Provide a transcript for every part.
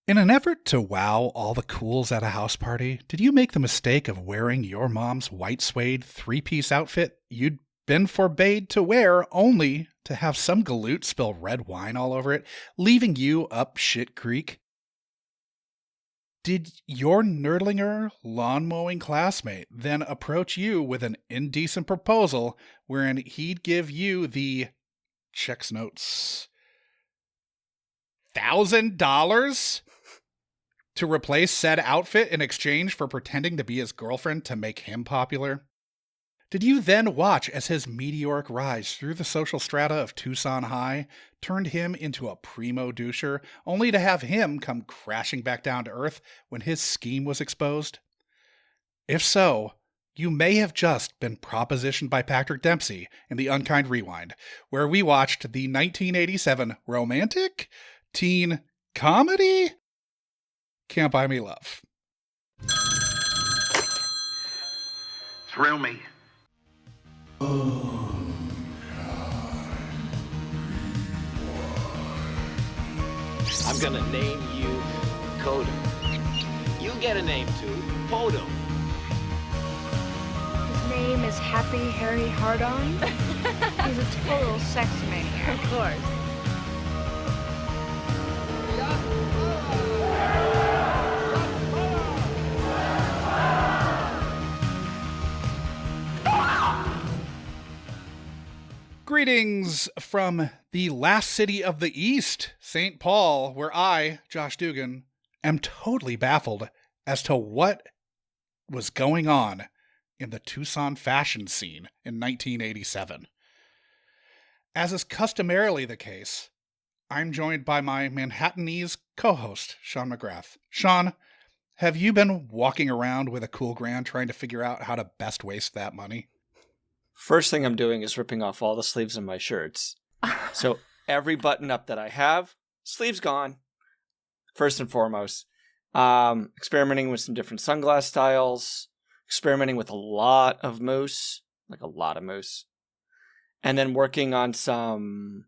In an effort to wow all the cools at a house party, did you make the mistake of wearing your mom's white suede three-piece outfit you'd been forbade to wear only to have some galoot spill red wine all over it, leaving you up shit creek? Did your nerdlinger lawn mowing classmate then approach you with an indecent proposal wherein he'd give you the checks notes $1,000 to replace said outfit in exchange for pretending to be his girlfriend to make him popular? Did you then watch as his meteoric rise through the social strata of Tucson High turned him into a primo doucher, only to have him come crashing back down to earth when his scheme was exposed? If so, you may have just been propositioned by Patrick Dempsey in the Unkind Rewind, where we watched the 1987 romantic teen comedy Can't Buy Me Love. Thrill me. I'm gonna name you Kodum. You get a name too, Podum. His name is Happy Harry Hardon. He's a total sex maniac. Of course. Greetings from the last city of the East, St. Paul, where I, Josh Dugan, am totally baffled as to what was going on in the Tucson fashion scene in 1987. As is customarily the case, I'm joined by my Manhattanese co-host, Sean McGrath. Sean, have you been walking around with a cool grand trying to figure out how to best waste that money? First thing I'm doing is ripping off all the sleeves of my shirts. So every button up that I have, sleeves gone. First and foremost. Experimenting with some different sunglass styles. Experimenting with a lot of mousse. Like a lot of mousse. And then working on some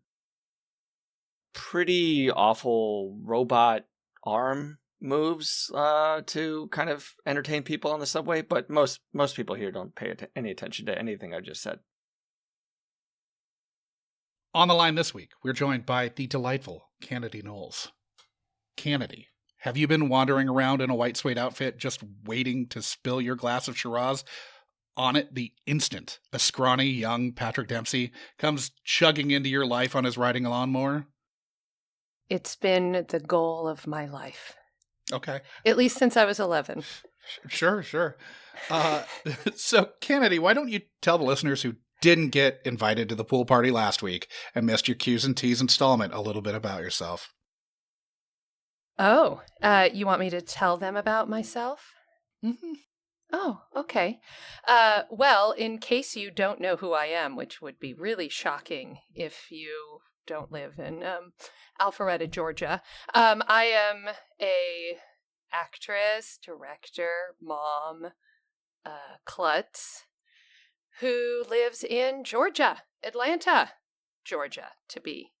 pretty awful robot arm moves to kind of entertain people on the subway, but most people here don't pay any attention to anything I just said. On the line this week, we're joined by the delightful Canedy Knowles. Canedy, have you been wandering around in a white suede outfit just waiting to spill your glass of Shiraz on it the instant a scrawny young Patrick Dempsey comes chugging into your life on his riding lawnmower? It's been the goal of my life. Okay. At least since I was 11. Sure. So, Canedy, why don't you tell the listeners who didn't get invited to the pool party last week and missed your Q's and T's installment a little bit about yourself? Oh, you want me to tell them about myself? Mm-hmm. Oh, okay. Well, in case you don't know who I am, which would be really shocking if you don't live in Alpharetta, Georgia. I am a actress, director, mom, klutz, who lives in Georgia, Atlanta, Georgia, to be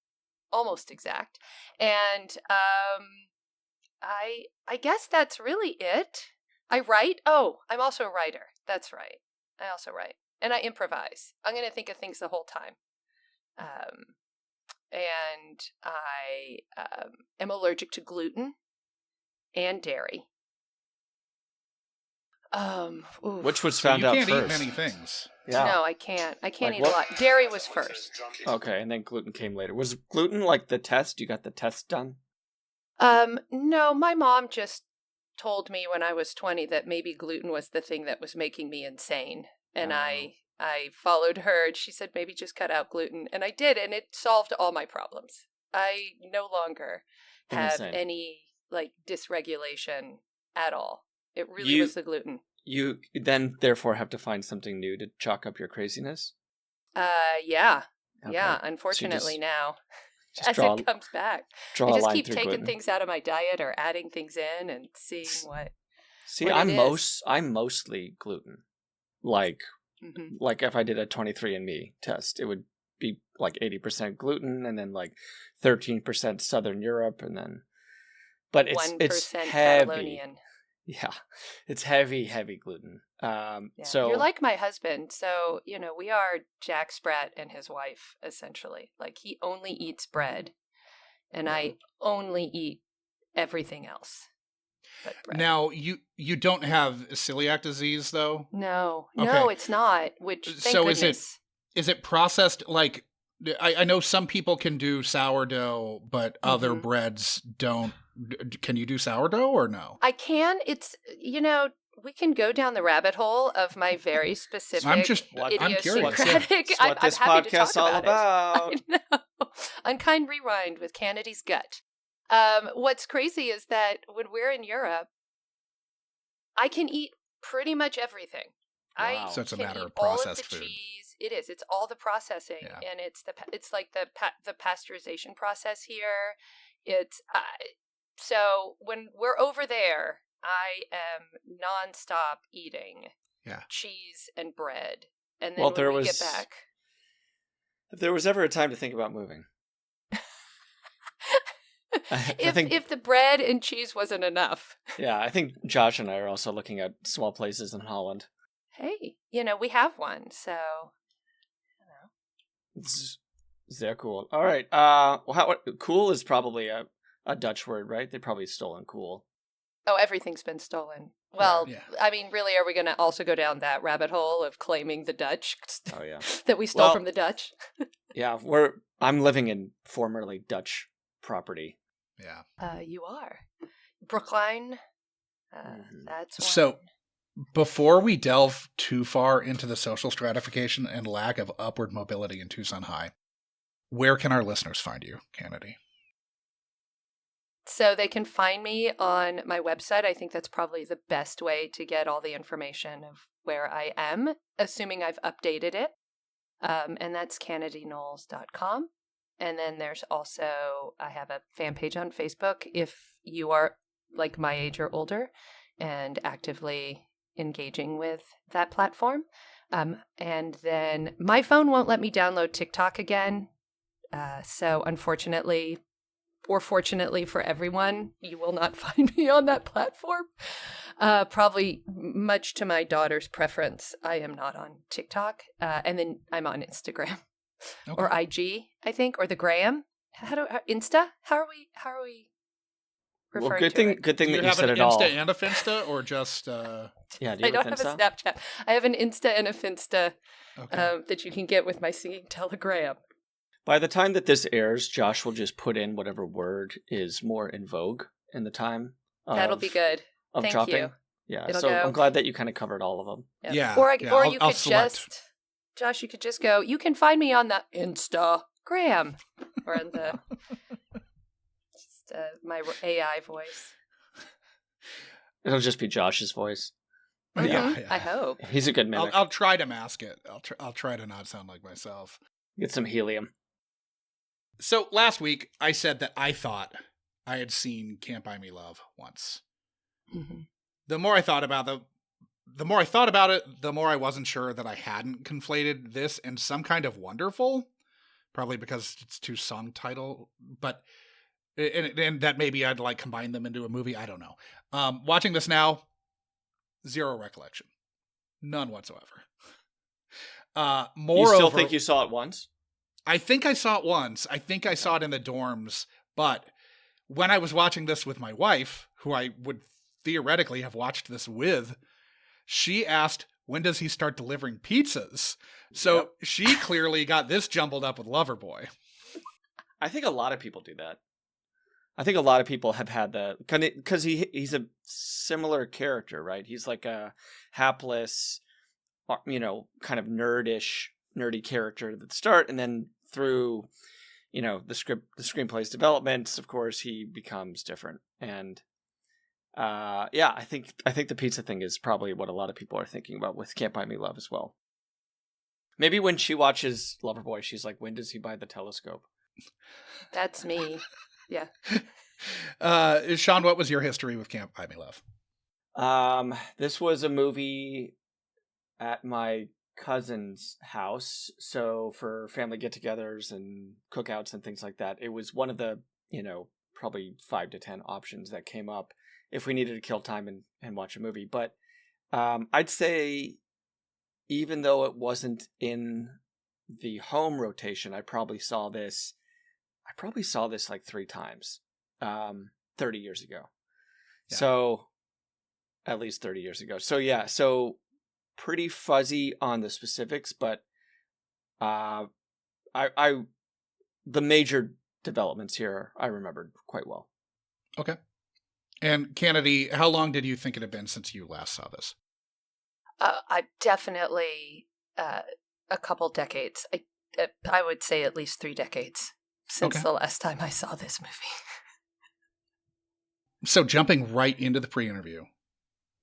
almost exact. And I guess that's really it. I write. Oh, I'm also a writer. That's right. I also write. And I improvise. I'm going to think of things the whole time. And I am allergic to gluten and dairy. Which was found out first? You can't eat many things. Yeah. No, I can't. I can't Like eat what? a lot. Dairy was first. Okay, and then gluten came later. Was gluten like the test? You got the test done? No, my mom just told me when I was 20 that maybe gluten was the thing that was making me insane. And I followed her, and she said maybe just cut out gluten. And I did, and it solved all my problems. I no longer have Insane. any, dysregulation at all. It really was the gluten. You then, therefore, have to find something new to chalk up your craziness? Yeah. Okay. Yeah, unfortunately So now. just As draw, it comes back. draw I a just line keep through taking gluten. things out of my diet or adding things in and seeing what See, what it is. I'm mostly gluten. Like if I did a 23andMe test, it would be like 80% gluten and then like 13% Southern Europe and then but it's 1% heavy. Catalonian. Yeah, it's heavy gluten. Yeah. So You're like my husband. So, we are Jack Sprat and his wife, essentially. Like, he only eats bread, and I only eat everything else but bread. Now, you don't have celiac disease, though? No, Okay. it's not, which, thank So goodness. is it processed, like, I know some people can do sourdough, but other breads don't. Can you do sourdough or no? I can. It's, we can go down the rabbit hole of my very specific I'm curious. idiosyncratic. It's what this happy to podcast's talk all about. It. I know. Unkind Rewind with Cannedy's Gut. What's crazy is that when we're in Europe, I can eat pretty much everything. Wow. So it's a can matter eat of processed all of the food. cheese. It is. It's all the processing, and it's like the pasteurization process here. It's so when we're over there, I am nonstop eating cheese and bread, and then when we get back, if there was ever a time to think about moving, if the bread and cheese wasn't enough, I think Josh and I are also looking at small places in Holland. Hey, we have one, so It's sehr cool. All right. Cool is probably a Dutch word, right? They probably stolen cool. Oh, everything's been stolen. Well, Yeah. I mean, really, are we going to also go down that rabbit hole of claiming the Dutch? Oh yeah, that we stole from the Dutch. Yeah, I'm living in formerly Dutch property. Yeah. You are Brookline. That's one. So, before we delve too far into the social stratification and lack of upward mobility in Tucson High, where can our listeners find you, Canedy? So they can find me on my website. I think that's probably the best way to get all the information of where I am, assuming I've updated it. And that's CanedyKnowles.com. And then there's also, I have a fan page on Facebook if you are like my age or older and actively engaging with that platform. And then my phone won't let me download TikTok again. So unfortunately, or fortunately for everyone, you will not find me on that platform. Probably much to my daughter's preference, I am not on TikTok. And then I'm on Instagram or IG, I think, or the Gram. Insta? How are we referring Well, good to thing it? good thing Do that you you have said an it all. Insta and a Finsta, or just? Yeah, do I you don't have have a Insta? Snapchat. I have an Insta and a Finsta Okay. that you can get with my singing Telegram. By the time that this airs, Josh will just put in whatever word is more in vogue in the time. That'll be good. Of Thank dropping. you. Yeah, It'll so go. I'm glad that you kind of covered all of them. Yep. Yeah. Or I'll you could select. just, Josh, you could just go, you can find me on the Instagram or on the, just my AI voice. It'll just be Josh's voice. Yeah, Mhm. I hope. He's a good mimic. I'll try to mask it. I'll try to not sound like myself. Get some helium. So last week I said that I thought I had seen Can't Buy Me Love once. Mm-hmm. The more I thought about it, the more I wasn't sure that I hadn't conflated this and Some Kind of Wonderful, probably because it's two song title, but and that maybe I'd like combine them into a movie. I don't know. Watching this now, zero recollection, none whatsoever. Moreover, You still think you saw it once? I think I saw it once. I think I saw it in the dorms, but when I was watching this with my wife, who I would theoretically have watched this with, she asked, when does he start delivering pizzas? So she clearly got this jumbled up with Loverboy. I think a lot of people do that. I think a lot of people have had that because he's a similar character, right? He's like a hapless, kind of nerdy character at the start, and then through, the screenplay's development, of course, he becomes different. And I think the pizza thing is probably what a lot of people are thinking about with Can't Buy Me Love as well. Maybe when she watches Loverboy, she's like, when does he buy the telescope? That's me. Yeah. Sean, what was your history with Can't Buy Me Love? This was a movie at my cousin's house. So for family get-togethers and cookouts and things like that, it was one of the, probably 5 to 10 options that came up if we needed to kill time and watch a movie. But I'd say even though it wasn't in the home rotation, I probably saw this like 3 times 30 years ago. Yeah. So at least 30 years ago. So yeah, so pretty fuzzy on the specifics, but the major developments here I remembered quite well. Okay. And Canedy, how long did you think it had been since you last saw this? I definitely a couple decades. I would say at least 3 decades since the last time I saw this movie. So jumping right into the pre-interview,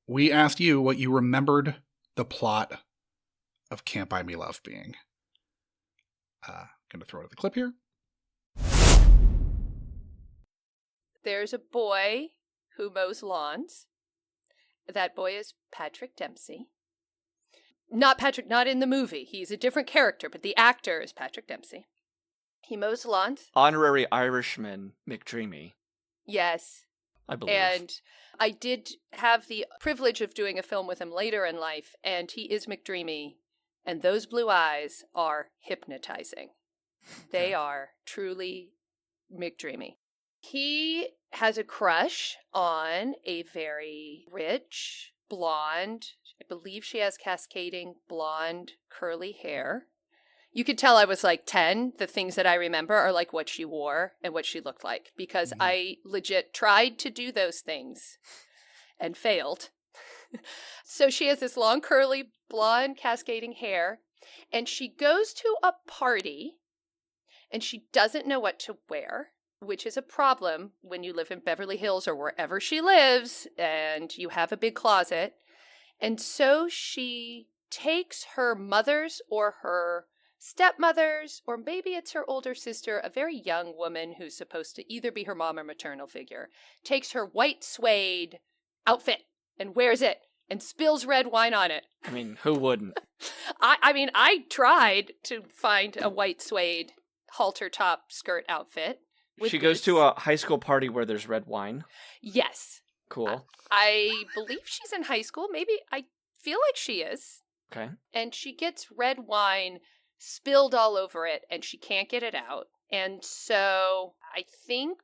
we asked you what you remembered the plot of Can't Buy Me Love being. Going to throw to the clip here. There's a boy who mows lawns. That boy is Patrick Dempsey. Not in the movie. He's a different character, but the actor is Patrick Dempsey. He mows lawns. Honorary Irishman McDreamy. Yes. I believe. And I did have the privilege of doing a film with him later in life, and he is McDreamy, and those blue eyes are hypnotizing. They are truly McDreamy. He has a crush on a very rich, blonde, I believe she has cascading blonde curly hair. You could tell I was like 10. The things that I remember are like what she wore and what she looked like, because I legit tried to do those things and failed. So she has this long curly blonde cascading hair, and she goes to a party and she doesn't know what to wear, which is a problem when you live in Beverly Hills or wherever she lives and you have a big closet. And so she takes her mother's or her stepmother's, or maybe it's her older sister, a very young woman who's supposed to either be her mom or maternal figure, takes her white suede outfit and wears it and spills red wine on it. I mean, who wouldn't? I tried to find a white suede halter top skirt outfit. She goes to a high school party where there's red wine? Yes. Cool. I believe she's in high school. Maybe I feel like she is. Okay. And she gets red wine spilled all over it, and she can't get it out. And so I think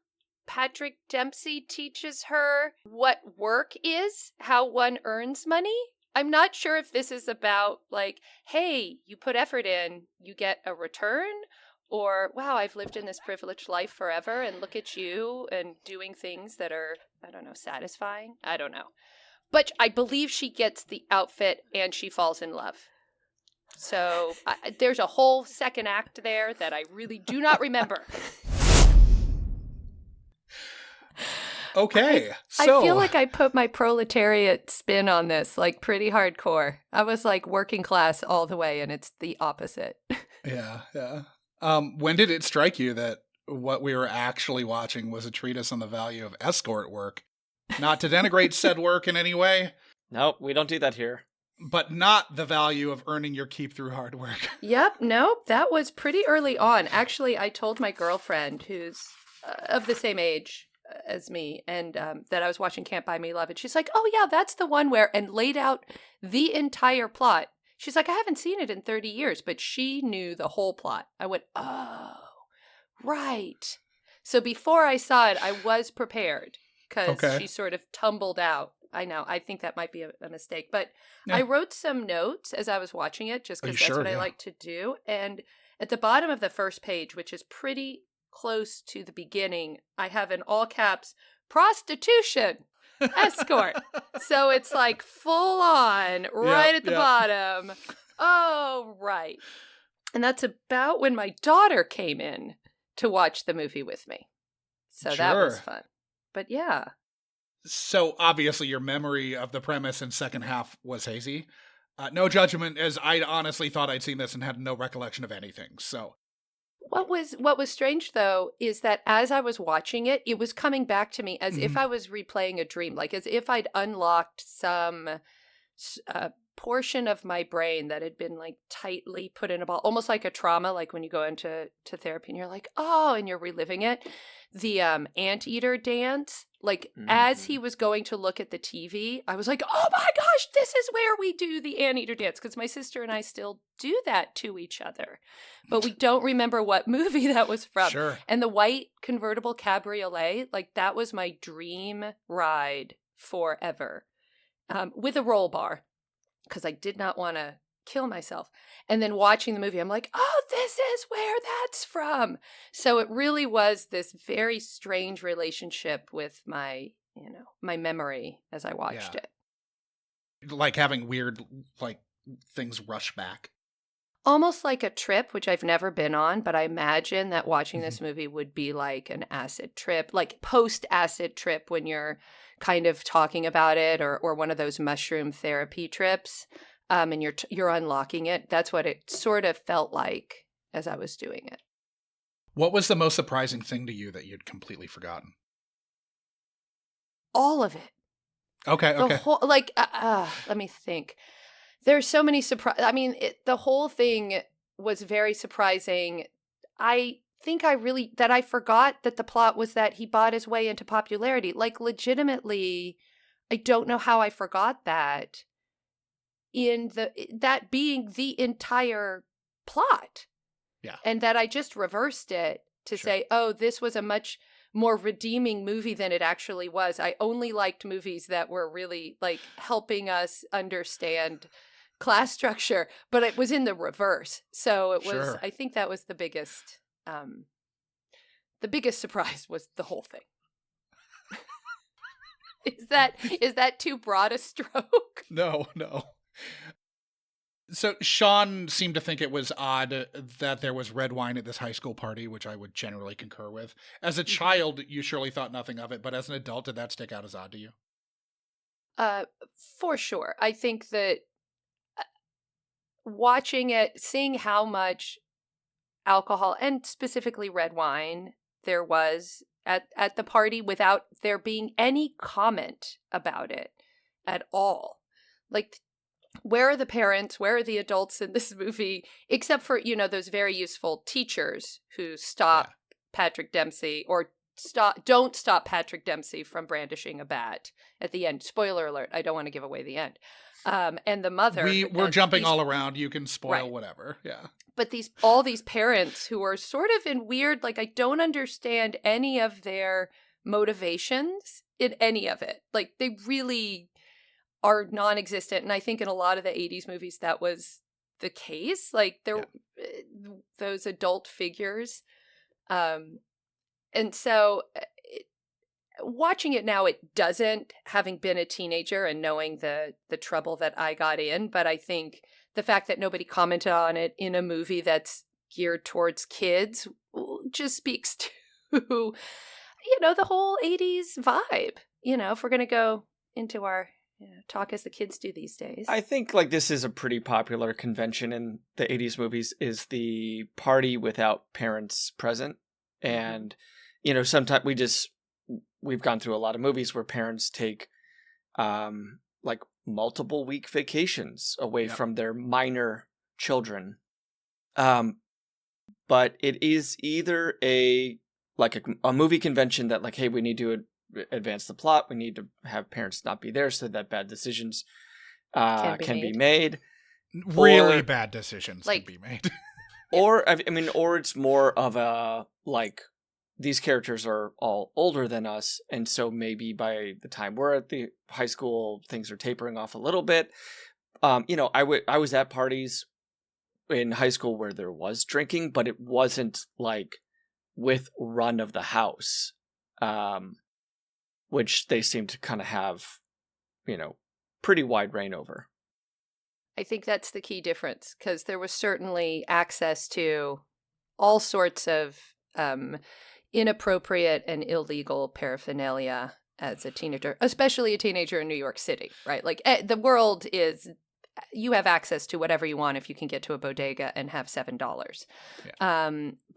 Patrick Dempsey teaches her what work is, how one earns money. I'm not sure if this is about like, hey, you put effort in, you get a return, or, wow, I've lived in this privileged life forever, and look at you and doing things that are, I don't know, satisfying. I don't know. But I believe she gets the outfit and she falls in love. So there's a whole second act there that I really do not remember. Okay. I feel like I put my proletariat spin on this, like pretty hardcore. I was like working class all the way, and it's the opposite. Yeah. When did it strike you that what we were actually watching was a treatise on the value of escort work? Not to denigrate said work in any way. Nope, we don't do that here. But not the value of earning your keep through hard work. Yep, nope, that was pretty early on. Actually, I told my girlfriend, who's of the same age as me, and that I was watching Can't Buy Me Love, and she's like, oh yeah, that's the one where, and laid out the entire plot. She's like, I haven't seen it in 30 years, but she knew the whole plot. I went, oh, right. So before I saw it, I was prepared, because she sort of tumbled out. I know. I think that might be a mistake. But yeah. I wrote some notes as I was watching it, just because that's what I like to do. And at the bottom of the first page, which is pretty close to the beginning, I have in all caps, prostitution, escort. So it's like full on right at the bottom. Oh, right. And that's about when my daughter came in to watch the movie with me. So that was fun. But yeah. So obviously your memory of the premise and second half was hazy. No judgment, as I honestly thought I'd seen this and had no recollection of anything. So what was strange though is that as I was watching it, it was coming back to me as if I was replaying a dream, like as if I'd unlocked some portion of my brain that had been like tightly put in a ball, almost like a trauma, like when you go into therapy and you're like, oh, and you're reliving it. The anteater dance, like as he was going to look at the TV, I was like, oh my gosh, this is where we do the anteater dance, because my sister and I still do that to each other, but we don't remember what movie that was from. Sure. And the white convertible cabriolet, like that was my dream ride forever, with a roll bar, because I did not want to kill myself. And then watching the movie, I'm like, oh, this is where that's from. So it really was this very strange relationship with my memory as I watched it. Like having weird, like, things rush back. Almost like a trip, which I've never been on, but I imagine that watching this movie would be like an acid trip, like post-acid trip when you're kind of talking about it, or one of those mushroom therapy trips. And you're unlocking it. That's what it sort of felt like as I was doing it. What was the most surprising thing to you that you'd completely forgotten? All of it. Okay. The whole, like, let me think. There's so many the whole thing was very surprising. I think I forgot that the plot was that he bought his way into popularity. Like, legitimately, I don't know how I forgot that. That being the entire plot. Yeah. And that I just reversed it to say, oh, this was a much more redeeming movie than it actually was. I only liked movies that were really like helping us understand class structure, but it was in the reverse. So it was, I think that was the biggest surprise was the whole thing. Is that too broad a stroke? No. So Sean seemed to think it was odd that there was red wine at this high school party, which I would generally concur with. As a child, you surely thought nothing of it, but as an adult, did that stick out as odd to you? For sure. I think that watching it, seeing how much alcohol and specifically red wine there was at the party without there being any comment about it at all. Like, where are the parents? Where are the adults in this movie? Except for, those very useful teachers who stop Patrick Dempsey or don't stop Patrick Dempsey from brandishing a bat at the end. Spoiler alert. I don't want to give away the end. And the mother. We're jumping all around. You can spoil whatever. Yeah. But all these parents who are sort of in weird, like, I don't understand any of their motivations in any of it. Like, they really are non-existent. And I think in a lot of the 80s movies that was the case. Like, those adult figures. And so watching it now, it doesn't, having been a teenager and knowing the trouble that I got in. But I think the fact that nobody commented on it in a movie that's geared towards kids just speaks to, the whole 80s vibe, if we're going to go into our talk as the kids do these days. I think like this is a pretty popular convention in the 80s movies, is the party without parents present. And, sometimes we've gone through a lot of movies where parents take like multiple week vacations away from their minor children. But it is either a movie convention that like, hey, we need to advance the plot. We need to have parents not be there so that bad decisions can be made. Really bad decisions can be made. Or it's more of a like, these characters are all older than us, and so maybe by the time we're at the high school, things are tapering off a little bit. I was at parties in high school where there was drinking, but it wasn't like with run of the house, which they seem to kind of have, pretty wide reign over. I think that's the key difference, because there was certainly access to all sorts of inappropriate and illegal paraphernalia as a teenager, especially a teenager in New York City, right? Like, the world is, you have access to whatever you want if you can get to a bodega and have $7. Yeah.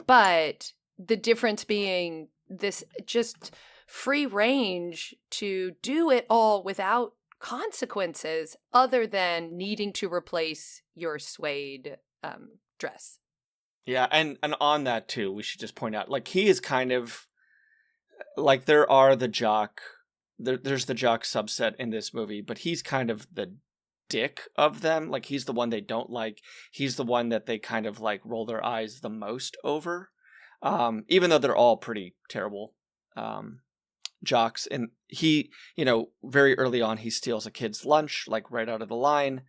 But the difference being this just free range to do it all without consequences other than needing to replace your suede dress. Yeah, and on that too, we should just point out, like, he is kind of like, there are the jock, there's the jock subset in this movie, but he's kind of the dick of them. Like, he's the one they don't like. He's the one that they kind of like roll their eyes the most over, even though they're all pretty terrible jocks. And he, very early on, he steals a kid's lunch, like right out of the line.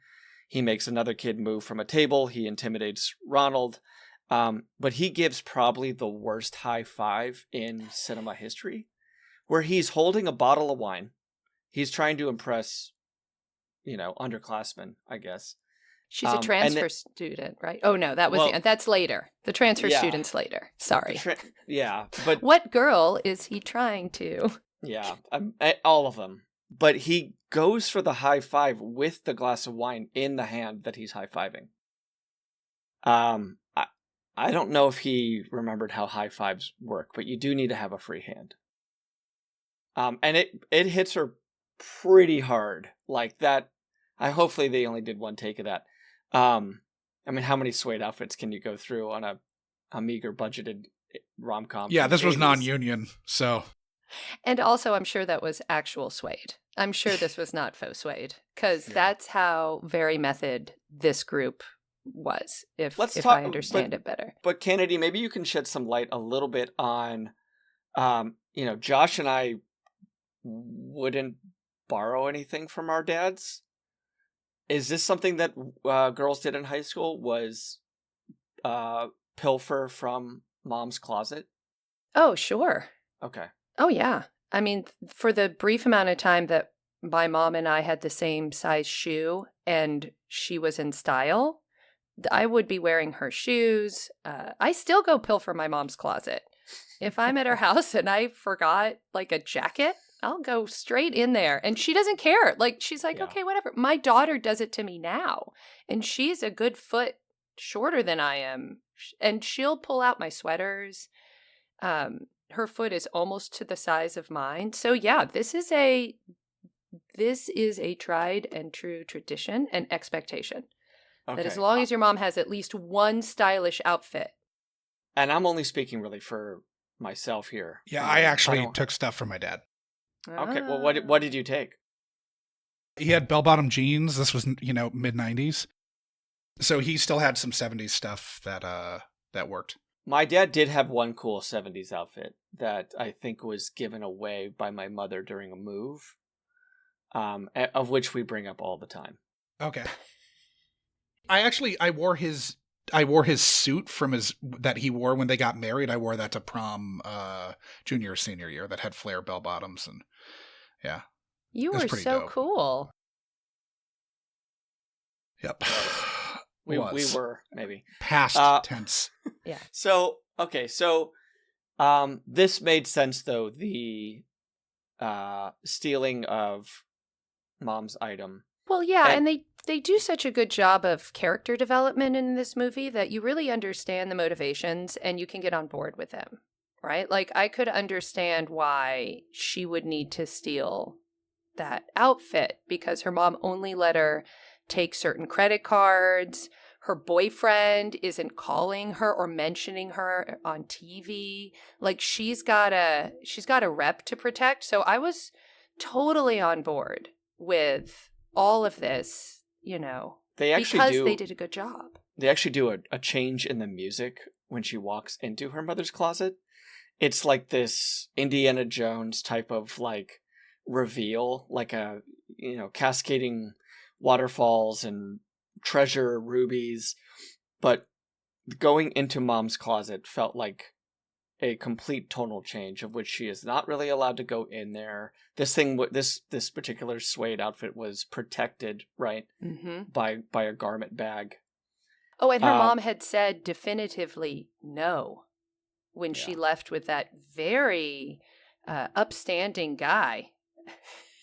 He makes another kid move from a table. He intimidates Ronald. But he gives probably the worst high five in cinema history, where he's holding a bottle of wine. He's trying to impress, underclassmen, I guess. She's a transfer student, right? Oh, no, that's later. The transfer student's later. Sorry. But what girl is he trying to? Yeah, all of them. But he goes for the high five with the glass of wine in the hand that he's high fiving. I don't know if he remembered how high fives work, but you do need to have a free hand. And it hits her pretty hard, like that. Hopefully they only did one take of that. How many suede outfits can you go through on a meager budgeted rom-com? Yeah, this was non-union, so. And also, I'm sure that was actual suede. I'm sure this was not faux suede, because that's how very method this group was, if I understand it better. But Canedy, maybe you can shed some light a little bit on, Josh and I wouldn't borrow anything from our dads. Is this something that girls did in high school, was pilfer from mom's closet? Oh, sure. Okay. Oh, yeah. I mean, for the brief amount of time that my mom and I had the same size shoe and she was in style, I would be wearing her shoes. I still go pilfer my mom's closet. If I'm at her house and I forgot like a jacket, I'll go straight in there. And she doesn't care. Like, she's like, okay, whatever. My daughter does it to me now. And she's a good foot shorter than I am. And she'll pull out my sweaters. Her foot is almost to the size of mine. So yeah, this is a tried and true tradition and expectation. Okay. That as long as your mom has at least one stylish outfit. And I'm only speaking really for myself here. Yeah, I actually took stuff from my dad. Okay, well, what did you take? He had bell-bottom jeans. This was, mid-90s. So he still had some 70s stuff that worked. My dad did have one cool 70s outfit that I think was given away by my mother during a move, of which we bring up all the time. Okay. I wore his suit that he wore when they got married. I wore that to prom junior or senior year that had flare bell bottoms, and yeah. You were so dope. Cool. Yep. We were, maybe. Past tense. Yeah. So this made sense, though, the stealing of mom's item. Well, yeah, and they do such a good job of character development in this movie that you really understand the motivations and you can get on board with them, right? Like, I could understand why she would need to steal that outfit because her mom only let her take certain credit cards. Her boyfriend isn't calling her or mentioning her on TV. Like, she's got a rep to protect. So I was totally on board with all of this, because they did a good job. They actually do a change in the music when she walks into her mother's closet. It's like this Indiana Jones type of like reveal, like a, cascading waterfalls and treasure rubies. But going into mom's closet felt like a complete tonal change, of which she is not really allowed to go in there. This particular suede outfit was protected, right, by a garment bag. Oh, and her mom had said definitively no when she left with that very upstanding guy.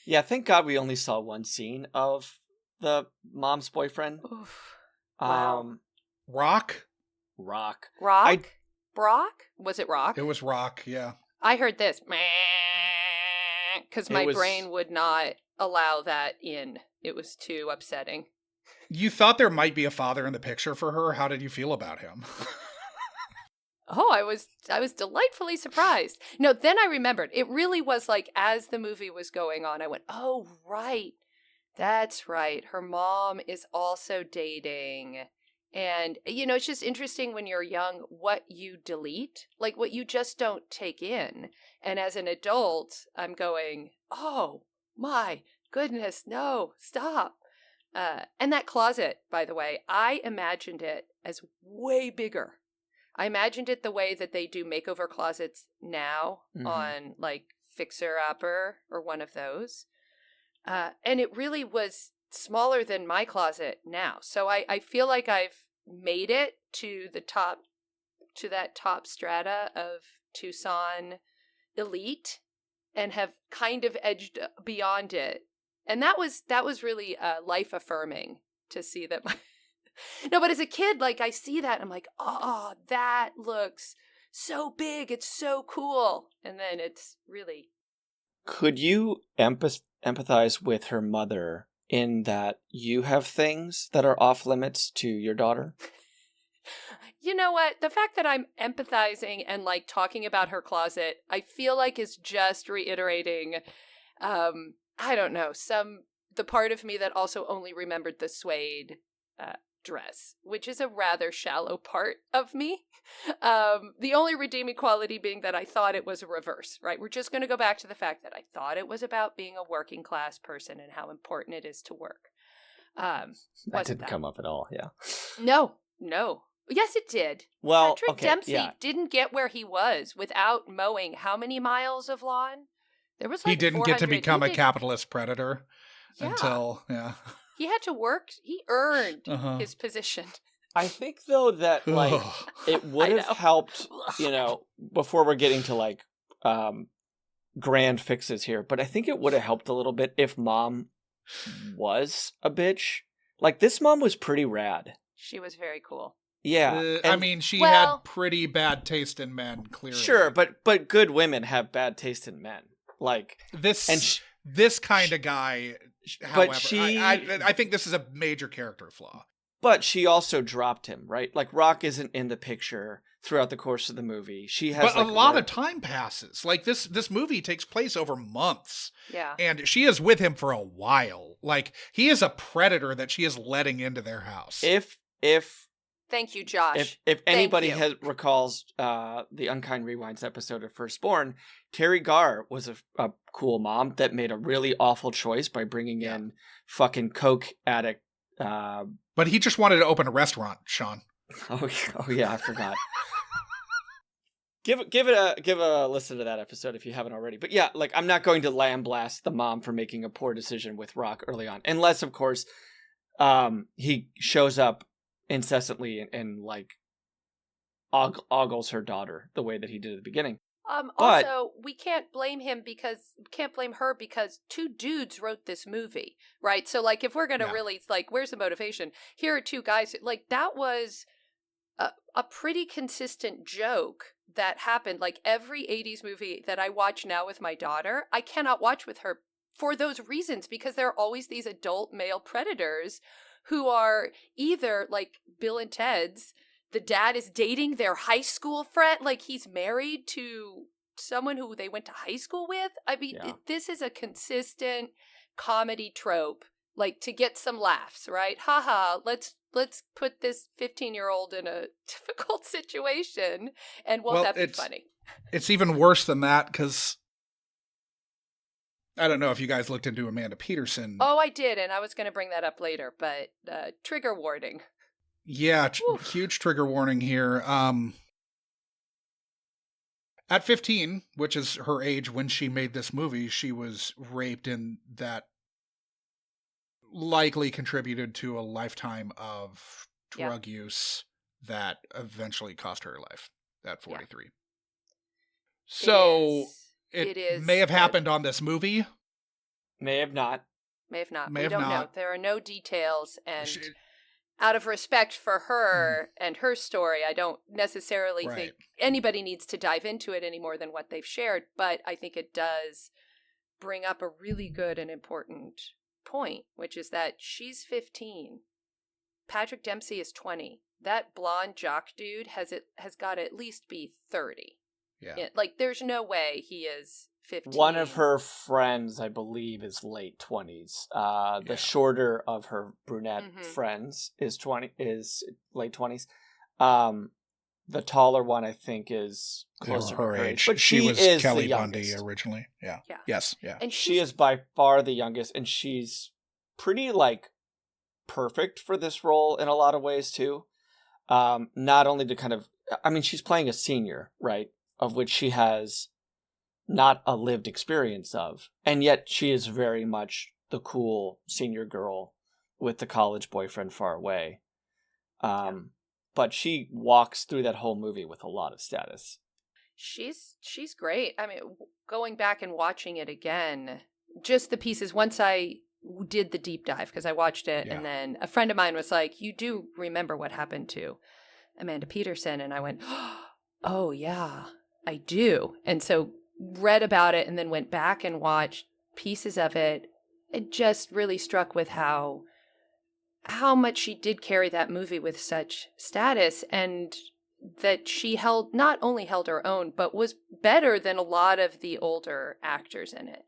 Yeah, thank God we only saw one scene of the mom's boyfriend. Oof. Wow. Rock? Rock? Brock? Was it Rock? It was Rock, yeah. I heard this, because my brain would not allow that in. It was too upsetting. You thought there might be a father in the picture for her. How did you feel about him? Oh, I was delightfully surprised. No, then I remembered. It really was like as the movie was going on, I went, "Oh, right. That's right. Her mom is also dating." And it's just interesting when you're young what you delete, like what you just don't take in. And as an adult, I'm going, "Oh, my goodness, no, stop." And that closet, by the way, I imagined it as way bigger. I imagined it the way that they do makeover closets now on like Fixer Upper or one of those. And it really was smaller than my closet now. So I feel like I've made it to the top, to that top strata of Tucson elite and have kind of edged beyond it. And that was really life affirming to see that. No, but as a kid, like I see that and I'm like, oh, that looks so big. It's so cool. And then it's really. Could you empathize with her mother in that you have things that are off limits to your daughter? You know what? The fact that I'm empathizing and like talking about her closet, I feel like is just reiterating, I don't know, the part of me that also only remembered the suede dress, which is a rather shallow part of me. The only redeeming quality being that I thought it was a reverse, right? We're just going to go back to the fact that I thought it was about being a working class person and how important it is to work. That didn't come up at all, yeah. No. Yes, it did. Well, Patrick Dempsey didn't get where he was without mowing how many miles of lawn? There was like he didn't get to become a capitalist predator until, He had to work. He earned his position. I think, though, that, like, it would have helped, before we're getting to, like, grand fixes here, but I think it would have helped a little bit if Mom was a bitch. Like, this mom was pretty rad. She was very cool. Yeah. I mean, she had pretty bad taste in men, clearly. Sure, but good women have bad taste in men. Like, this kind of guy, however, I think this is a major character flaw. But she also dropped him, right? Like, Rock isn't in the picture throughout the course of the movie. She has, but a lot of time passes. Like, this movie takes place over months. Yeah. And she is with him for a while. Like, he is a predator that she is letting into their house. If Thank you, Josh. If anybody recalls the Unkind Rewinds episode of Firstborn, Terry Garr was a cool mom that made a really awful choice by bringing in fucking coke addict. But he just wanted to open a restaurant, Sean. Oh yeah, I forgot. Give a listen to that episode if you haven't already. But yeah, like, I'm not going to lambaste the mom for making a poor decision with Rock early on, unless of course he shows up incessantly and like ogles her daughter the way that he did at the beginning. Also, we can't blame her because two dudes wrote this movie, right? So like, if we're gonna really like, where's the motivation? Here are two guys. Like, that was a pretty consistent joke that happened. Like, every 80s movie that I watch now with my daughter, I cannot watch with her for those reasons, because there are always these adult male predators who are either like Bill and Ted's, the dad is dating their high school friend, like he's married to someone who they went to high school with. I mean, this is a consistent comedy trope, like, to get some laughs, right? Haha, let's put this 15-year-old in a difficult situation, and won't that be funny? It's even worse than that, because I don't know if you guys looked into Amanda Peterson. Oh, I did, and I was going to bring that up later, but trigger warning. Yeah, huge trigger warning here. At 15, which is her age when she made this movie, she was raped, and that likely contributed to a lifetime of drug use that eventually cost her her life at 43. So it may have happened on this movie. May have not. We don't know. There are no details, and out of respect for her and her story, I don't necessarily think anybody needs to dive into it any more than what they've shared, but I think it does bring up a really good and important point, which is that she's 15. Patrick Dempsey is 20. That blonde jock dude has got to at least be 30. Yeah. Like, there's no way he is 15. One of her friends, I believe, is late 20s. The shorter of her brunette friends is late 20s. The taller one, I think, is closer to her age. But she was is Kelly the youngest. Bundy originally. Yeah. Yeah. Yes. Yeah. And She is by far the youngest, and she's pretty, like, perfect for this role in a lot of ways, too. Not only to kind of... I mean, she's playing a senior, right? Of which she has not a lived experience of. And yet she is very much the cool senior girl with the college boyfriend far away. But she walks through that whole movie with a lot of status. She's great. I mean, going back and watching it again, just the pieces, once I did the deep dive, because I watched it, and then a friend of mine was like, you do remember what happened to Amanda Peterson? And I went, oh, yeah, I do. And so read about it and then went back and watched pieces of it. It just really struck with how much she did carry that movie with such status, and that she not only held her own, but was better than a lot of the older actors in it.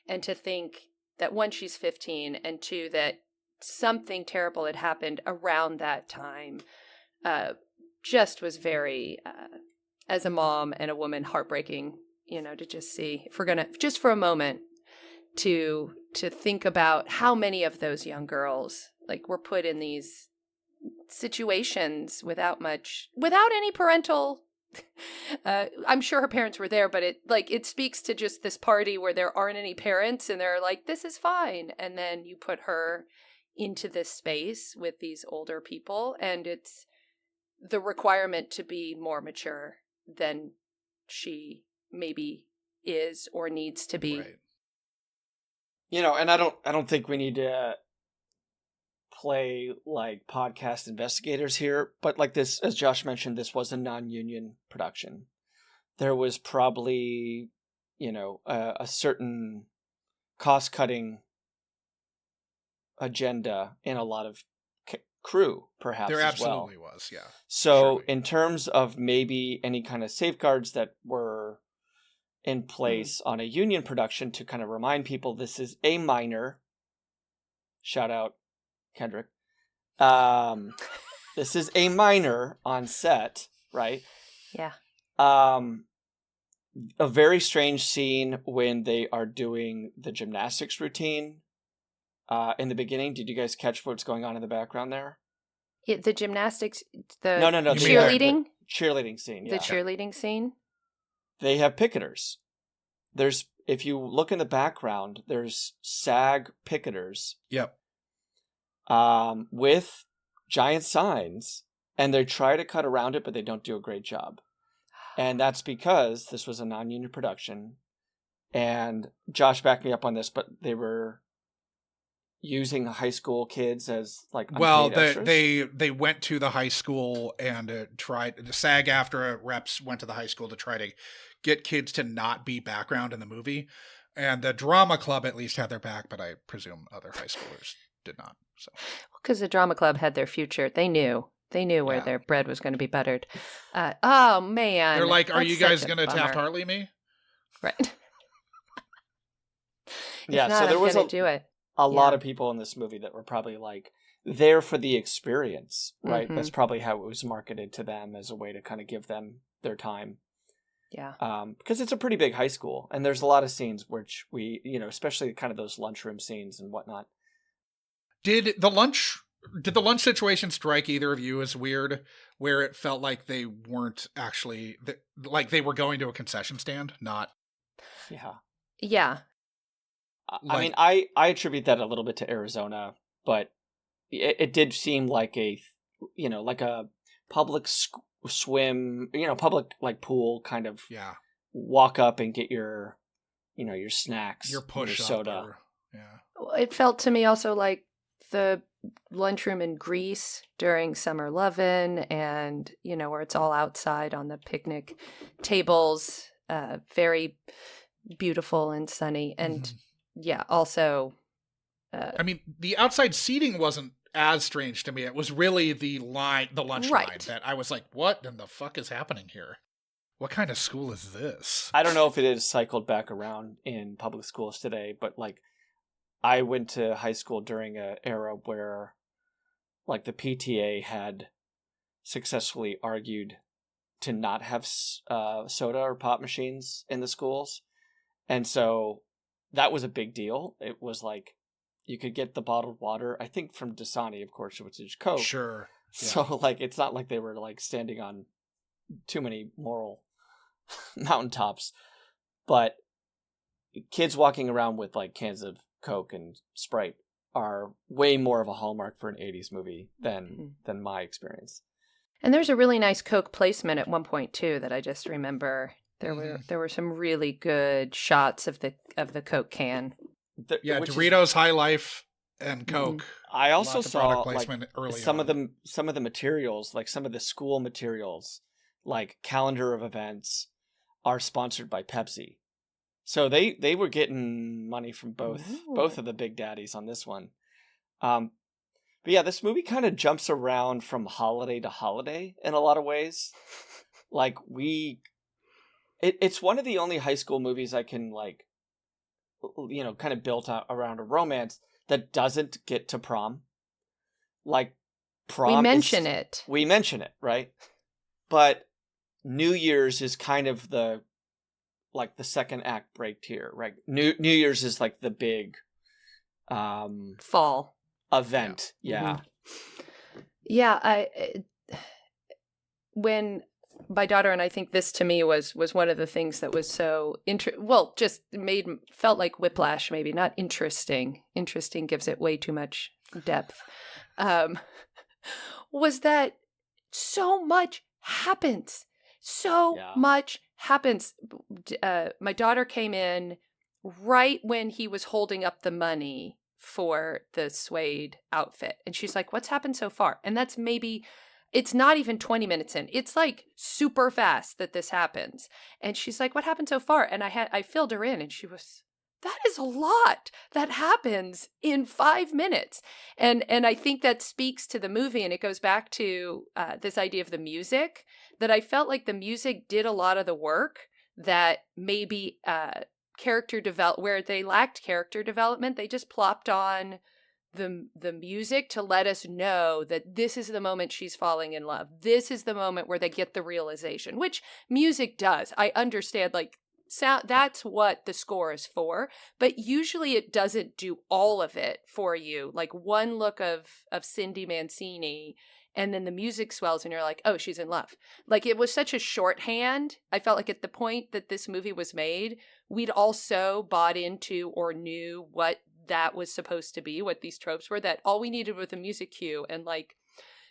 And to think that one, she's 15, and two, that something terrible had happened around that time, just was very, as a mom and a woman, heartbreaking, to just see, if we're going to, just for a moment, to think about how many of those young girls, like, were put in these situations without any parental, I'm sure her parents were there, but it speaks to just this party where there aren't any parents and they're like, this is fine. And then you put her into this space with these older people, and it's the requirement to be more mature than she maybe is or needs to be. Right. And I don't think we need to play like podcast investigators here, but like this, as Josh mentioned, this was a non-union production. There was probably, a certain cost-cutting agenda in a lot of crew, perhaps. There as well. absolutely was, yeah. So Surely. In terms of maybe any kind of safeguards that were in place on a union production to kind of remind people this is a minor, shout out Kendrick, this is a minor on set, right? Yeah. A very strange scene when they are doing the gymnastics routine in the beginning. Did you guys catch what's going on in the background there? The gymnastics, No, the cheerleading? The cheerleading scene, yeah. The cheerleading scene? They have picketers. If you look in the background, there's SAG picketers. Yep. With giant signs, and they try to cut around it, but they don't do a great job. And that's because this was a non-union production, and Josh backed me up on this, but they were using high school kids as like unpaid extras. They went to the high school and tried. The SAG-AFTRA reps went to the high school to try to get kids to not be background in the movie, and the drama club at least had their back, but I presume other high schoolers did not. So, because the drama club had their future, they knew where their bread was going to be buttered. Oh man, they're like, "Are you guys going to bummer. Taft Hartley me?" Right. Yeah. Not, so there was a lot of people in this movie that were probably like there for the experience, right? Mm-hmm. That's probably how it was marketed to them as a way to kind of give them their time. Yeah. Because it's a pretty big high school, and there's a lot of scenes which we, especially kind of those lunchroom scenes and whatnot. Did the lunch situation strike either of you as weird, where it felt like they weren't actually, like they were going to a concession stand, not? Yeah. Yeah. I mean, I attribute that a little bit to Arizona, but it did seem like a public swim, public like pool kind of walk up and get your, your snacks, your push your soda. It felt to me also like the lunchroom in Greece during Summer Lovin', and where it's all outside on the picnic tables, very beautiful and sunny. And yeah, also... I mean, the outside seating wasn't as strange to me. It was really the lunch line that I was like, what in the fuck is happening here? What kind of school is this? I don't know if it is cycled back around in public schools today, but like I went to high school during an era where like the PTA had successfully argued to not have soda or pop machines in the schools. And so that was a big deal. It was like you could get the bottled water, I think from Dasani, of course, which is Coke. Sure. Yeah. So like it's not like they were like standing on too many moral mountaintops, but kids walking around with like cans of Coke and Sprite are way more of a hallmark for an 80s movie than my experience. And there's a really nice Coke placement at one point too that I just remember. There were some really good shots of the Coke can. Doritos, High Life, and Coke. I also saw some of the materials, like some of the school materials, like calendar of events, are sponsored by Pepsi. So they were getting money from both of the big daddies on this one. But yeah, this movie kind of jumps around from holiday to holiday in a lot of ways. Like it's one of the only high school movies I can like, you know, kind of built out around a romance that doesn't get to prom. Like prom, we mention it, right? But New Year's is kind of the second act break here, right? New Year's is like the big fall event. Yeah. Yeah, when my daughter, and I think this to me was one of the things that was so just felt like whiplash, maybe not interesting. Interesting gives it way too much depth. Was that so much happens. Much happens. My daughter came in right when he was holding up the money for the suede outfit. And she's like, what's happened so far? And that's maybe, it's not even 20 minutes in. It's like super fast that this happens. And she's like, what happened so far? And I filled her in and she was, that is a lot that happens in 5 minutes. And I think that speaks to the movie. And it goes back to this idea of the music, that I felt like the music did a lot of the work that maybe where they lacked character development. They just plopped on the music to let us know that this is the moment she's falling in love. This is the moment where they get the realization, which music does. I understand, like, sound, that's what the score is for, but usually it doesn't do all of it for you. Like one look of Cindy Mancini and then the music swells and you're like, oh, she's in love. Like it was such a shorthand. I felt like at the point that this movie was made, we'd also bought into or knew what that was supposed to be, what these tropes were, that all we needed was a music cue and like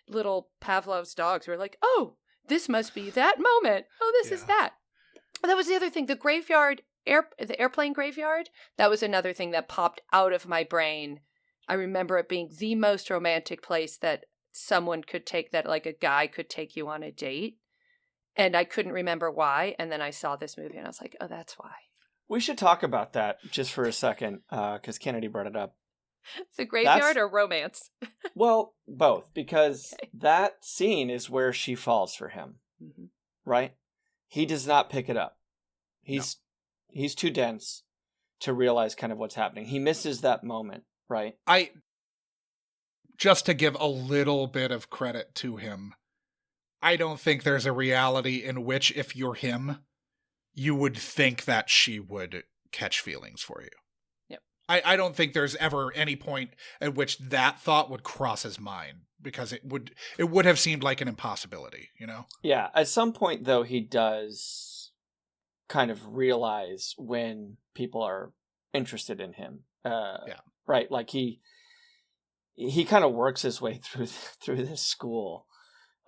little Pavlov's dogs were like, oh, this must be that moment. Oh, this is that. That was the other thing. The airplane graveyard, that was another thing that popped out of my brain. I remember it being the most romantic place that someone could take, that like a guy could take you on a date. And I couldn't remember why. And then I saw this movie and I was like, oh, that's why. We should talk about that just for a second, because Canedy brought it up. The graveyard or romance? Well, both, because that scene is where she falls for him, right? He does not pick it up. He's too dense to realize kind of what's happening. He misses that moment, right? Just to give a little bit of credit to him, I don't think there's a reality in which if you're him, you would think that she would catch feelings for you. Yep. I don't think there's ever any point at which that thought would cross his mind, because it would have seemed like an impossibility, you know? Yeah. At some point, though, he does kind of realize when people are interested in him. Right. Like he kind of works his way through this school.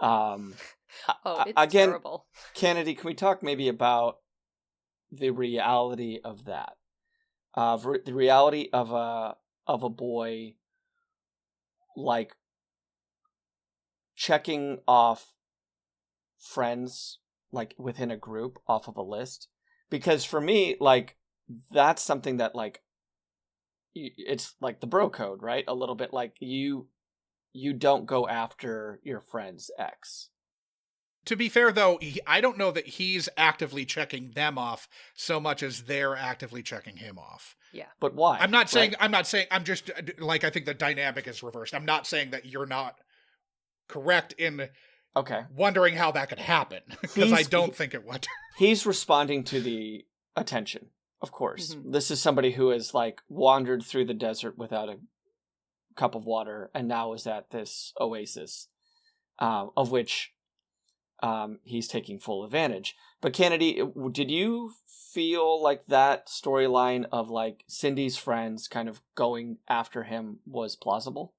It's again, terrible. Canedy, can we talk maybe about the reality of that? The reality of a boy like checking off friends like within a group off of a list. Because for me, like that's something that, like, it's like the bro code, right? A little bit like you don't go after your friend's ex. To be fair, though, I don't know that he's actively checking them off so much as they're actively checking him off. Yeah. But why? I'm not saying, I'm just, like, I think the dynamic is reversed. I'm not saying that you're not correct in wondering how that could happen, because I don't think it would. He's responding to the attention, of course. Mm-hmm. This is somebody who has, like, wandered through the desert without a cup of water and now is at this oasis, of which he's taking full advantage. But Canedy, did you feel like that storyline of, like, Cindy's friends kind of going after him was plausible?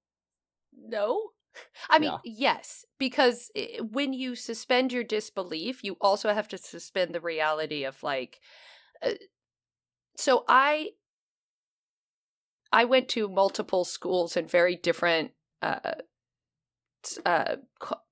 No. I mean, yes, because when you suspend your disbelief, you also have to suspend the reality of, like, so I went to multiple schools in very different, I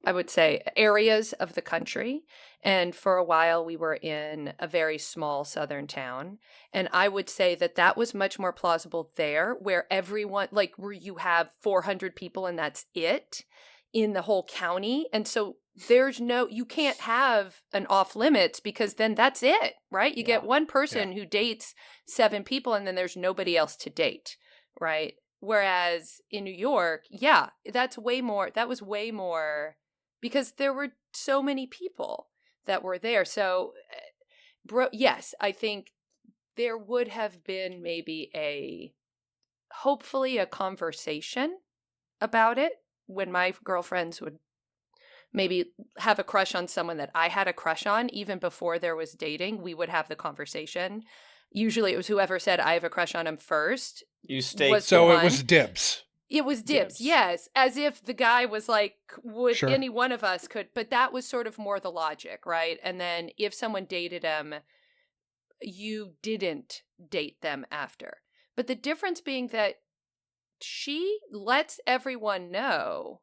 would say, areas of the country. And for a while we were in a very small southern town. And I would say that was much more plausible there, where everyone, like, where you have 400 people and that's it in the whole county. And so you can't have an off limits, because then that's it, right? You get one person who dates 7 people and then there's nobody else to date, right? Whereas in New York, that was way more, because there were so many people that were there. So, yes, I think there would have been maybe hopefully a conversation about it when my girlfriends would maybe have a crush on someone that I had a crush on. Even before there was dating, we would have the conversation. Usually it was whoever said I have a crush on him first. You stayed. So it was dibs. It was dibs, yes. As if the guy was like, would any one of us could, but that was sort of more the logic, right? And then if someone dated him, you didn't date them after. But the difference being that she lets everyone know,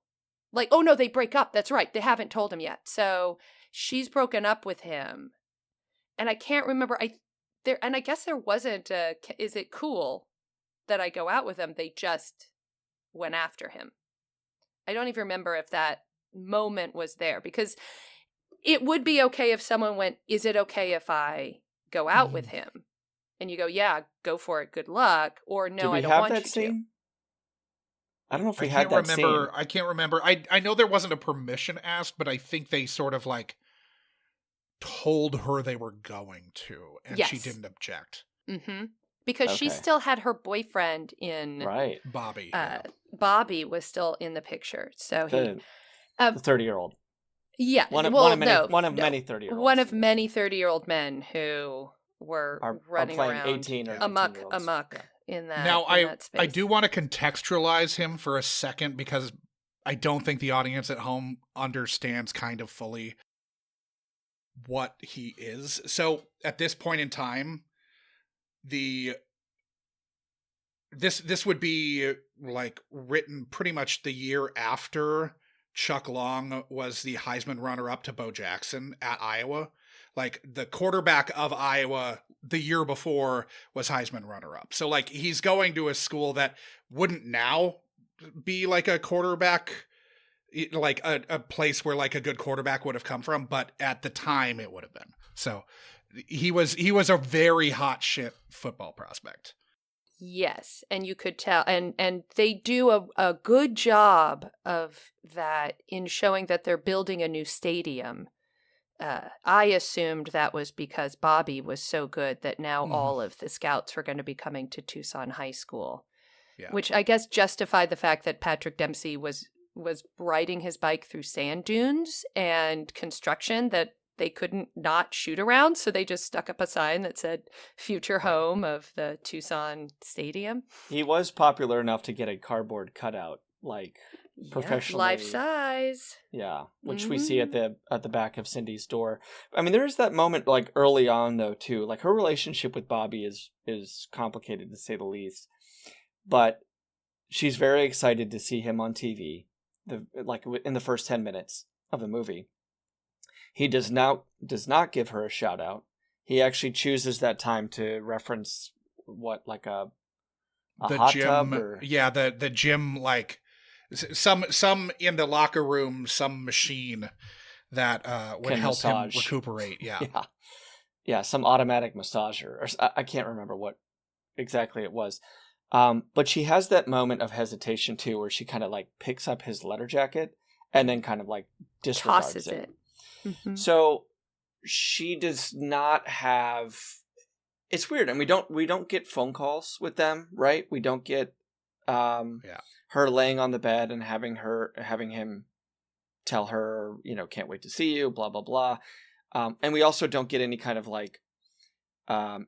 like, oh no, they break up. That's right. They haven't told him yet. So she's broken up with him. And I can't remember, and I guess there wasn't is it cool that I go out with him? They just went after him. I don't even remember if that moment was there, because it would be okay if someone went, is it okay if I go out with him? And you go, yeah, go for it. Good luck. Or no, I don't want you to. I don't know if we had that scene. I can't remember. I know there wasn't a permission asked, but I think they sort of, like, told her they were going to, and she didn't object. Mm-hmm. Because she still had her boyfriend in... Right. Bobby. Bobby was still in the picture. So the 30-year-old. Yeah. One of many 30-year-olds. One of many 30-year-old men who were running playing around 18 or amok in that Now, in that space. I do want to contextualize him for a second, because I don't think the audience at home understands kind of fully what he is. So at this point in time, this would be, like, written pretty much the year after Chuck Long was the Heisman runner-up to Bo Jackson at Iowa. Like, the quarterback of Iowa the year before was Heisman runner-up. So, like, he's going to a school that wouldn't now be, like, a quarterback, like a place where, like, a good quarterback would have come from, but at the time it would have been. So he was a very hot shit football prospect. Yes, and you could tell, and they do a good job of that in showing that they're building a new stadium. I assumed that was because Bobby was so good that now all of the scouts were going to be coming to Tucson High School, which I guess justified the fact that Patrick Dempsey was riding his bike through sand dunes and construction that they couldn't not shoot around, so they just stuck up a sign that said future home of the Tucson Stadium. He was popular enough to get a cardboard cutout, like, professionally. Life size. Yeah, which we see at the back of Cindy's door. I mean, there is that moment, like, early on, though, too. Like, her relationship with Bobby is complicated, to say the least. But she's very excited to see him on TV, in the first 10 minutes of the movie. He does not give her a shout out. He actually chooses that time to reference like a the hot gym, tub or... yeah, the gym, like some in the locker room, some machine that would Can help massage. him recuperate. Yeah. Yeah, some automatic massager, or I can't remember what exactly it was. But she has that moment of hesitation too, where she kind of like picks up his letter jacket and then kind of like disregards Tosses it. Mm-hmm. So she does not have. It's weird, and we don't get phone calls with them, right? We don't get her laying on the bed and having him tell her, can't wait to see you, blah blah blah. And we also don't get any kind of like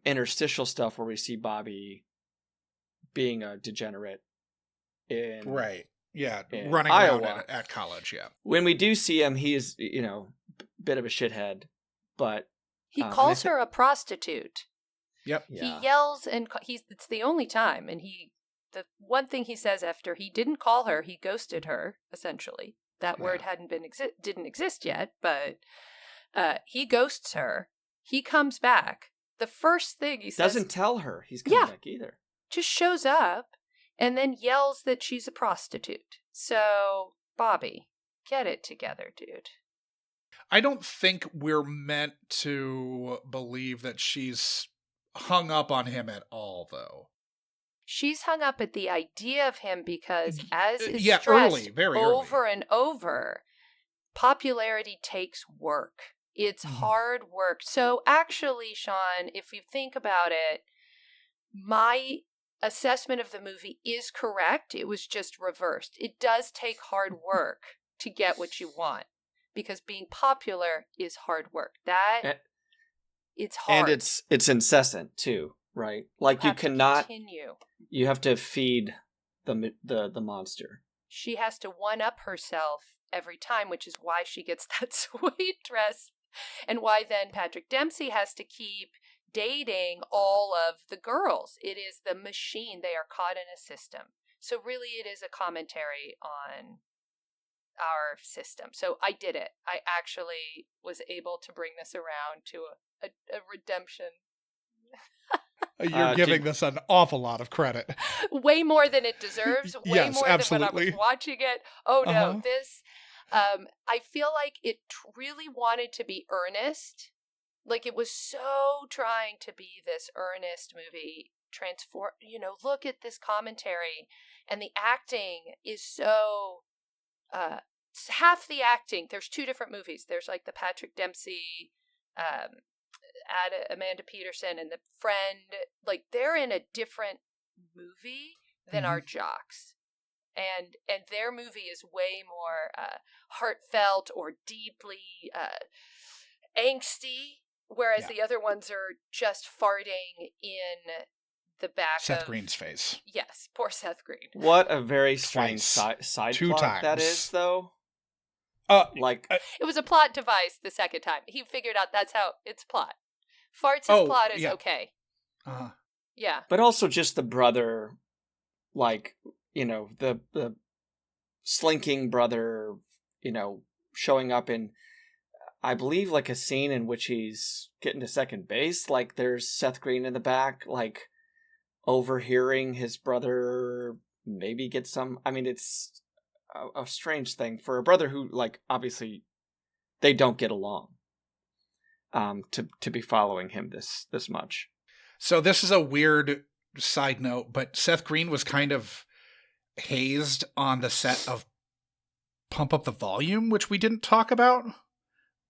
interstitial stuff where we see Bobby being a degenerate in running Iowa. around at college. Yeah, when we do see him, he is a bit of a shithead, but he calls her a prostitute. Yep. He yells, and it's the only time, and the one thing he says after he didn't call her, he ghosted her, essentially. That word didn't exist yet, but he ghosts her. He comes back. The first thing he says... Doesn't tell her he's coming back either. Just shows up and then yells that she's a prostitute. So, Bobby, get it together, dude. I don't think we're meant to believe that she's hung up on him at all, though. She's hung up at the idea of him because, as is stressed very over early. and over, popularity takes work. It's hard work. So actually, Sean, if you think about it, my assessment of the movie is correct. It was just reversed. It does take hard work to get what you want, because being popular is hard work. It's hard. And it's incessant too, right? Like you cannot continue. You have to feed the monster. She has to one up herself every time, which is why she gets that sweet dress, and why then Patrick Dempsey has to keep dating all of the girls. It is the machine. They are caught in a system. So really it is a commentary on our system. So I did it. I actually was able to bring this around to a redemption. You're giving this an awful lot of credit. Way more than it deserves. Way Yes, more absolutely. than when I was watching it. Oh no, this... I feel like it really wanted to be earnest. Like it was so trying to be this earnest movie. Look at this commentary. And the acting is so... half the acting. There's two different movies. There's like the Patrick Dempsey... Amanda Peterson and the friend, like they're in a different movie than our jocks, and their movie is way more heartfelt or deeply angsty, whereas the other ones are just farting in the back Seth of Green's face. Yes, poor Seth Green. What a very strange side Two plot times. that is, though. It was a plot device the second time. He figured out that's how it's plot. Farts' plot is okay. Yeah. But also just the brother, like, the slinking brother, showing up in, I believe, like a scene in which he's getting to second base. Like there's Seth Green in the back, like overhearing his brother maybe get some. I mean, it's a strange thing for a brother who, like, obviously they don't get along. To be following him this much. So this is a weird side note, but Seth Green was kind of hazed on the set of Pump Up the Volume, which we didn't talk about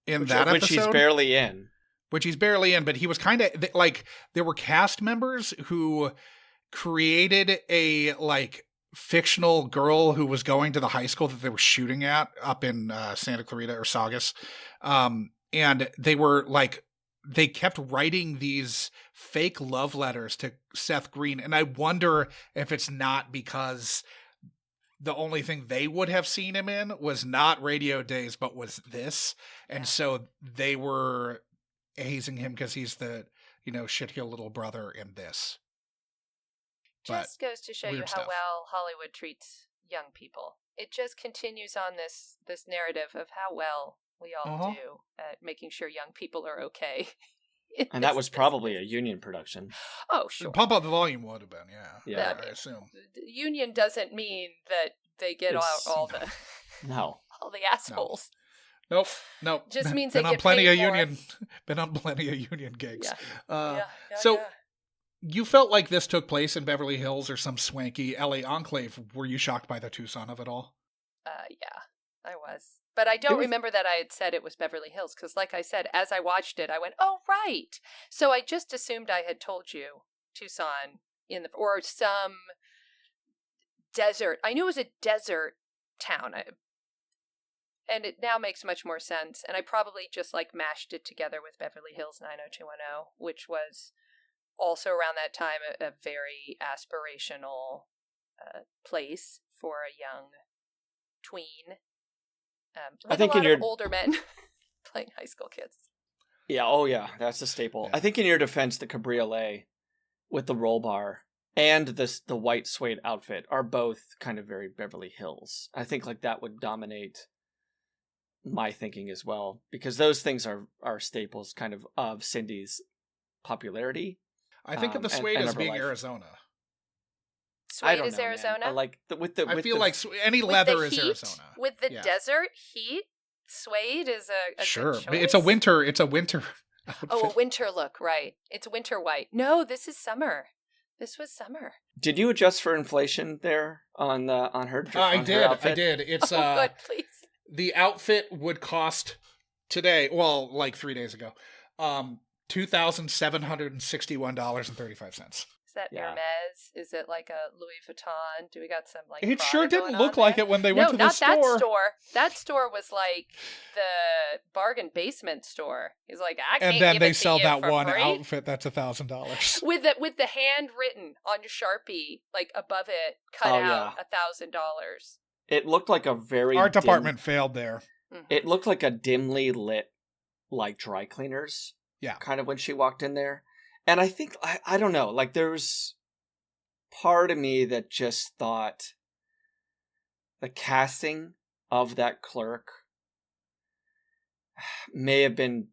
that episode. Which he's barely in. Which he's barely in, but he was kind of like, there were cast members who created a like fictional girl who was going to the high school that they were shooting at up in Santa Clarita or Saugus. And they were like, they kept writing these fake love letters to Seth Green. And I wonder if it's not because the only thing they would have seen him in was not Radio Days, but was this. And so they were hazing him because he's the, shitheel little brother in this. Just goes to show you how well Hollywood treats young people. It just continues on this narrative of how well we all do at making sure young people are okay. And that was probably a union production. Oh, sure. Pump Up the Volume would have been, Yeah. I assume. Union doesn't mean that they get out all the No. all the assholes. Nope. Just means been they on get plenty paid of more. union. Been on plenty of union gigs. Yeah. So you felt like this took place in Beverly Hills or some swanky LA enclave. Were you shocked by the Tucson of it all? Yeah, I was. But I don't remember that I had said it was Beverly Hills, because like I said, as I watched it, I went, oh, right. So I just assumed I had told you Tucson or some desert. I knew it was a desert town. And it now makes much more sense. And I probably just like mashed it together with Beverly Hills 90210, which was also around that time a very aspirational place for a young tween. I think a lot of older men playing high school kids. Yeah, oh yeah, that's a staple. Yeah. I think in your defense, the cabriolet with the roll bar and the white suede outfit are both kind of very Beverly Hills. I think like that would dominate my thinking as well, because those things are staples kind of Cindy's popularity. I think of the suede and as being life. Arizona. Suede is Arizona? Man. Like I feel like any leather is heat, Arizona. With the desert heat, suede is a sure. good choice. It's a winter outfit. Oh, a winter look, right. It's winter white. No, this is summer. This was summer. Did you adjust for inflation there on her? I did. Outfit? It's good, please. The outfit would cost today, well, like 3 days ago, $2,761.35. Is that Hermes? Is it like a Louis Vuitton? Do we got some like? It Prada sure didn't going look on like there? it when they went to the store. No, not that store. That store was like the bargain basement store. He's like, I can't. And then give they it to sell you that for one free. outfit that's $1,000. with the handwritten on Sharpie, like above it, cut out $1,000. It looked like a very Art department failed there. Mm-hmm. It looked like a dimly lit, like dry cleaners. Yeah, kind of when she walked in there, and I think I don't know. Like there was part of me that just thought the casting of that clerk may have been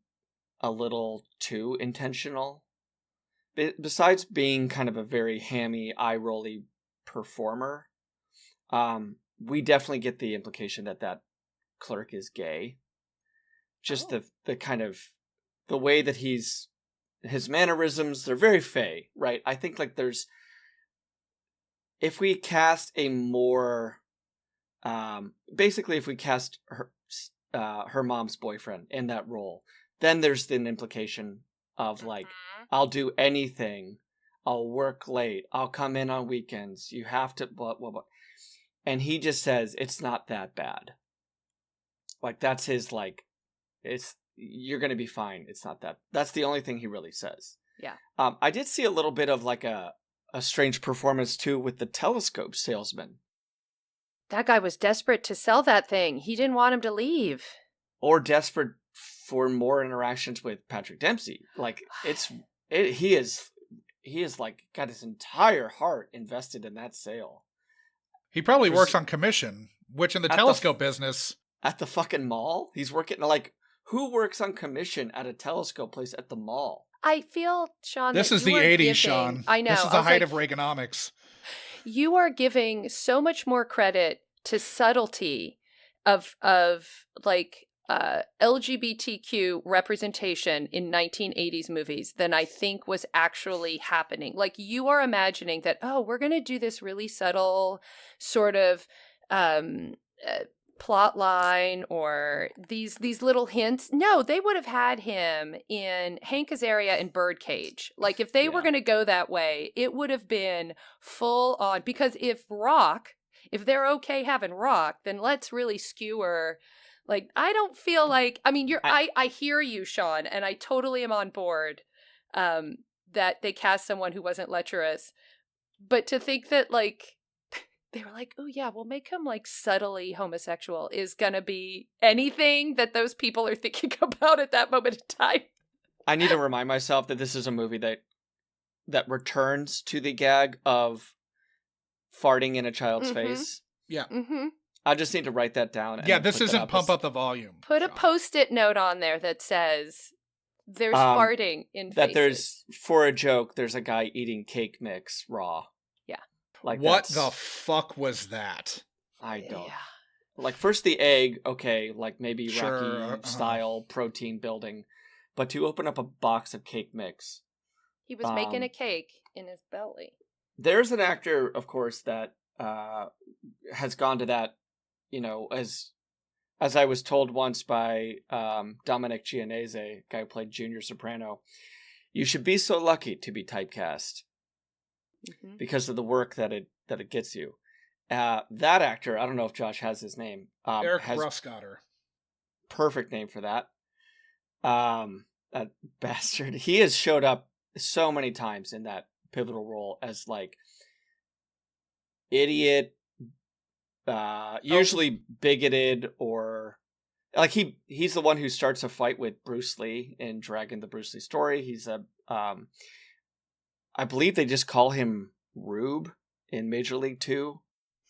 a little too intentional. Besides being kind of a very hammy, eye-rolly performer, we definitely get the implication that clerk is gay. Just the kind of the way that his mannerisms, they're very fey, right? I think like if we cast a more, basically if we cast her mom's boyfriend in that role, then there's an implication of like, I'll do anything, I'll work late, I'll come in on weekends, you have to, blah, blah, blah. And he just says, it's not that bad. Like that's his like, you're going to be fine. It's not that. That's the only thing he really says. Yeah. I did see a little bit of like a strange performance too with the telescope salesman. That guy was desperate to sell that thing. He didn't want him to leave. Or desperate for more interactions with Patrick Dempsey. Like he is like got his entire heart invested in that sale. He probably works on commission, which in the telescope business. At the fucking mall? He's working like, who works on commission at a telescope place at the mall? I feel, Sean, this that is you the are 80s, giving, Sean. I know. This is the height of Reaganomics. You are giving so much more credit to subtlety of like LGBTQ representation in 1980s movies than I think was actually happening. Like you are imagining that, oh, we're going to do this really subtle sort of plot line or these little hints. No, they would have had him in Hank Azaria in Birdcage. Like if they were going to go that way, it would have been full on, because if they're okay having rock, then let's really skewer. Like I don't feel like, I mean, I hear you, Sean, and I totally am on board that they cast someone who wasn't lecherous, but to think that like they were like, oh yeah, we'll make him like subtly homosexual is gonna be anything that those people are thinking about at that moment in time. I need to remind myself that this is a movie that returns to the gag of farting in a child's face. Yeah. Mm-hmm. I just need to write that down. Yeah, this isn't Pump Up the Volume. Put a Post-it note on there that says There's farting in faces. That there's, for a joke, there's a guy eating cake mix raw. Yeah. Like what the fuck was that? I don't. Yeah. Like, first the egg, okay, like maybe Sure, Rocky-style protein building. But to open up a box of cake mix. He was making a cake in his belly. There's an actor, of course, that has gone to that, as I was told once by Dominic Gianese, guy who played Junior Soprano, you should be so lucky to be typecast because of the work that it gets you. That actor, I don't know if Josh has his name. Eric Ruffscotter. Perfect name for that. That bastard. He has showed up so many times in that pivotal role as like idiot, usually bigoted, or like he's the one who starts a fight with Bruce Lee in Dragon: The Bruce Lee Story. He's I believe they just call him Rube in Major League 2.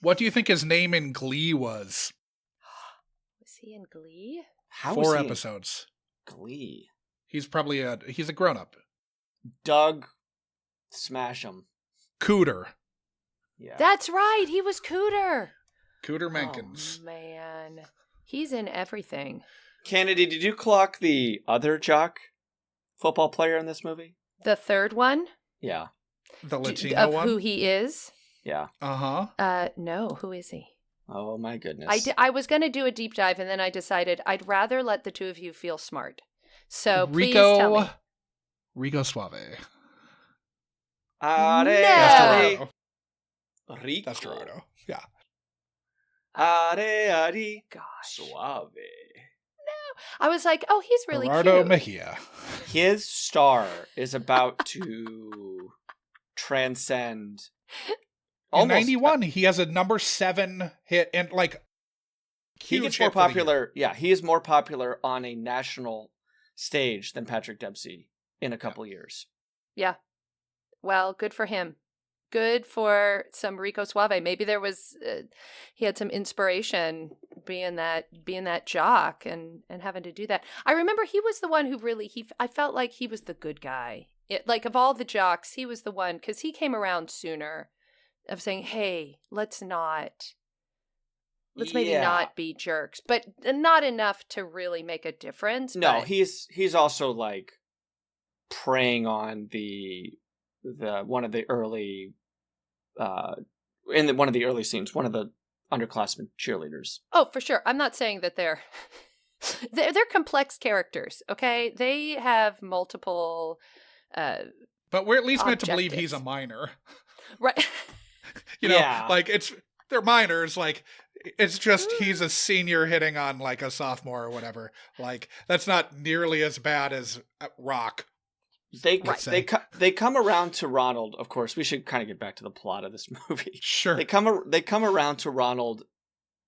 What do you think his name in Glee was? Was he in Glee? How 4 episodes. Glee. He's probably he's a grown-up. Doug Smash'em. Cooter. Yeah. That's right. He was Cooter. Cooter Menkins. Oh, man. He's in everything. Kennedy, did you clock the other jock football player in this movie? The third one? Yeah. The Latino one? Of who he is? Yeah. Uh-huh. No. Who is he? Oh, my goodness. I was going to do a deep dive, and then I decided I'd rather let the two of you feel smart. So please tell me. Rico Suave. No. That's Gerardo. Rico. That's Gerardo. Yeah. Gosh. Suave. I was like, oh, he's really Gerardo cute. Mejia. His star is about to transcend. In 91, he has a number 7 hit, and like he gets more popular. Yeah, he is more popular on a national stage than Patrick Dempsey in a couple years. Yeah. Well, good for him. Good for some Rico Suave. Maybe there was he had some inspiration being that jock and having to do that. I remember he was the one who really I felt like he was the good guy. Like of all the jocks, he was the one because he came around sooner of saying, "Hey, let's maybe not be jerks," but not enough to really make a difference. No, but... he's also like preying on the one of the early one of the early scenes, one of the underclassmen cheerleaders. Oh, for sure. I'm not saying that they're complex characters. Okay, they have multiple. But we're at least meant to believe objectives. he's a minor, Right? Like they're minors. Like it's just he's a senior hitting on like a sophomore or whatever. Like that's not nearly as bad as Rock. They come around to Ronald. Of course, we should kind of get back to the plot of this movie. Sure. They come around to Ronald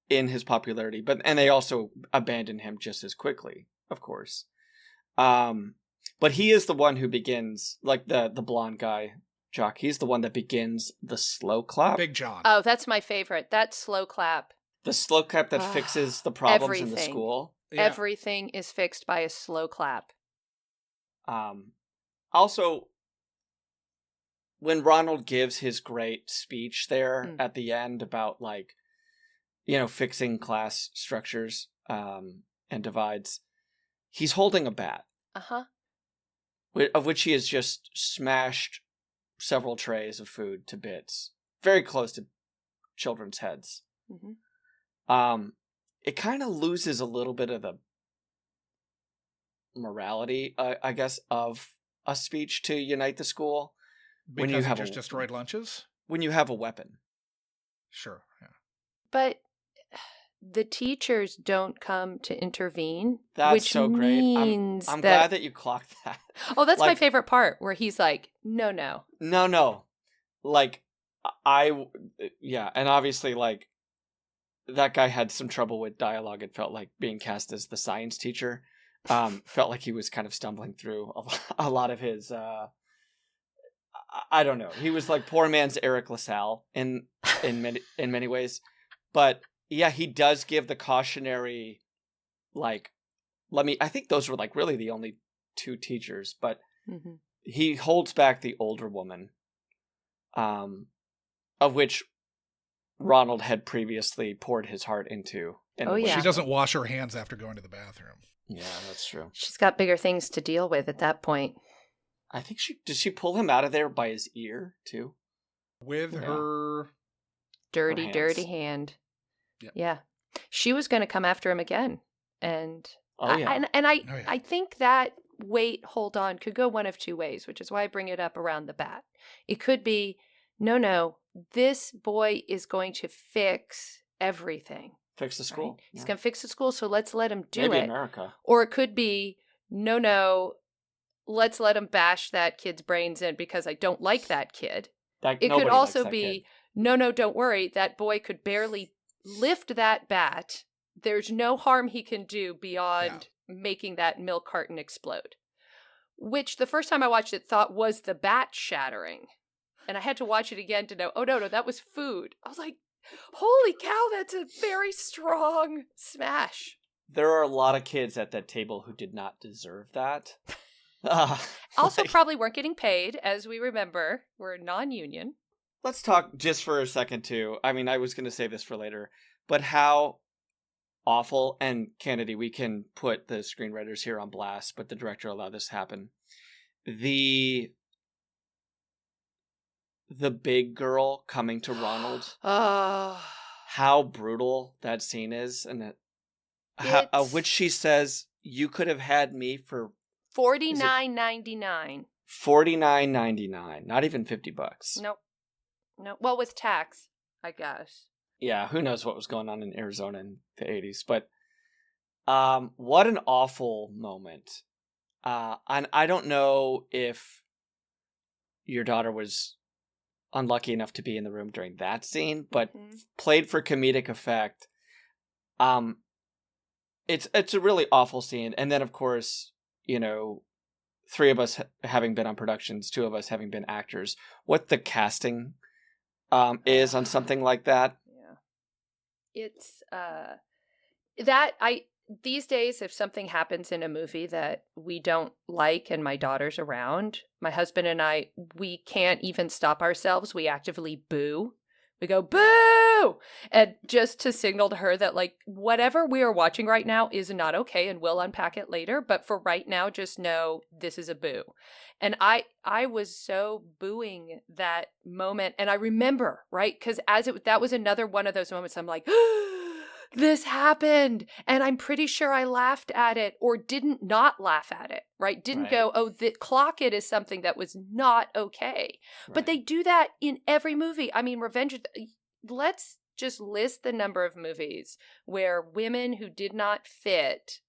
in his popularity, and they also abandon him just as quickly, of course. But he is the one who begins, like the blonde guy, jock. He's the one that begins the slow clap. Big John. Oh, that's my favorite. That slow clap. The slow clap that fixes the problems in the school. Yeah. Everything is fixed by a slow clap. Also, when Ronald gives his great speech there at the end about like, fixing class structures and divides, he's holding a bat. Uh-huh. Of which he has just smashed several trays of food to bits, very close to children's heads. Mm-hmm. It kind of loses a little bit of the morality, I guess, of a speech to unite the school. Because when you have just destroyed lunches? When you have a weapon. Sure, yeah. But the teachers don't come to intervene. That's which so great. means I'm glad that you clocked that. Oh, that's my favorite part, where he's like, no. No. Like, and obviously, like, that guy had some trouble with dialogue. It felt like being cast as the science teacher. Felt like he was kind of stumbling through a lot of his, I don't know. He was like poor man's Eric LaSalle in many ways. But yeah, he does give the cautionary, like, I think those were like really the only two teachers, but Mm-hmm. he holds back the older woman, of which Ronald had previously poured his heart into. Oh, yeah. She doesn't wash her hands after going to the bathroom. Yeah, that's true. She's got bigger things to deal with at that point. I think did she pull him out of there by his ear too? With Yeah. her Dirty hand. Yep. Yeah. She was going to come after him again. And Oh yeah. I think that hold on could go one of two ways, which is why I bring it up around the bat. It could be, no, this boy is going to fix everything. Fix the school. Right? He's going to fix the school, so let's let him do Maybe it. America. Or it could be, no, let's let him bash that kid's brains in because I don't like that kid. It could also be, no, don't worry. That boy could barely lift that bat. There's no harm he can do beyond making that milk carton explode. Which the first time I watched it thought was the bat shattering. And I had to watch it again to know, oh, no, that was food. I was like, holy cow, that's a very strong smash. There are a lot of kids at that table who did not deserve that. Also, probably weren't getting paid, as we remember. We're non-union. Let's talk just for a second, too. I mean, I was going to save this for later, but how awful, and Canedy, we can put the screenwriters here on blast, but the director allowed this to happen. The big girl coming to Ronald. How brutal that scene is, and of which she says, you could have had me for $49.99. $49.99, not even $50. Nope. No. Well, with tax, I guess. Yeah, who knows what was going on in Arizona in the 80s. But what an awful moment. And I don't know if your daughter was unlucky enough to be in the room during that scene, but played for comedic effect. It's a really awful scene. And then, of course, three of us having been on productions, two of us having been actors, what the casting is on something like that. Yeah. It's these days, if something happens in a movie that we don't like and my daughter's around, my husband and I, we can't even stop ourselves. We actively boo. We go, boo! And just to signal to her that, like, whatever we are watching right now is not okay, and we'll unpack it later. But for right now, just know this is a boo. And I was so booing that moment. And I remember, right? Because that was another one of those moments I'm like, this happened. And I'm pretty sure I laughed at it or didn't not laugh at it, right? Didn't go, clock it is something that was not okay. Right. But they do that in every movie. I mean, let's just list the number of movies where women who did not fit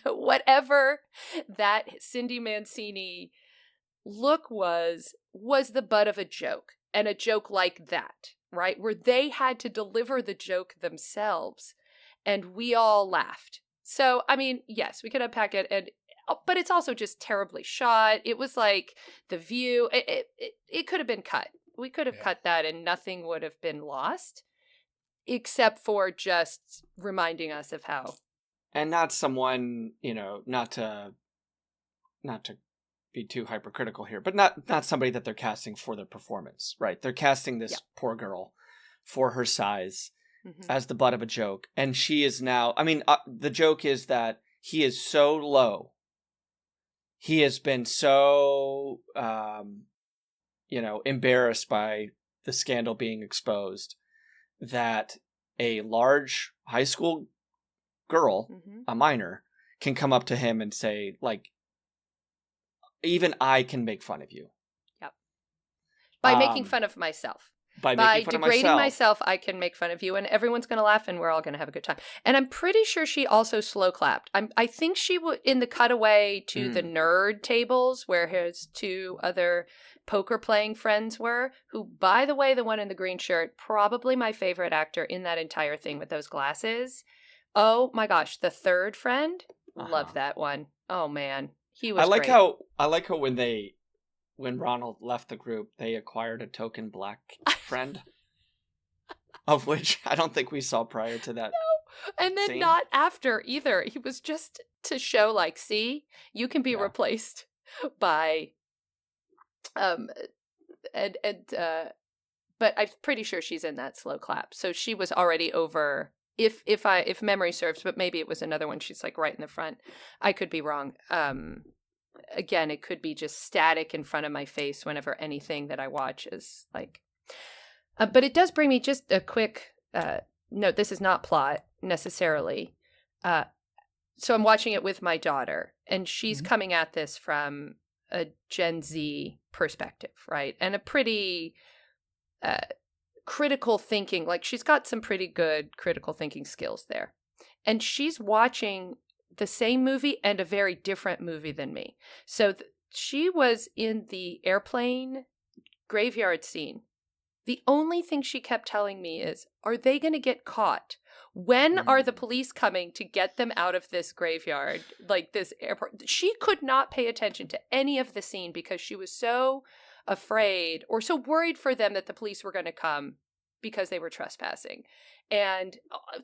whatever that Cindy Mancini look was the butt of a joke, and a joke like that, right? Where they had to deliver the joke themselves and we all laughed. So, I mean, yes, we could unpack it, but it's also just terribly shot. It was like The View. It could have been cut. We could have cut that and nothing would have been lost, except for just reminding us of how. And not someone, not to be too hypercritical here, but not somebody that they're casting for their performance, right? They're casting this poor girl for her size as the butt of a joke. And she is now, the joke is that he is so low. He has been so, embarrassed by the scandal being exposed that a large high school girl, a minor, can come up to him and say, like, even I can make fun of you. Yep. By making fun of myself. By degrading myself, I can make fun of you, and everyone's going to laugh, and we're all going to have a good time. And I'm pretty sure she also slow clapped. I think she would in the cutaway to the nerd tables where his two other poker playing friends were, who, by the way, the one in the green shirt, probably my favorite actor in that entire thing with those glasses. Oh my gosh, the third friend, love that one. Oh man, he was. I like how when Ronald left the group, they acquired a token black friend, of which I don't think we saw prior to that. No, and then not after either. He was just to show like, see, you can be replaced by but I'm pretty sure she's in that slow clap. So she was already over, if memory serves, but maybe it was another one. She's like right in the front. I could be wrong. Again, it could be just static in front of my face whenever anything that I watch is like, but it does bring me just a quick note. This is not plot necessarily. So I'm watching it with my daughter, and she's coming at this from a Gen Z perspective, right? And a pretty critical thinking, like she's got some pretty good critical thinking skills there. And she's watching the same movie and a very different movie than me. So she was in the airplane graveyard scene. The only thing she kept telling me is, are they going to get caught? When are the police coming to get them out of this graveyard, like this airport? She could not pay attention to any of the scene because she was so afraid or so worried for them that the police were going to come because they were trespassing. And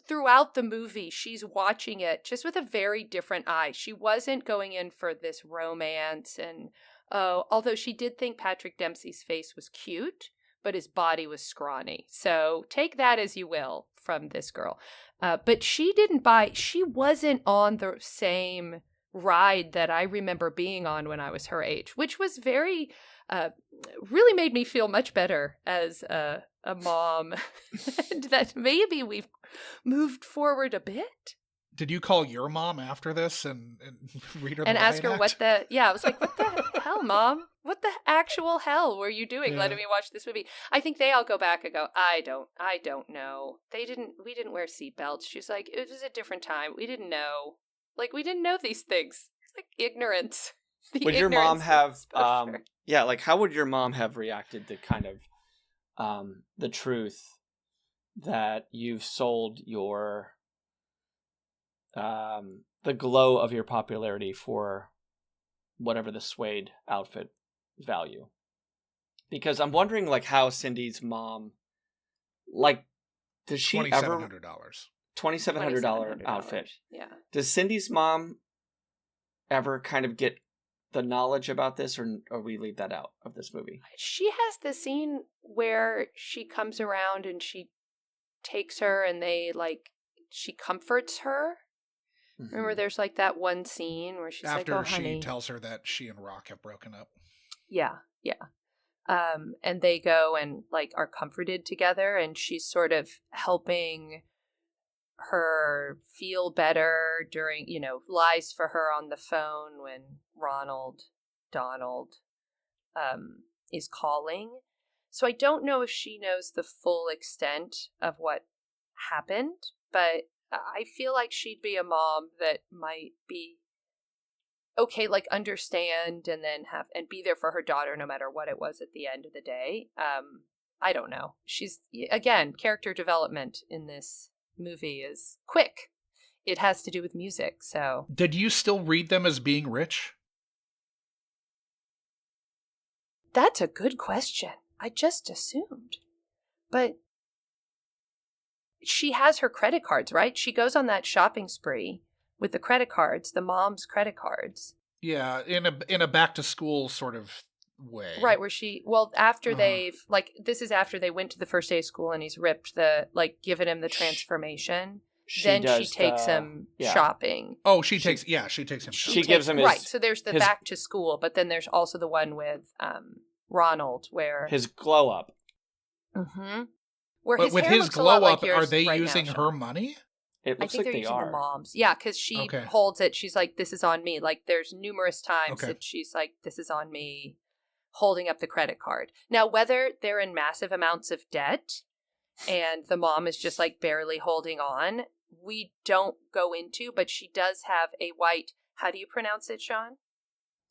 throughout the movie, she's watching it just with a very different eye. She wasn't going in for this romance. And although she did think Patrick Dempsey's face was cute, but his body was scrawny. So take that as you will from this girl. But she wasn't on the same ride that I remember being on when I was her age, which was really made me feel much better as a mom. And that maybe we've moved forward a bit. Did you call your mom after this and read her and the ask her riot what act? I was like, what the hell, Mom? What the actual hell were you doing letting me watch this movie? I think they all go back and go, I don't know. We didn't wear seatbelts. She's like, it was a different time. We didn't know. Like, we didn't know these things. It's like ignorance. Would your mom have, like, how would your mom have reacted to kind of the truth that you've sold your, the glow of your popularity for whatever the suede outfit value? Because I'm wondering, like, how Cindy's mom, like, does she ever... $2,700. $2,700 outfit. Yeah. Does Cindy's mom ever kind of get the knowledge about this, or we leave that out of this movie? She has the scene where she comes around and she takes her and she comforts her. Mm-hmm. Remember, there's like that one scene where she's after like, oh, honey. she tells her that she and Rock have broken up. Yeah. And they go and like are comforted together, and she's sort of helping her feel better during, lies for her on the phone when Donald is calling. So I don't know if she knows the full extent of what happened, but I feel like she'd be a mom that might be okay, like understand and then be there for her daughter no matter what it was at the end of the day. I don't know. She's, again, character development in this movie is quick. It has to do with music, so. Did you still read them as being rich? That's a good question. I just assumed. But she has her credit cards, right? She goes on that shopping spree with the credit cards, the mom's credit cards. Yeah, in a back to school sort of way. Right, where after this is after they went to the first day of school and he's ripped given him the transformation. She takes him shopping. Oh, she takes him shopping. She gives him his... Right, so there's the back to school, but then there's also the one with Ronald where... His glow up. Mm-hmm. Where but his with hair his looks glow a lot up, like yours are they right using now, her money? It looks I think like they're using are. the mom's. Yeah, because she holds it. She's like, this is on me. Like, there's numerous times that she's like, this is on me, holding up the credit card. Now, whether they're in massive amounts of debt and the mom is just like barely holding on, we don't go into, but she does have a white, how do you pronounce it, Sean?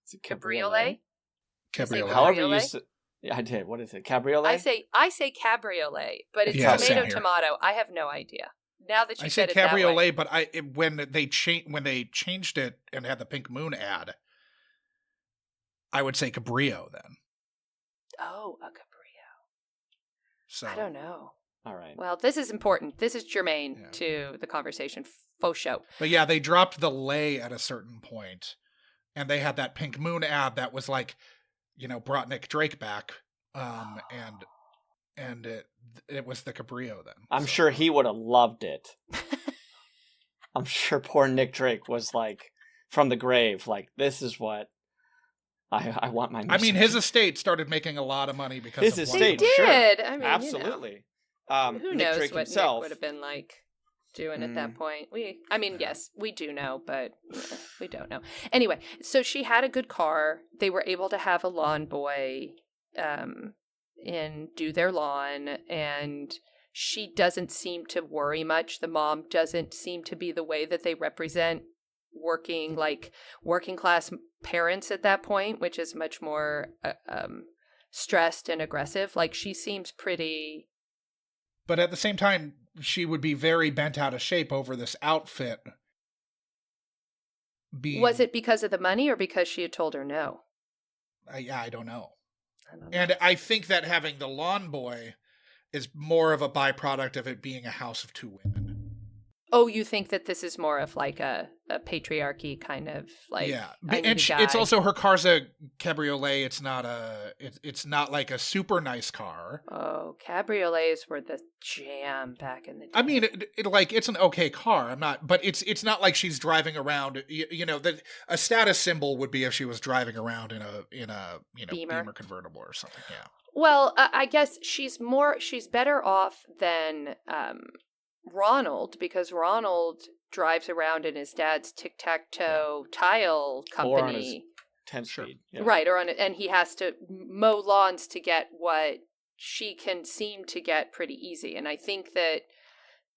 Is it cabriolet? Cabriolet. However you say... Yeah, I did. What is it? Cabriolet? I say cabriolet, but it's tomato. I have no idea. Now that you said it that way. I say cabriolet, but when they changed it and had the Pink Moon ad, I would say cabrio then. Oh, a cabrio. So I don't know. All right. Well, this is important. This is germane to the conversation faux show. But yeah, they dropped the lay at a certain point, and they had that Pink Moon ad that was like, brought Nick Drake back, and it was the Cabrillo then. I'm sure he would have loved it. I'm sure poor Nick Drake was like, from the grave, like, this is what I want my. I mean, his estate started making a lot of money because his of estate They sure. did. I mean, Absolutely. Who Nick knows Drake what himself Nick would have been like doing at that point? Yes, we do know, but we don't know. Anyway, so she had a good car. They were able to have a lawn boy and do their lawn, and she doesn't seem to worry much. The mom doesn't seem to be the way that they represent working class parents at that point, which is much more stressed and aggressive. Like, she seems pretty. But at the same time, she would be very bent out of shape over this outfit. Was it because of the money or because she had told her no? I don't know. And I think that having the lawn boy is more of a byproduct of it being a house of two women. Oh, you think that this is more of like a patriarchy kind of like? Yeah, and it's also, her car's a cabriolet. It's not like a super nice car. Oh, cabriolets were the jam back in the day. I mean, it's an okay car. But it's not like she's driving around. That a status symbol would be if she was driving around in a Beamer convertible or something. Yeah. Well, I guess she's better off than Ronald, because Ronald drives around in his dad's tic-tac-toe tile company. Or on his 10-speed. Yeah. Right, and he has to mow lawns to get what she can seem to get pretty easy. And I think that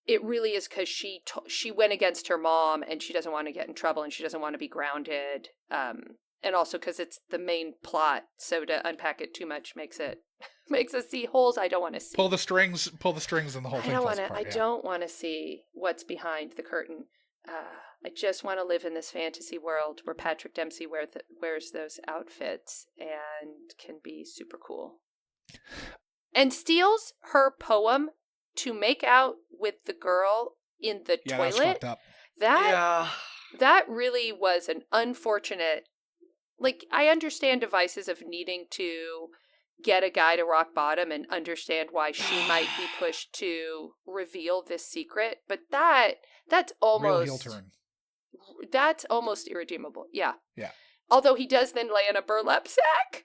it really is because she went against her mom, and she doesn't want to get in trouble, and she doesn't want to be grounded. And also because it's the main plot, so to unpack it too much makes us see holes I don't want to see. Pull the strings, and the whole thing falls apart. I don't want to see what's behind the curtain. I just want to live in this fantasy world where Patrick Dempsey wears those outfits and can be super cool. And steals her poem to make out with the girl in the toilet. That's fucked up. That really was an unfortunate. Like, I understand devices of needing to get a guy to rock bottom and understand why she might be pushed to reveal this secret, but that's almost real heel turn. That's almost irredeemable. Yeah. Yeah. Although he does then lay in a burlap sack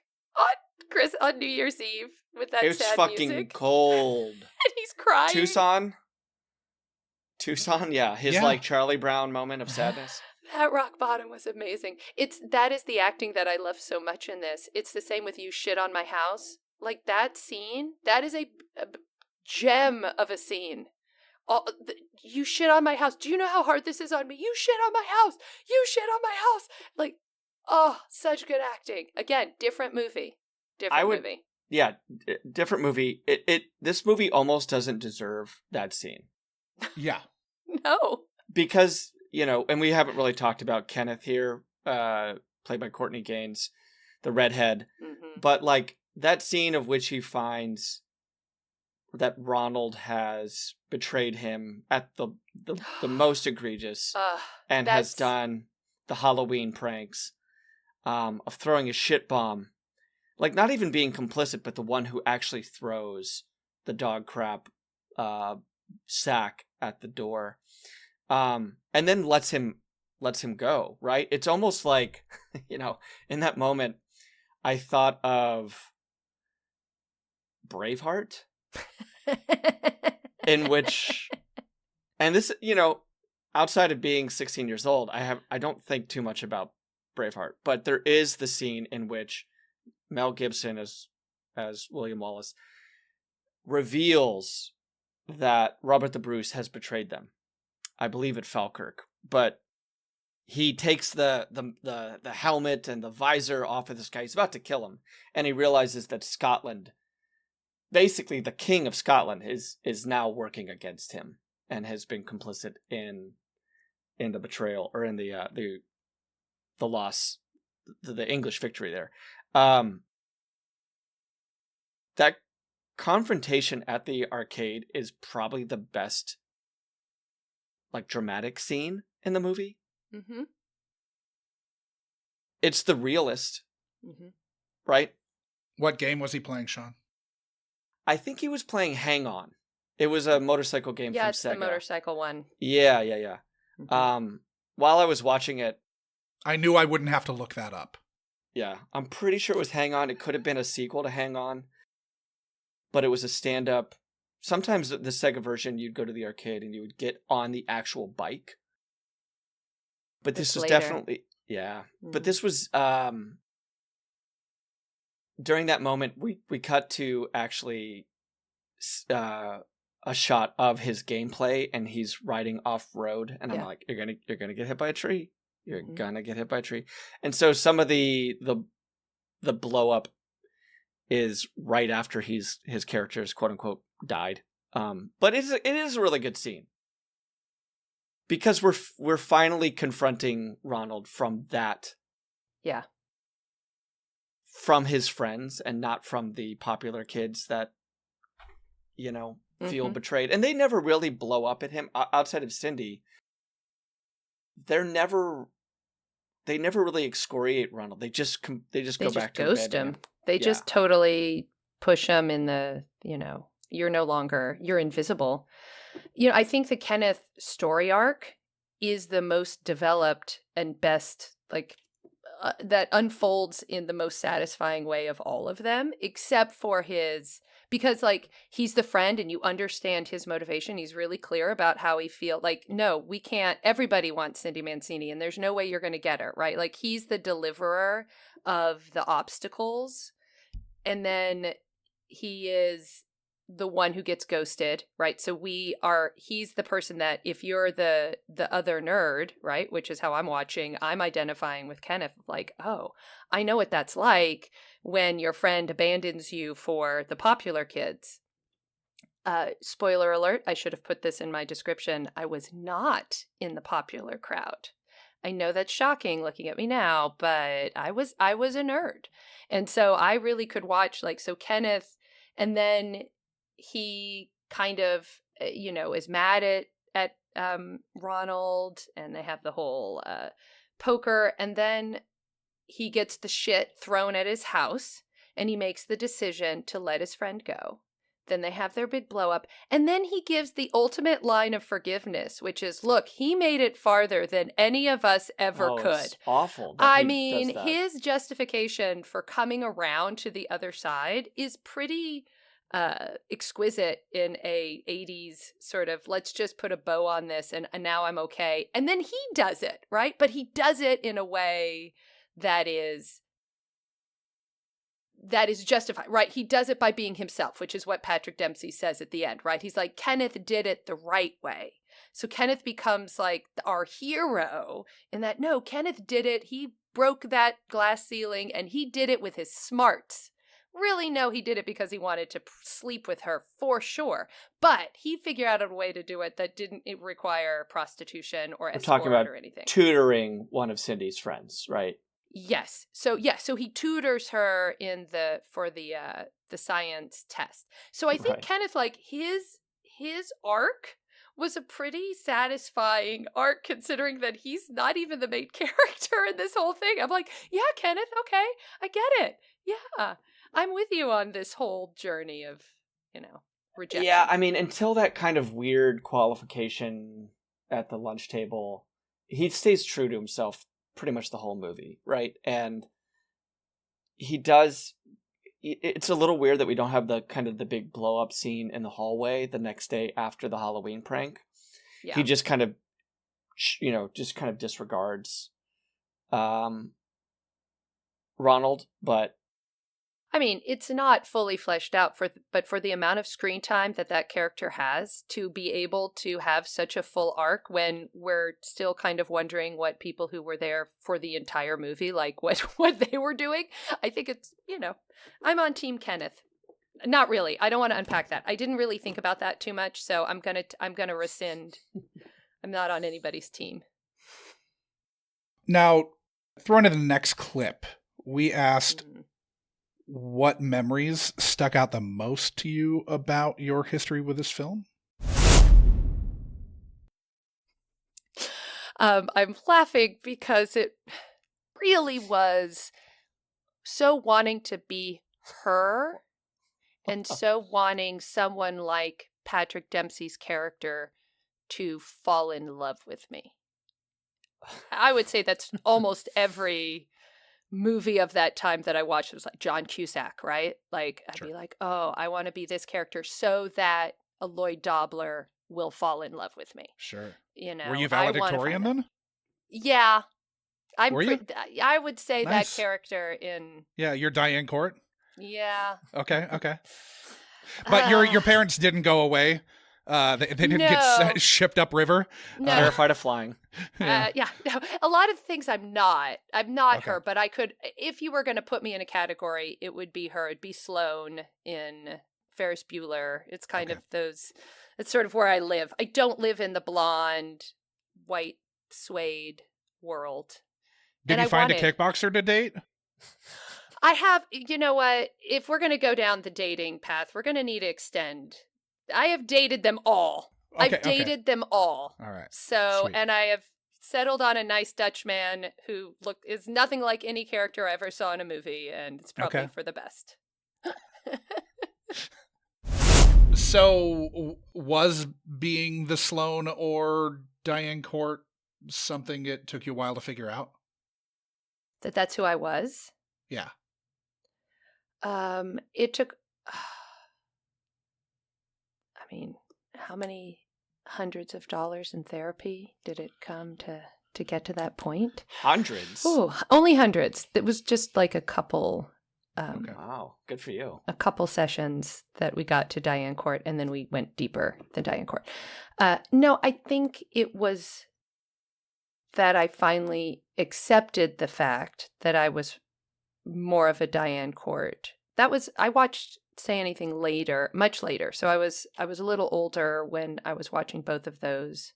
on New Year's Eve with that sad music. It was fucking cold. And he's crying. Tucson, yeah. His like Charlie Brown moment of sadness. That rock bottom was amazing. That is the acting that I love so much in this. It's the same with You Shit on My House. Like, that scene, that is a gem of a scene. You shit on my house. Do you know how hard this is on me? You shit on my house. You shit on my house. Like, oh, such good acting. Again, different movie. Movie. Yeah, different movie. This movie almost doesn't deserve that scene. Yeah. No. Because, and we haven't really talked about Kenneth here, played by Courtney Gaines, the redhead. Mm-hmm. But, like, that scene of which he finds that Ronald has betrayed him at the most egregious and has done the Halloween pranks of throwing a shit bomb. Like, not even being complicit, but the one who actually throws the dog crap sack at the door. And then lets him go, right? It's almost like, in that moment, I thought of Braveheart, in which, and this, outside of being 16 years old, I don't think too much about Braveheart, but there is the scene in which Mel Gibson as William Wallace reveals that Robert the Bruce has betrayed them. I believe at Falkirk, but he takes the helmet and the visor off of this guy. He's about to kill him, and he realizes that Scotland, basically the King of Scotland, is now working against him and has been complicit in the betrayal, or in the loss, the English victory there. That confrontation at the arcade is probably the best like dramatic scene in the movie. Mm-hmm. It's the realist, Mm-hmm. right? What game was he playing, Sean? I think he was playing Hang On. It was a motorcycle game Yeah, from it's Sega. the motorcycle one. Yeah. Mm-hmm. While I was watching it, I knew I wouldn't have to look that up. yeah, I'm pretty sure it was Hang On. It could have been a sequel to Hang On, but it was a stand-up. Sometimes the Sega version, you'd go to the arcade and you would get on the actual bike. But this was later. definitely, yeah. But this was, during that moment, we cut to actually a shot of his gameplay, and he's riding off-road, and I'm like, you're gonna get hit by a tree. You're gonna get hit by a tree. And so some of the blow up is right after his character's quote unquote died. But it is a really good scene because we're finally confronting Ronald from that. Yeah. From his friends and not from the popular kids that, feel betrayed. And they never really blow up at him outside of Cindy. They never really excoriate Ronald. They just go back to ghost bed. him. They just totally push him in the, you're invisible. I think the Kenneth story arc is the most developed and best, that unfolds in the most satisfying way of all of them, except for because he's the friend and you understand his motivation. He's really clear about how he feels. No, we can't. Everybody wants Cindy Mancini and there's no way you're going to get her, right? He's the deliverer of the obstacles. And then he is the one who gets ghosted, right? So he's the person that if you're the other nerd, right, which is how I'm watching, I'm identifying with Kenneth, oh, I know what that's like when your friend abandons you for the popular kids. Spoiler alert, I should have put this in my description. I was not in the popular crowd. I know that's shocking looking at me now, but I was a nerd. And so I really could watch so Kenneth, and then he kind of, is mad at Ronald, and they have the whole poker, and then he gets the shit thrown at his house, and he makes the decision to let his friend go. Then they have their big blow up, and then he gives the ultimate line of forgiveness, which is, look, he made it farther than any of us ever could. It's awful. His justification for coming around to the other side is pretty exquisite in a 80s sort of, let's just put a bow on this and now I'm okay. And then he does it, right? But he does it in a way that is justified, right? He does it by being himself, which is what Patrick Dempsey says at the end, right? He's like, Kenneth did it the right way. So Kenneth becomes our hero in that, no, Kenneth did it. He broke that glass ceiling and he did it with his smarts. Really, no, he did it because he wanted to sleep with her for sure. But he figured out a way to do it that didn't require prostitution or escort or anything. Tutoring one of Cindy's friends, right? Yes. So he tutors her for the science test. So I think Kenneth, his arc was a pretty satisfying arc, considering that he's not even the main character in this whole thing. I'm like, yeah, Kenneth, okay, I get it. Yeah, I'm with you on this whole journey of, rejection. Yeah, I mean, until that kind of weird qualification at the lunch table, he stays true to himself pretty much the whole movie, right? And he does. It's a little weird that we don't have the kind of the big blow up scene in the hallway the next day after the Halloween prank. Yeah. He just kind of, disregards Ronald, but I mean, it's not fully fleshed out, but for the amount of screen time that character has, to be able to have such a full arc when we're still kind of wondering what people who were there for the entire movie, what they were doing. I think it's, I'm on Team Kenneth. Not really. I don't want to unpack that. I didn't really think about that too much, so I'm gonna rescind. I'm not on anybody's team. Now, thrown in the next clip, we asked what memories stuck out the most to you about your history with this film? I'm laughing because it really was so wanting to be her and so wanting someone like Patrick Dempsey's character to fall in love with me. I would say that's almost every movie of that time that I watched. It was like John Cusack, right? Like, I'd be like, oh, I want to be this character so that a Lloyd Dobler will fall in love with me. Sure. You know, Were you valedictorian then? Yeah. Were you? I would say Nice. that character in... Yeah, you're Diane Court? Yeah. Okay. But your parents didn't go away? They didn't get shipped upriver? No. Terrified of flying. Yeah. A lot of things I'm not. I'm not Okay. her, but I could... If you were going to put me in a category, it would be her. It'd be Sloane in Ferris Bueller. It's kind of those... It's sort of where I live. I don't live in the blonde, white, suede world. Did you find a kickboxer to date? I have, you know what? If we're going to go down the dating path, we're going to need to extend. I have dated them all. I've dated them all. All right. So, Sweet. and I have settled on a nice Dutch man who is nothing like any character I ever saw in a movie, and it's probably for the best. So, was being the Sloane or Diane Court something it took you a while to figure out? That's who I was? Yeah. It took, how many hundreds of dollars in therapy did it come to get to that point? Hundreds? Oh, only hundreds. It was just like a couple... Wow, good for you. A couple sessions that we got to Diane Court, and then we went deeper than Diane Court. No, I think it was that I finally accepted the fact that I was more of a Diane Court. I watched Say Anything later, much later. So I was a little older when I was watching both of those,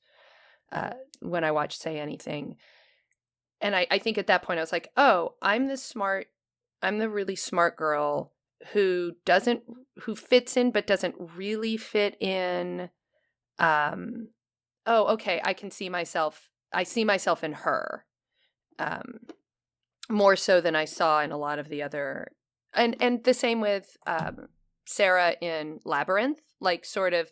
when I watched Say Anything. And I think at that point I was like, oh, I'm the really smart girl who fits in but doesn't really fit in. Okay, I see myself in her. More so than I saw in a lot of the other, and the same with Sarah in Labyrinth. Like, sort of,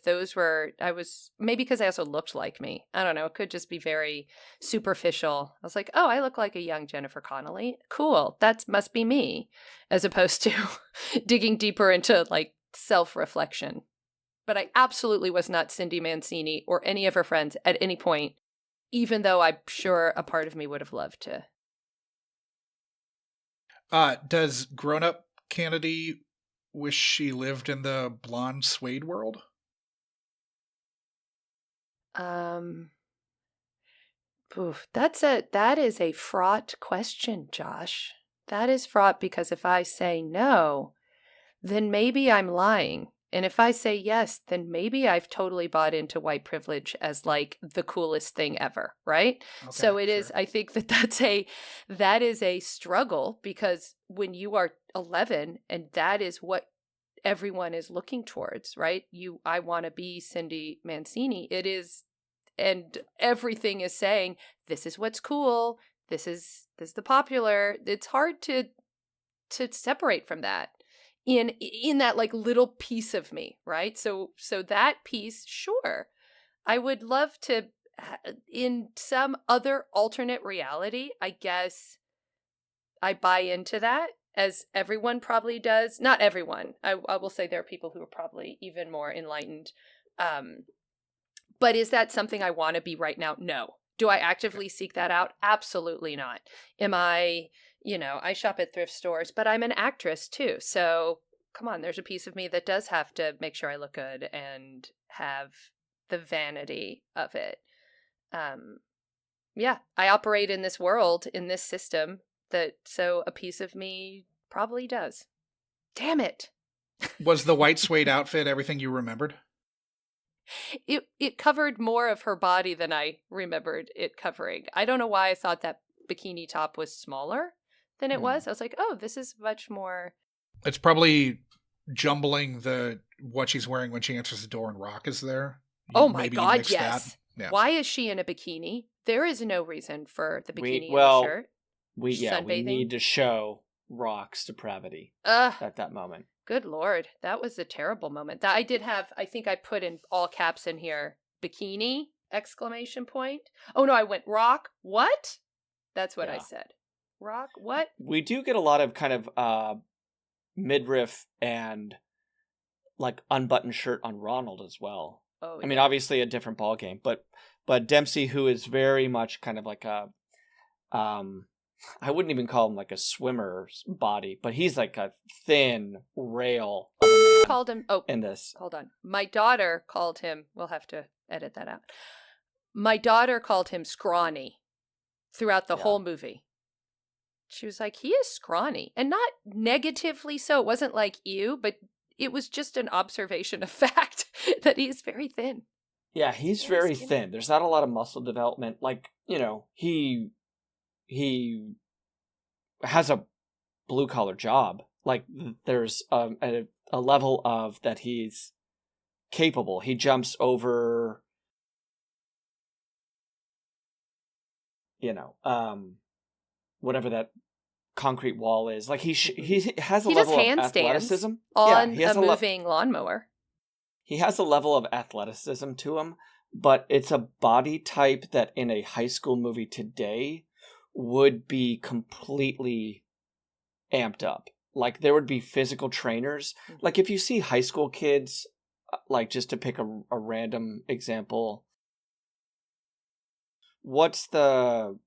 maybe because I also looked like me. I don't know. It could just be very superficial. I was like, oh, I look like a young Jennifer Connelly. Cool. That must be me. As opposed to digging deeper into, like, self-reflection. But I absolutely was not Cindy Mancini or any of her friends at any point, even though I'm sure a part of me would have loved to. Does grown-up Canedy wish she lived in the blonde suede world? That is a fraught question, Josh. That is fraught because if I say no, then maybe I'm lying. And if I say yes, then maybe I've totally bought into white privilege as like the coolest thing ever, right? So it is, I think that is a struggle, because when you are 11 and that is what everyone is looking towards, right? I want to be Cindy Mancini. It is, and everything is saying, this is what's cool. This is the popular. It's hard to separate from that. In that like little piece of me, right? So that piece, sure, I would love to, in some other alternate reality, I guess I buy into that, as everyone probably does. Not everyone. I will say there are people who are probably even more enlightened. But is that something I want to be right now? No. Do I actively seek that out? Absolutely not. Am I... I shop at thrift stores, but I'm an actress too. So come on, there's a piece of me that does have to make sure I look good and have the vanity of it. I operate in this world, in this system, so a piece of me probably does. Damn it. Was the white suede outfit everything you remembered? It covered more of her body than I remembered it covering. I don't know why I thought that bikini top was smaller than it was. I was like, oh, this is much more. It's probably jumbling what she's wearing when she answers the door and Rock is there. Oh my God, yes. Yeah. Why is she in a bikini? There is no reason for the bikini and well, the shirt. We Sunbathing? need to show Rock's depravity Ugh. at that moment. Good Lord. That was a terrible moment. That I did have, I think I put in all caps in here, bikini, exclamation point. Oh no, I went Rock, what? That's what I said. Rock, what? We do get a lot of kind of midriff and like unbuttoned shirt on Ronald as well. Oh, I mean, obviously a different ball game, but Dempsey, who is very much kind of like a, I wouldn't even call him like a swimmer's body, but he's like a thin rail of a man called him, in this. Hold on. My daughter called him, we'll have to edit that out. My daughter called him scrawny throughout the whole movie. She was like, he is scrawny, and not negatively so. It wasn't like ew, but it was just an observation of fact that he's very thin. Yeah, he's very thin. There's not a lot of muscle development. Like, you know, he has a blue collar job. Like, there's a level of that he's capable. He jumps over, you know, whatever that concrete wall is. Like, he has a level of athleticism on a moving lawnmower. He has a level of athleticism to him, but it's a body type that in a high school movie today would be completely amped up. Like, there would be physical trainers. Like, if you see high school kids, like, just to pick a random example, what's the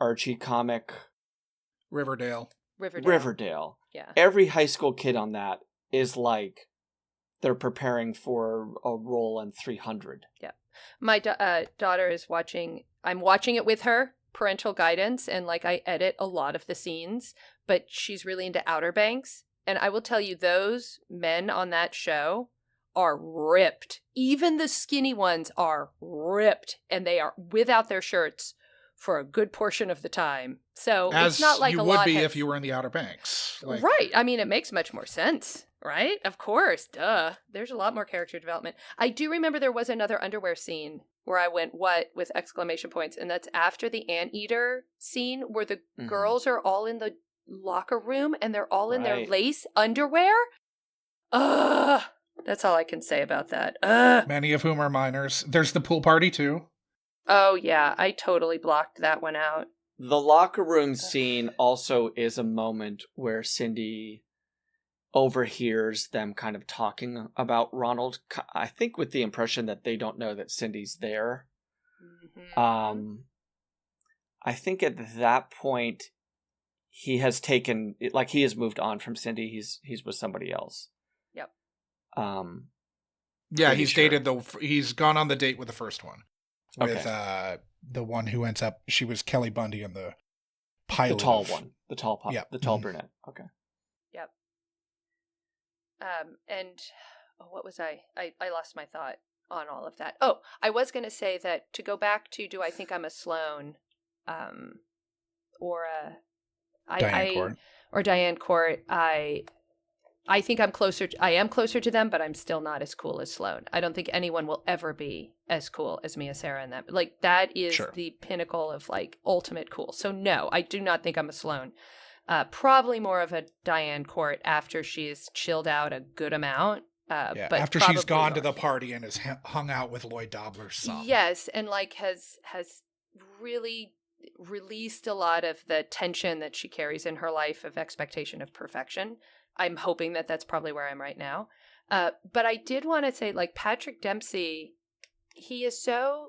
Archie comic? Riverdale. Yeah. Every high school kid on that is like they're preparing for a role in 300. Yeah. My daughter is watching. I'm watching it with her, parental guidance, and like I edit a lot of the scenes, but she's really into Outer Banks. And I will tell you, those men on that show are ripped. Even the skinny ones are ripped, and they are without their shirts for a good portion of the time. So it's not like you a would lot be has... if you were in the Outer Banks. Like... Right. I mean, it makes much more sense, right? Of course. Duh. There's a lot more character development. I do remember there was another underwear scene where I went, what, with exclamation points. And that's after the anteater scene where the girls are all in the locker room and they're all in their lace underwear. Ugh. That's all I can say about that. Ugh. Many of whom are minors. There's the pool party, too. Oh, yeah. I totally blocked that one out. The locker room scene also is a moment where Cindy overhears them kind of talking about Ronald, I think with the impression that they don't know that Cindy's there. Mm-hmm. I think at that point, he has taken, like, he has moved on from Cindy. He's with somebody else. Yep. Yeah, he's he's gone on the date with the first one. With the one who ends up, she was Kelly Bundy in the pilot. The tall one. The tall brunette. Okay. Yep. And what was I lost my thought on all of that. Oh, I was going to say that to go back to, do I think I'm a Sloane, or Diane Court. Or Diane Court. I think I am closer to them, but I'm still not as cool as Sloane. I don't think anyone will ever be as cool as Mia Sara in that. Like, that is the pinnacle of, like, ultimate cool. So no, I do not think I'm a Sloane. Probably more of a Diane Court after she's chilled out a good amount. But after she's gone to the party and has hung out with Lloyd Dobler's son. Yes, and like has really released a lot of the tension that she carries in her life of expectation of perfection. I'm hoping that that's probably where I'm right now. But I did want to say, like, Patrick Dempsey, he is so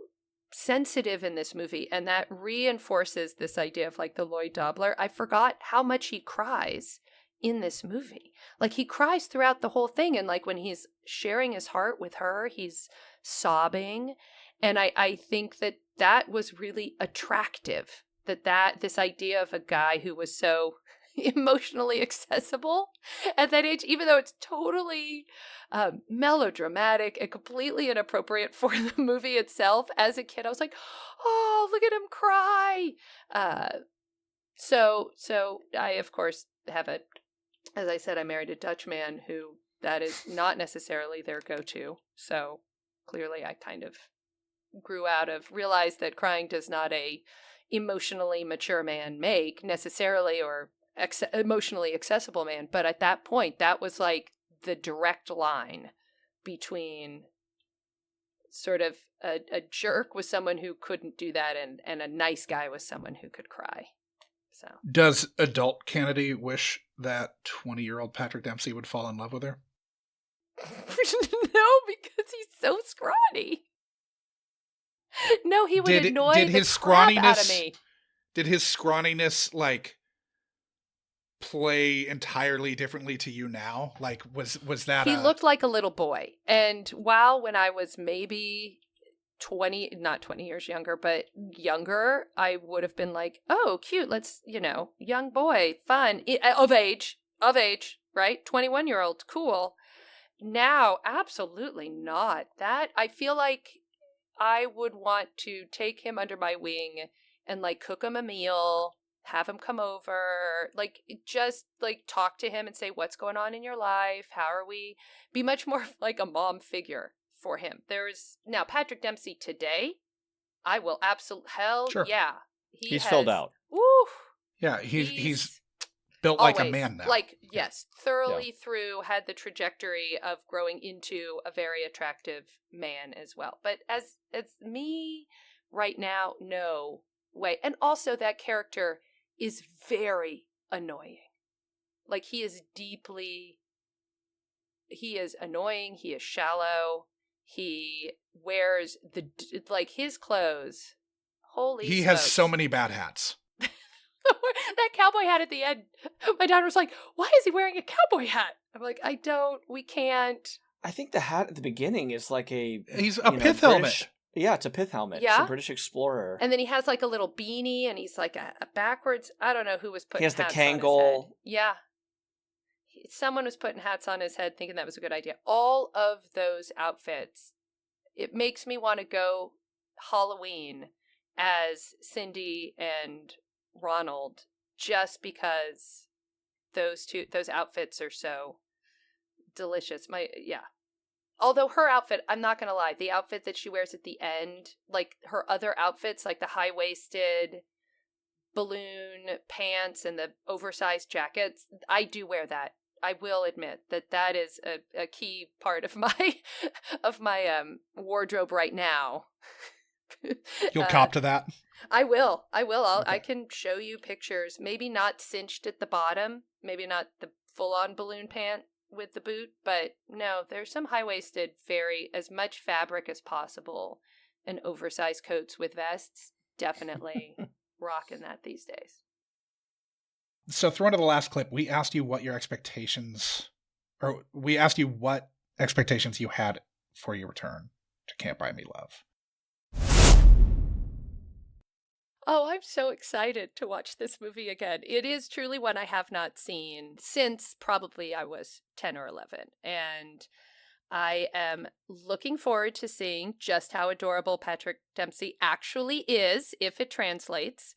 sensitive in this movie, and that reinforces this idea of, like, the Lloyd Dobler. I forgot how much he cries in this movie. Like, he cries throughout the whole thing, and, like, when he's sharing his heart with her, he's sobbing. And I think that was really attractive, that this idea of a guy who was so emotionally accessible at that age, even though it's totally melodramatic and completely inappropriate for the movie itself. As a kid, I was like, oh, look at him cry. So I, of course, have as I said, I married a Dutch man who that is not necessarily their go-to. So clearly I kind of grew out of, realized that crying does not a emotionally mature man make necessarily, or emotionally accessible man. But at that point, that was like the direct line between sort of a jerk was someone who couldn't do that, and a nice guy was someone who could cry. So Does adult Canedy wish that 20-year-old Patrick Dempsey would fall in love with her? no, because he's so scrawny. No, he would annoy the crap out of me. Did his scrawniness like play entirely differently to you now? Like was that he looked like a little boy. And while when I was maybe 20, not 20 years younger, but younger, I would have been like, oh, cute, let's, young boy, fun, of age, right? 21-year-old, cool. Now, absolutely not. That, I feel like I would want to take him under my wing and like cook him a meal, have him come over, like just like talk to him and say, what's going on in your life? How are we? Be much more like a mom figure for him. Now Patrick Dempsey today, I will absolutely, Sure. yeah. He's filled out. Woo! Yeah, he's built like a man now. Like, yes, thoroughly through, had the trajectory of growing into a very attractive man as well. But as me right now, no way. And also that character is very annoying. Like, he is annoying, he is shallow, he wears his clothes. Holy He smokes. has so many bad hats. That cowboy hat at the end, my dad was like, why is he wearing a cowboy hat? I'm like, we can't. I think the hat at the beginning is like he's a pith helmet. Yeah, it's a pith helmet. Yeah? It's a British explorer. And then he has like a little beanie, and he's like a backwards. I don't know who was putting. He has the hats on his head. Kangol. Yeah, someone was putting hats on his head, thinking that was a good idea. All of those outfits, it makes me want to go Halloween as Cindy and Ronald, just because those outfits are so delicious. Although her outfit, I'm not gonna lie, the outfit that she wears at the end, like her other outfits, like the high-waisted balloon pants and the oversized jackets, I do wear that. I will admit that is a key part of my wardrobe right now. You'll cop to that? I will. Okay. I can show you pictures. Maybe not cinched at the bottom. Maybe not the full-on balloon pant with the boot. But no, there's some high-waisted, as much fabric as possible, and oversized coats with vests. Definitely rocking that these days. So thrown to the last clip, we asked you what expectations you had for your return to Can't Buy Me Love. Oh, I'm so excited to watch this movie again. It is truly one I have not seen since probably I was 10 or 11. And I am looking forward to seeing just how adorable Patrick Dempsey actually is, if it translates.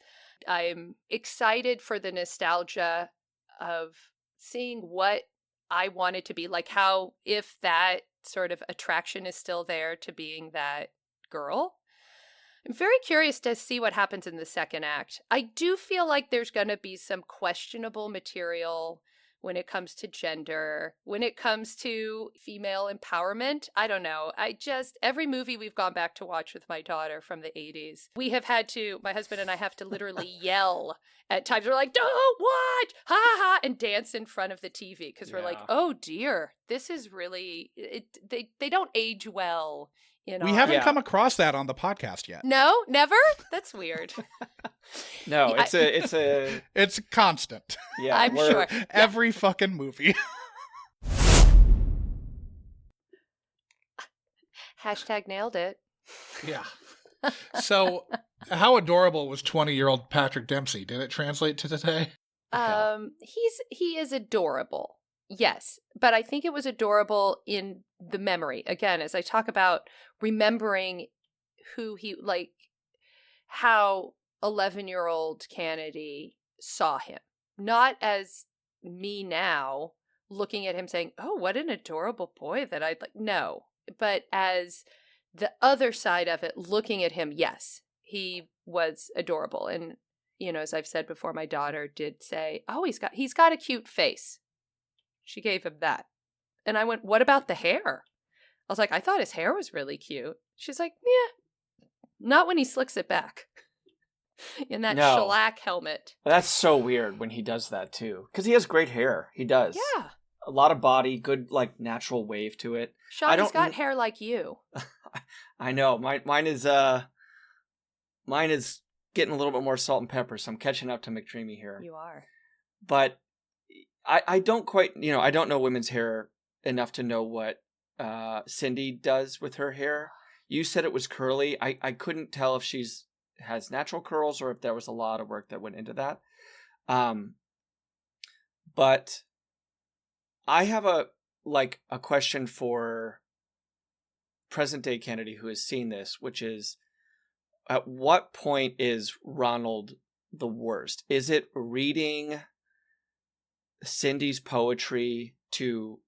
I'm excited for the nostalgia of seeing what I want it to be, like how, if that sort of attraction is still there to being that girl. I'm very curious to see what happens in the second act. I do feel like there's going to be some questionable material when it comes to gender, when it comes to female empowerment. I don't know. Every movie we've gone back to watch with my daughter from the 80s, my husband and I have to literally yell at times. We're like, don't watch, ha ha, and dance in front of the TV because we're like, oh dear, this is really, they don't age well. We haven't come across that on the podcast yet. No, never? That's weird. No, it's constant. Yeah, I'm sure. Every fucking movie. Hashtag nailed it. Yeah. So, how adorable was 20-year-old Patrick Dempsey? Did it translate to today? He is adorable. Yes, but I think it was adorable in the memory. Again, as I talk about remembering how 11-year-old Canedy saw him. Not as me now, looking at him saying, oh, what an adorable boy that I'd like. No, but as the other side of it, looking at him, yes, he was adorable. And, as I've said before, my daughter did say, oh, he's got a cute face. She gave him that. And I went, what about the hair? I was like, I thought his hair was really cute. She's like, yeah, not when he slicks it back in that shellac helmet. That's so weird when he does that too. Because he has great hair. He does. Yeah. A lot of body, good natural wave to it. Sean, got hair like you. I know. Mine is getting a little bit more salt and pepper, so I'm catching up to McDreamy here. You are. But I don't quite, I don't know women's hair enough to know what Cindy does with her hair. You said it was curly. I couldn't tell if has natural curls or if there was a lot of work that went into that. But I have a question for present day Canedy who has seen this, which is, at what point is Ronald the worst? Is it reading Cindy's poetry to,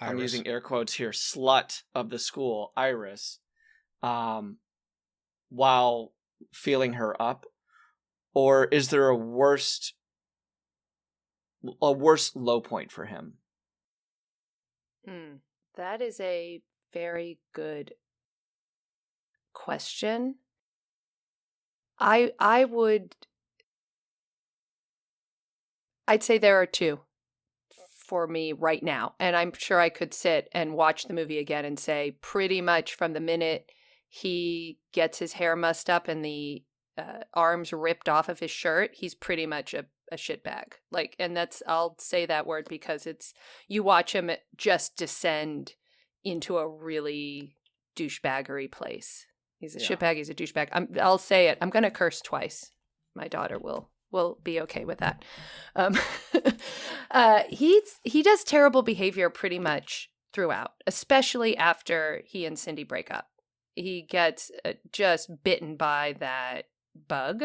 Iris. I'm using air quotes here, slut of the school, Iris, while feeling her up? Or is there a worse low point for him? That is a very good question. I'd say there are two for me right now. And I'm sure I could sit and watch the movie again and say pretty much from the minute he gets his hair mussed up and the arms ripped off of his shirt, he's pretty much a shitbag. And I'll say that word because you watch him just descend into a really douchebaggery place. He's a shitbag. He's a douchebag. I'll say it. I'm going to curse twice. My daughter will be okay with that. He does terrible behavior pretty much throughout, especially after he and Cindy break up. He gets just bitten by that bug.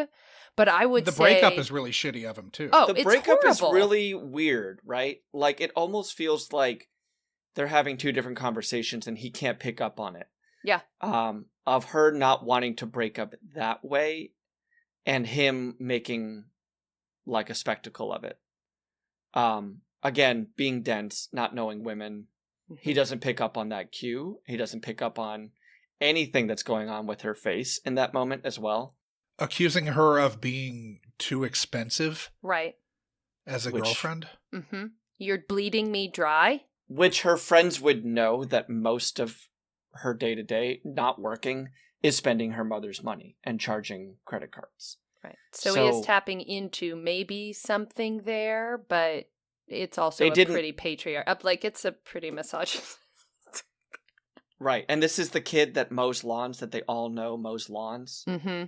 But I would say... The breakup is really shitty of him, too. Oh, the breakup is really weird, right? It almost feels like they're having two different conversations and he can't pick up on it. Yeah. Of her not wanting to break up that way and him making a spectacle of it. Again, being dense, not knowing women, he doesn't pick up on that cue. He doesn't pick up on anything that's going on with her face in that moment as well. Accusing her of being too expensive. Right. As a girlfriend. Mm-hmm. You're bleeding me dry. Which her friends would know that most of her day-to-day not working is spending her mother's money and charging credit cards. Right. So he is tapping into maybe something there, but it's also pretty patriarchal. It's a pretty misogynist. Right. And this is the kid that mows lawns, that they all know mows lawns. Mm-hmm.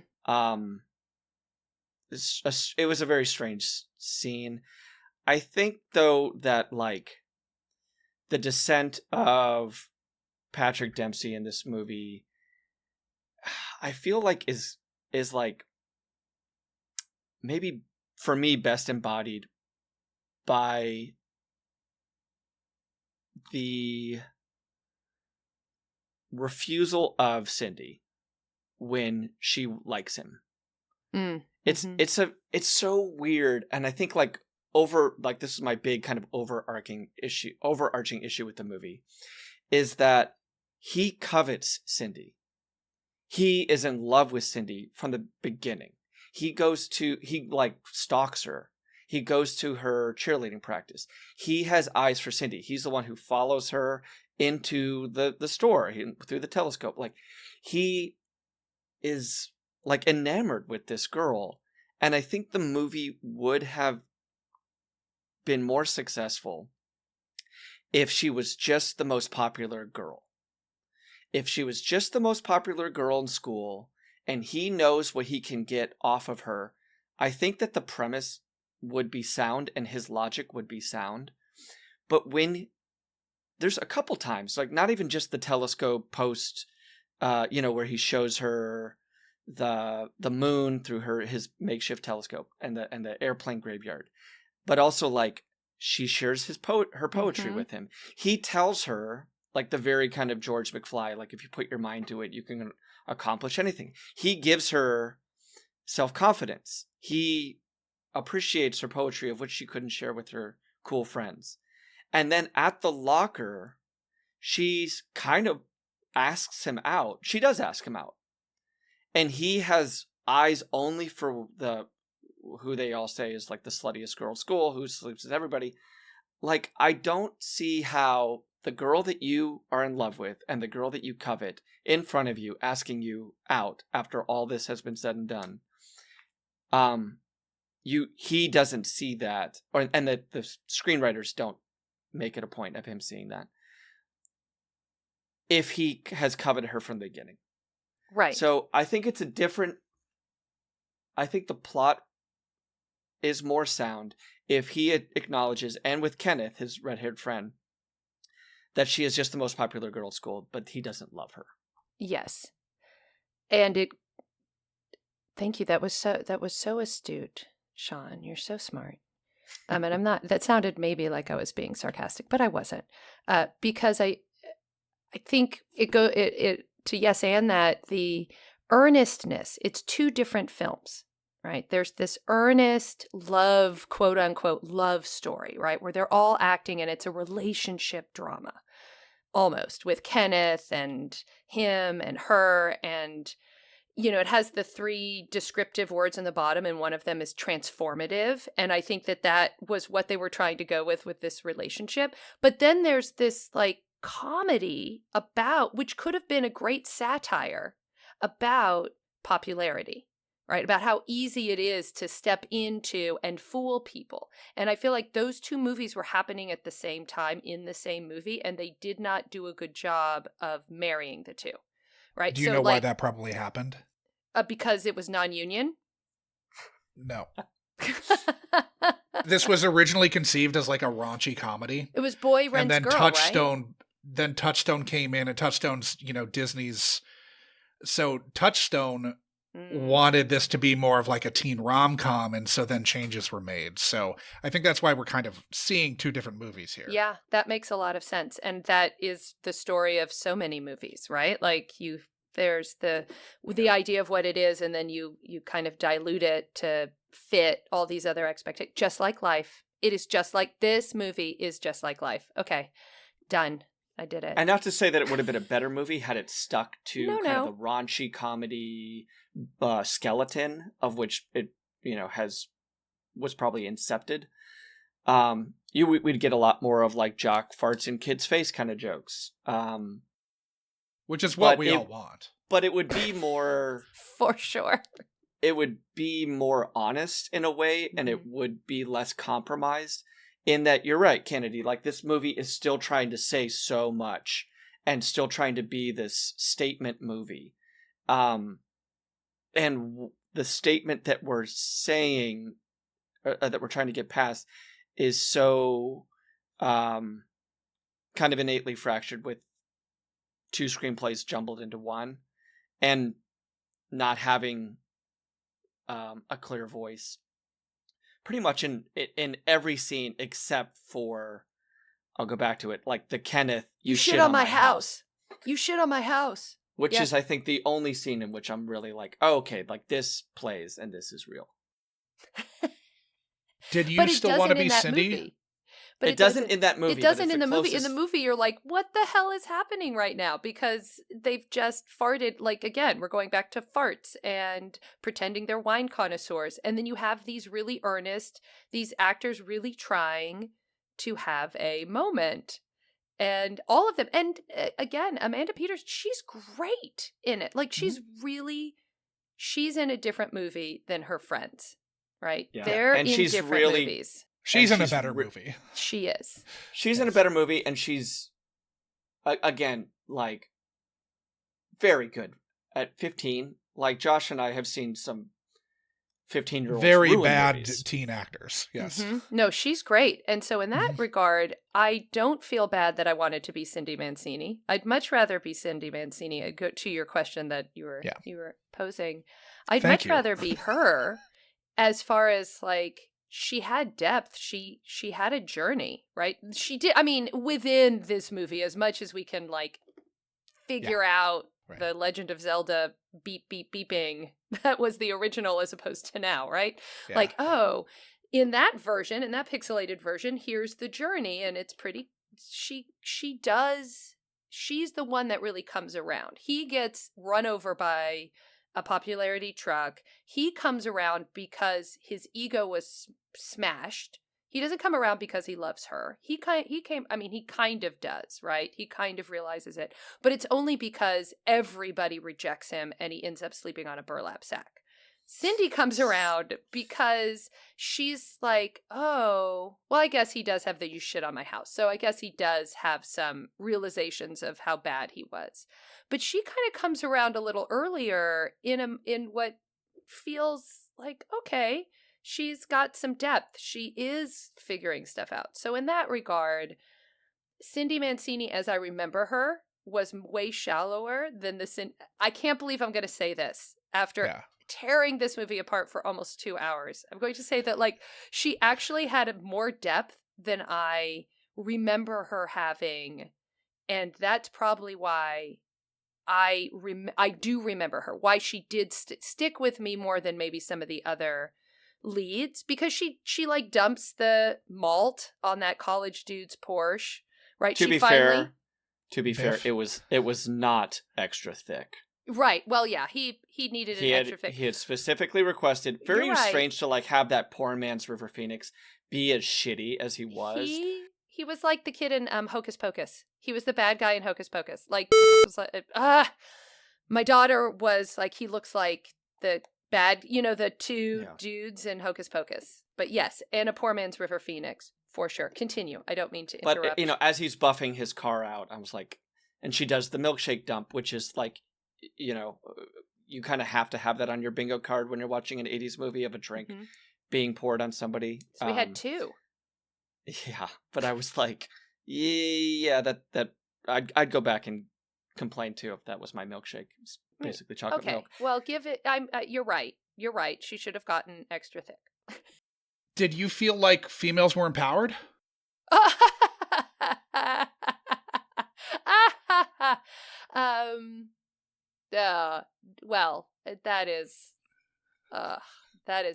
It was a very strange scene. I think, though, that, the descent of Patrick Dempsey in this movie, I feel like is maybe, for me, best embodied by the refusal of Cindy when she likes him. It's so weird, and I think this is my big kind of overarching issue with the movie, is that he covets Cindy. He is in love with Cindy from the beginning. He stalks her. He goes to her cheerleading practice. He has eyes for Cindy. He's the one who follows her into the store through the telescope. He is enamored with this girl. And I think the movie would have been more successful if she was just the most popular girl. If she was just the most popular girl in school and he knows what he can get off of her, I think that the premise would be sound and his logic would be sound. But when there's a couple times, not even just the telescope post, where he shows her the moon through his makeshift telescope and the airplane graveyard, but also she shares her poetry with him. He tells her like the very kind of George McFly, like if you put your mind to it, you can accomplish anything. He gives her self-confidence. He appreciates her poetry, of which she couldn't share with her cool friends. And then at the locker, she's kind of asks him out. She does ask him out. And he has eyes only for who they all say is like the sluttiest girl at school, who sleeps with everybody. Like, I don't see how the girl that you are in love with and the girl that you covet in front of you asking you out after all this has been said and done, he doesn't see that, and that the screenwriters don't make it a point of him seeing that if he has coveted her from the beginning. Right. So I think it's I think the plot is more sound if he acknowledges, and with Kenneth, his red-haired friend, that she is just the most popular girl at school, but he doesn't love her. Yes. And thank you. That was so astute, Sean. You're so smart. And I'm not, that sounded maybe like I was being sarcastic, but I wasn't. Because I think to yes and that, the earnestness, it's two different films, right? There's this earnest love, quote unquote, love story, right? Where they're all acting and it's a relationship drama almost with Kenneth and him and her. And, you know, it has the 3 descriptive words in the bottom and one of them is transformative. And I think that was what they were trying to go with this relationship. But then there's this like comedy which could have been a great satire about popularity, right? About how easy it is to step into and fool people. And I feel like those 2 movies were happening at the same time in the same movie, and they did not do a good job of marrying the 2, right? Do you know why that probably happened? Because it was non-union? No. This was originally conceived as like a raunchy comedy. It was Boy Rents and then Girl, Touchstone, right? Then Touchstone came in, and Touchstone's, you know, Disney's. So Touchstone wanted this to be more of like a teen rom-com, and so then changes were made. So I think that's why we're kind of seeing 2 different movies here. Yeah, that makes a lot of sense. And that is the story of so many movies, right? Like there's the idea of what it is, and then you kind of dilute it to fit all these other expectations. Just like life. It is just like, this movie is just like life. Okay, done. I did it. And not to say that it would have been a better movie had it stuck to of the raunchy comedy skeleton of which it, you know, was probably incepted. We'd get a lot more of like jock farts in kid's face kind of jokes. Which is what we all want. But it would be more... For sure. It would be more honest in a way, and it would be less compromised. In that, you're right, Canedy, like this movie is still trying to say so much and still trying to be this statement movie. And the statement that we're saying, that we're trying to get past, is so kind of innately fractured with 2 screenplays jumbled into one and not having a clear voice. Pretty much in every scene except for, I'll go back to it, like the Kenneth, you shit on my house. You shit on my house. Which is, I think, the only scene in which I'm really like, oh, okay, like this plays and this is real. Did you still want to be Cindy? Movie. But it doesn't in that movie. It doesn't in the movie. Closest... In the movie, you're like, what the hell is happening right now? Because they've just farted. Like, again, we're going back to farts and pretending they're wine connoisseurs. And then you have these really earnest, these actors really trying to have a moment. And all of them. And again, Amanda Peters, she's great in it. Like, she's in a different movie than her friends, right? Yeah. They're and in she's different really... movies. She's in a better movie. She is. She's in a better movie, and she's, again, like, very good at 15. Like, Josh and I have seen some 15-year-olds very bad movies. Teen actors, yes. Mm-hmm. No, she's great. And so in that regard, I don't feel bad that I wanted to be Cindy Mancini. I'd much rather be Cindy Mancini. Go to your question that you were posing. I'd much rather be her as far as, like, she had depth. She had a journey, right? She did. I mean, within this movie, as much as we can like figure out Right. the Legend of Zelda beep, beep, beeping, that was the original as opposed to now, right? Yeah. Like, oh, in that version, in that pixelated version, here's the journey. And it's pretty, she's the one that really comes around. He gets run over by a popularity truck. He comes around because his ego was smashed. He doesn't come around because he loves her. He kind of does, right? He kind of realizes it. But it's only because everybody rejects him and he ends up sleeping on a burlap sack. Cindy comes around because she's like, oh, well, I guess he does have the "you shit on my house." So I guess he does have some realizations of how bad he was. But she kind of comes around a little earlier in what feels like, okay, she's got some depth. She is figuring stuff out. So in that regard, Cindy Mancini, as I remember her, was way shallower than I can't believe I'm going to say this after tearing this movie apart for almost 2 hours. I'm going to say that, like, she actually had more depth than I remember her having. And that's probably why I do remember her, why she did stick with me more than maybe some of the other leads, because she like dumps the malt on that college dude's Porsche, right? To be fair, it was not extra thick. Right. Well, yeah, he needed an extra thick. He had specifically requested. Very strange to like have that poor man's River Phoenix be as shitty as he was. He was like the kid in Hocus Pocus. He was the bad guy in Hocus Pocus. Like, was like my daughter was like, he looks like the bad, the two dudes in Hocus Pocus. But yes, and a poor man's River Phoenix, for sure. Continue. I don't mean to interrupt. But, as he's buffing his car out, I was like, and she does the milkshake dump, which is like, you kind of have to have that on your bingo card when you're watching an 80s movie of a drink being poured on somebody. So we had two. Yeah, but I was like, yeah, that I'd go back and complain too if that was my milkshake. It's basically chocolate milk. Well, give it. You're right. You're right. She should have gotten extra thick. Did you feel like females were empowered? Well, that is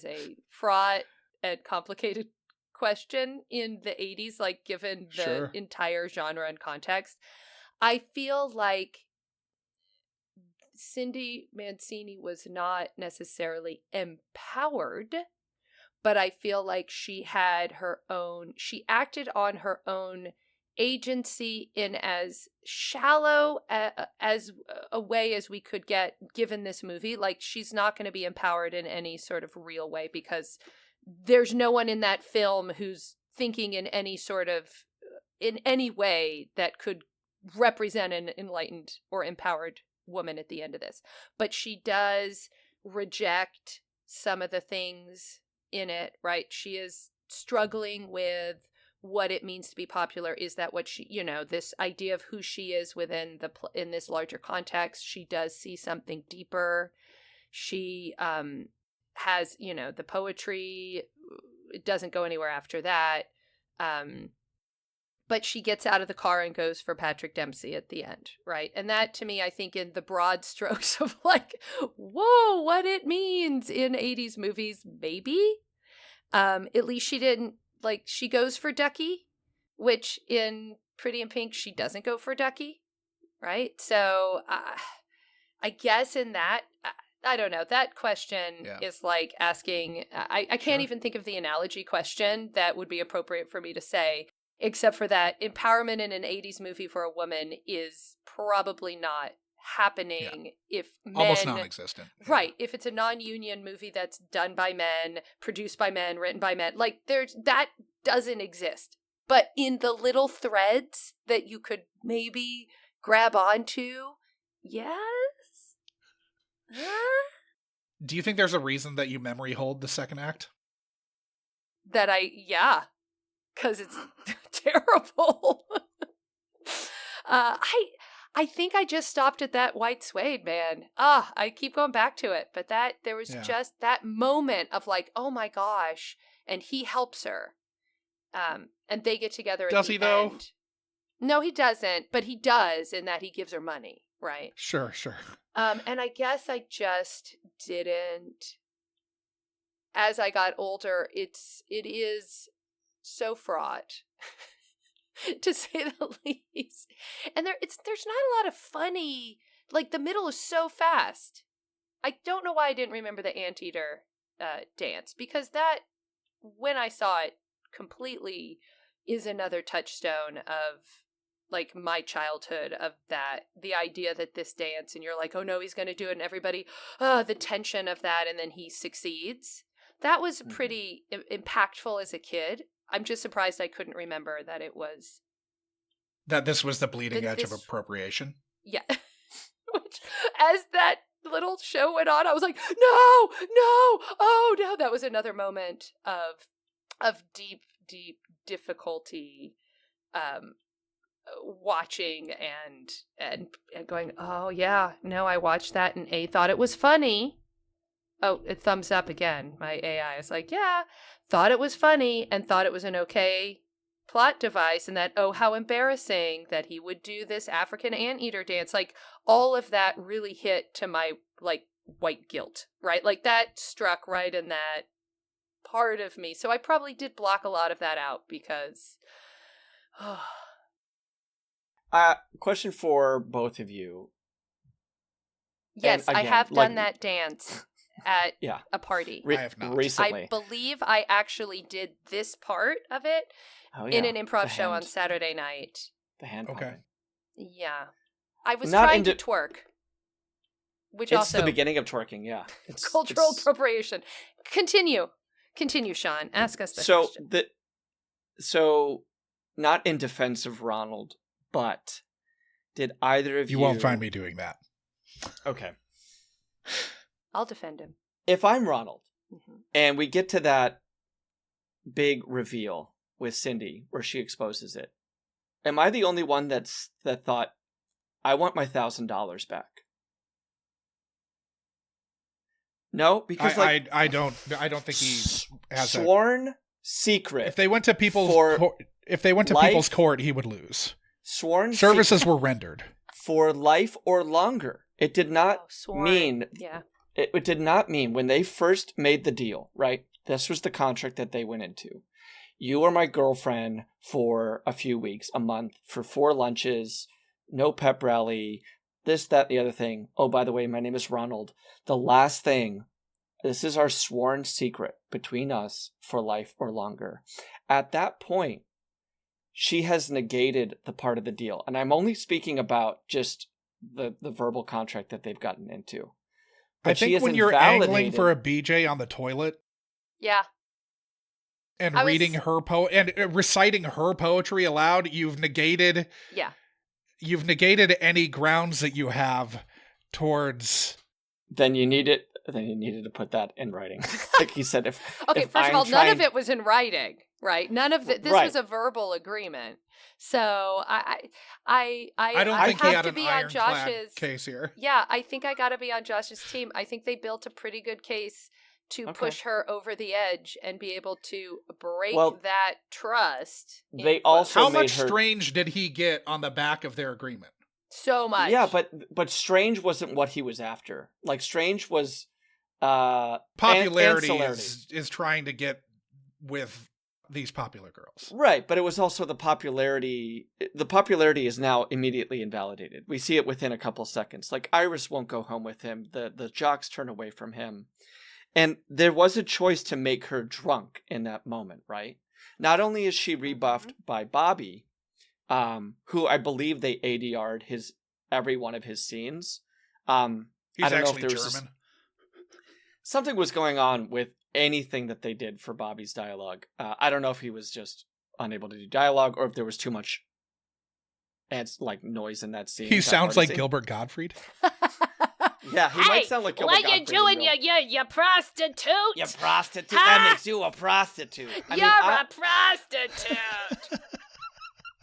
a fraught and complicated question in the 80s, like given the entire genre and context. I feel like Cindy Mancini was not necessarily empowered, but I feel like she acted on her own agency in as shallow as a way as we could get given this movie. Like, she's not going to be empowered in any sort of real way because there's no one in that film who's thinking in any way that could represent an enlightened or empowered woman at the end of this. But she does reject some of the things in it, right? She is struggling with what it means to be popular. Is that what she, this idea of who she is within in this larger context? She does see something deeper. She has, the poetry. It doesn't go anywhere after that. But she gets out of the car and goes for Patrick Dempsey at the end, right? And that, to me, I think in the broad strokes of like, whoa, what it means in 80s movies, maybe. At least she didn't, like, she goes for Ducky, which in Pretty in Pink, she doesn't go for Ducky, right? So I guess in that, I don't know. That question is like asking, I can't even think of the analogy question that would be appropriate for me to say, except for that empowerment in an 80s movie for a woman is probably not happening if men... Almost non-existent. Right. If it's a non-union movie that's done by men, produced by men, written by men, like that doesn't exist. But in the little threads that you could maybe grab onto, yes? Do you think there's a reason that you memory hold the second act? Because it's terrible. I think I just stopped at that white suede, man. I keep going back to it, but there was just that moment of like, oh my gosh. and he helps her. And they get together at Does the he, though? end. No, he doesn't, but he does in that he gives her money, right? Sure. And I guess I just didn't. As I got older, it is so fraught, to say the least. And there's not a lot of funny. Like, the middle is so fast. I don't know why I didn't remember the anteater dance, because that, when I saw it, completely is another touchstone of, like, my childhood, of that, the idea that this dance, and you're like, oh no, he's going to do it, and everybody, the tension of that, and then he succeeds. That was pretty impactful as a kid. I'm just surprised I couldn't remember that it was. That this was the bleeding edge of appropriation? Yeah. Which, as that little show went on, I was like, no, oh no. That was another moment of deep difficulty, watching and going, oh yeah, no, I watched that and A, thought it was funny. Oh, it thumbs up again. My AI is like, yeah, thought it was funny and thought it was an okay plot device, and that, oh, how embarrassing that he would do this African anteater dance. Like, all of that really hit to my, like, white guilt, right? Like, that struck right in that part of me. So I probably did block a lot of that out because... Question for both of you. Yes, again, I have done that dance at a party. I have not. Recently. I believe I actually did this part of it in an improv show on Saturday night. The hand Okay. pumping. Yeah. I was Not trying into- to twerk. Which It's also... the beginning of twerking, yeah. Cultural appropriation. Continue, Sean. Ask us the question. So, not in defense of Ronald, but did either of you... You won't find me doing that. Okay. I'll defend him. If I'm Ronald, and we get to that big reveal with Cindy where she exposes it, am I the only one that thought, I want my $1,000 back? No, because I don't think he has sworn secret. If they went to people's people's court, he would lose. Sworn services were rendered for life or longer. It did not mean. Yeah. It did not mean when they first made the deal, right? This was the contract that they went into. You are my girlfriend for a few weeks, a month, for 4 lunches, no pep rally, this, that, the other thing. Oh, by the way, my name is Ronald. The last thing, this is our sworn secret between us for life or longer. At that point, she has negated the part of the deal. And I'm only speaking about just the verbal contract that they've gotten into. But I think when you're angling for a BJ on the toilet, yeah, and reading her and reciting her poetry aloud, you've negated any grounds that you have towards. Then you needed to put that in writing, like he said. If first of all, none of it was in writing, right? None of it. This was a verbal agreement. So I don't think he had to an be on ironclad Josh's case here. Yeah, I think I got to be on Josh's team. I think they built a pretty good case to push her over the edge and be able to break that trust. They also how much strange did he get on the back of their agreement? So much. Yeah, but Strange wasn't what he was after. Like, Strange was popularity is trying to get with these popular girls. Right, but it was also the popularity. The popularity is now immediately invalidated. We see it within a couple seconds. Like, Iris won't go home with him. The jocks turn away from him. And there was a choice to make her drunk in that moment, right? Not only is she rebuffed by Bobby, who I believe they ADR'd every one of his scenes. He's I don't actually know if there was German. something was going on with anything that they did for Bobby's dialogue. I don't know if he was just unable to do dialogue or if there was too much noise in that scene. He sounds like Gilbert Gottfried. Yeah, he might sound like Gilbert Gottfried. What you doing, you prostitute? You prostitute? That makes you a prostitute. You're a prostitute.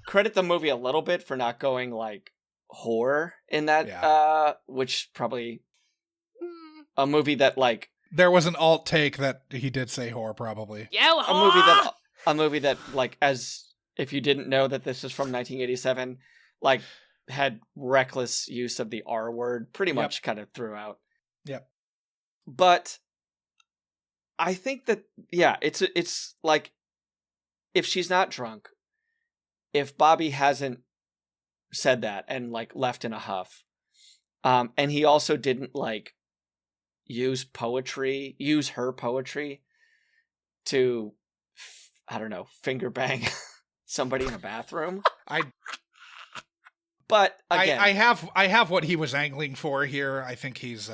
Credit the movie a little bit for not going like horror in that, which probably a movie that like There was an alt take that he did say whore, probably. Yeah, A movie that, like, as if you didn't know that this is from 1987, like, had reckless use of the R word pretty much kind of throughout. Yep. But I think that, yeah, it's like, if she's not drunk, if Bobby hasn't said that and, like, left in a huff, and he also didn't, like, use her poetry to, I don't know, finger bang somebody in a bathroom. But again, I have what he was angling for here. I think he's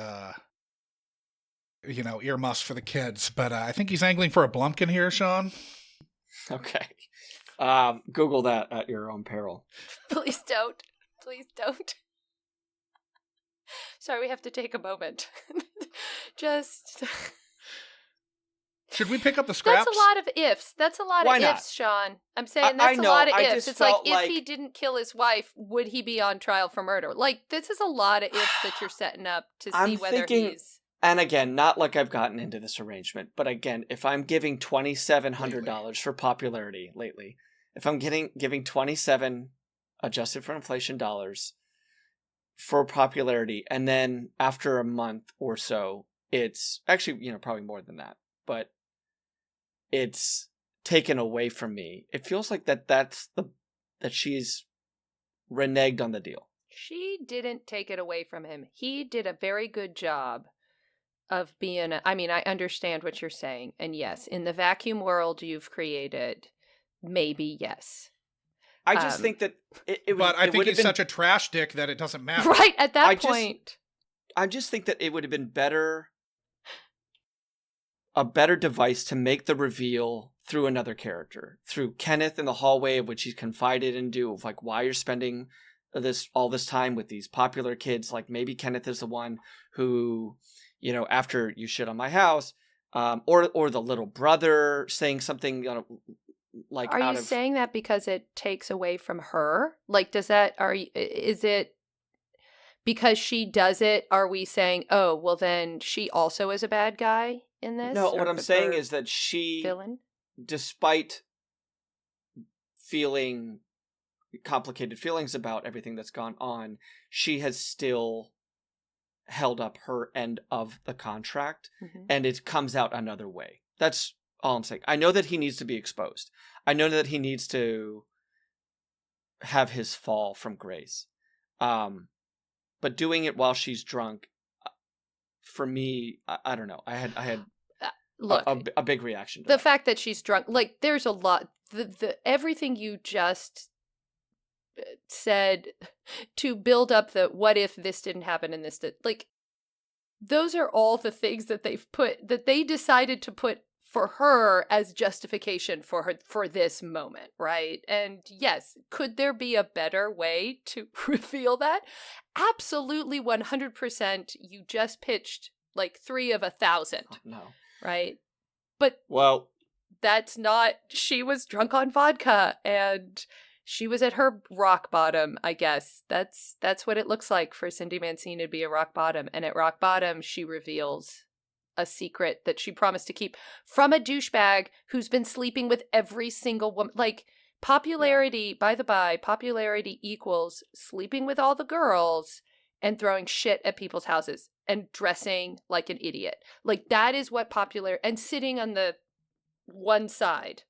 earmuffs for the kids, but I think he's angling for a Blumpkin here, Sean. Okay. Google that at your own peril. Please don't. Please don't. Sorry, we have to take a moment. Just. Should we pick up the scraps? That's a lot of ifs. That's a lot Why of not? ifs, Sean. I'm saying that's a lot of ifs. It's like, if he didn't kill his wife, would he be on trial for murder? Like, this is a lot of ifs that you're setting up to see whether he's... And again, not like I've gotten into this arrangement, but again, if I'm giving $2,700 for popularity lately, if I'm giving 27 adjusted for inflation dollars for popularity, and then after a month or so, it's actually, probably more than that, but it's taken away from me. It feels like that she's reneged on the deal. She didn't take it away from him. He did a very good job of being I understand what you're saying. And yes, in the vacuum world you've created, maybe yes. I just think that but I think he's such a trash dick that it doesn't matter. Right, at that point. I just think that it would have been a better device to make the reveal through another character, through Kenneth in the hallway, of which he's confided into, of like why you're spending all this time with these popular kids. Like, maybe Kenneth is the one who, after you shit on my house, or the little brother saying something, like, are you saying that because it takes away from her? Like, is it because she does it? Are we saying, oh, well then she also is a bad guy in this? No, what I'm saying is that she, villain? Despite feeling complicated feelings about everything that's gone on, she has still held up her end of the contract, and it comes out another way. That's all I'm saying. I know that he needs to be exposed. I know that he needs to have his fall from grace. But doing it while she's drunk, for me, I don't know. I had look, a big reaction to the that. fact that she's drunk. Like, there's a lot. The everything you just said to build up the what if this didn't happen and this did, like, those are all the things that they decided to put for her as justification for this moment, right? And yes, could there be a better way to reveal that? Absolutely, 100%. You just pitched like 3 of 1,000. Oh, no. Right? But well, that's not, she was drunk on vodka and she was at her rock bottom, I guess. That's what it looks like for Cindy Mancini to be a rock bottom. And at rock bottom, she reveals a secret that she promised to keep from a douchebag who's been sleeping with every single woman. Like, popularity, by the by, popularity equals sleeping with all the girls and throwing shit at people's houses and dressing like an idiot. Like, that is what and sitting on the one side.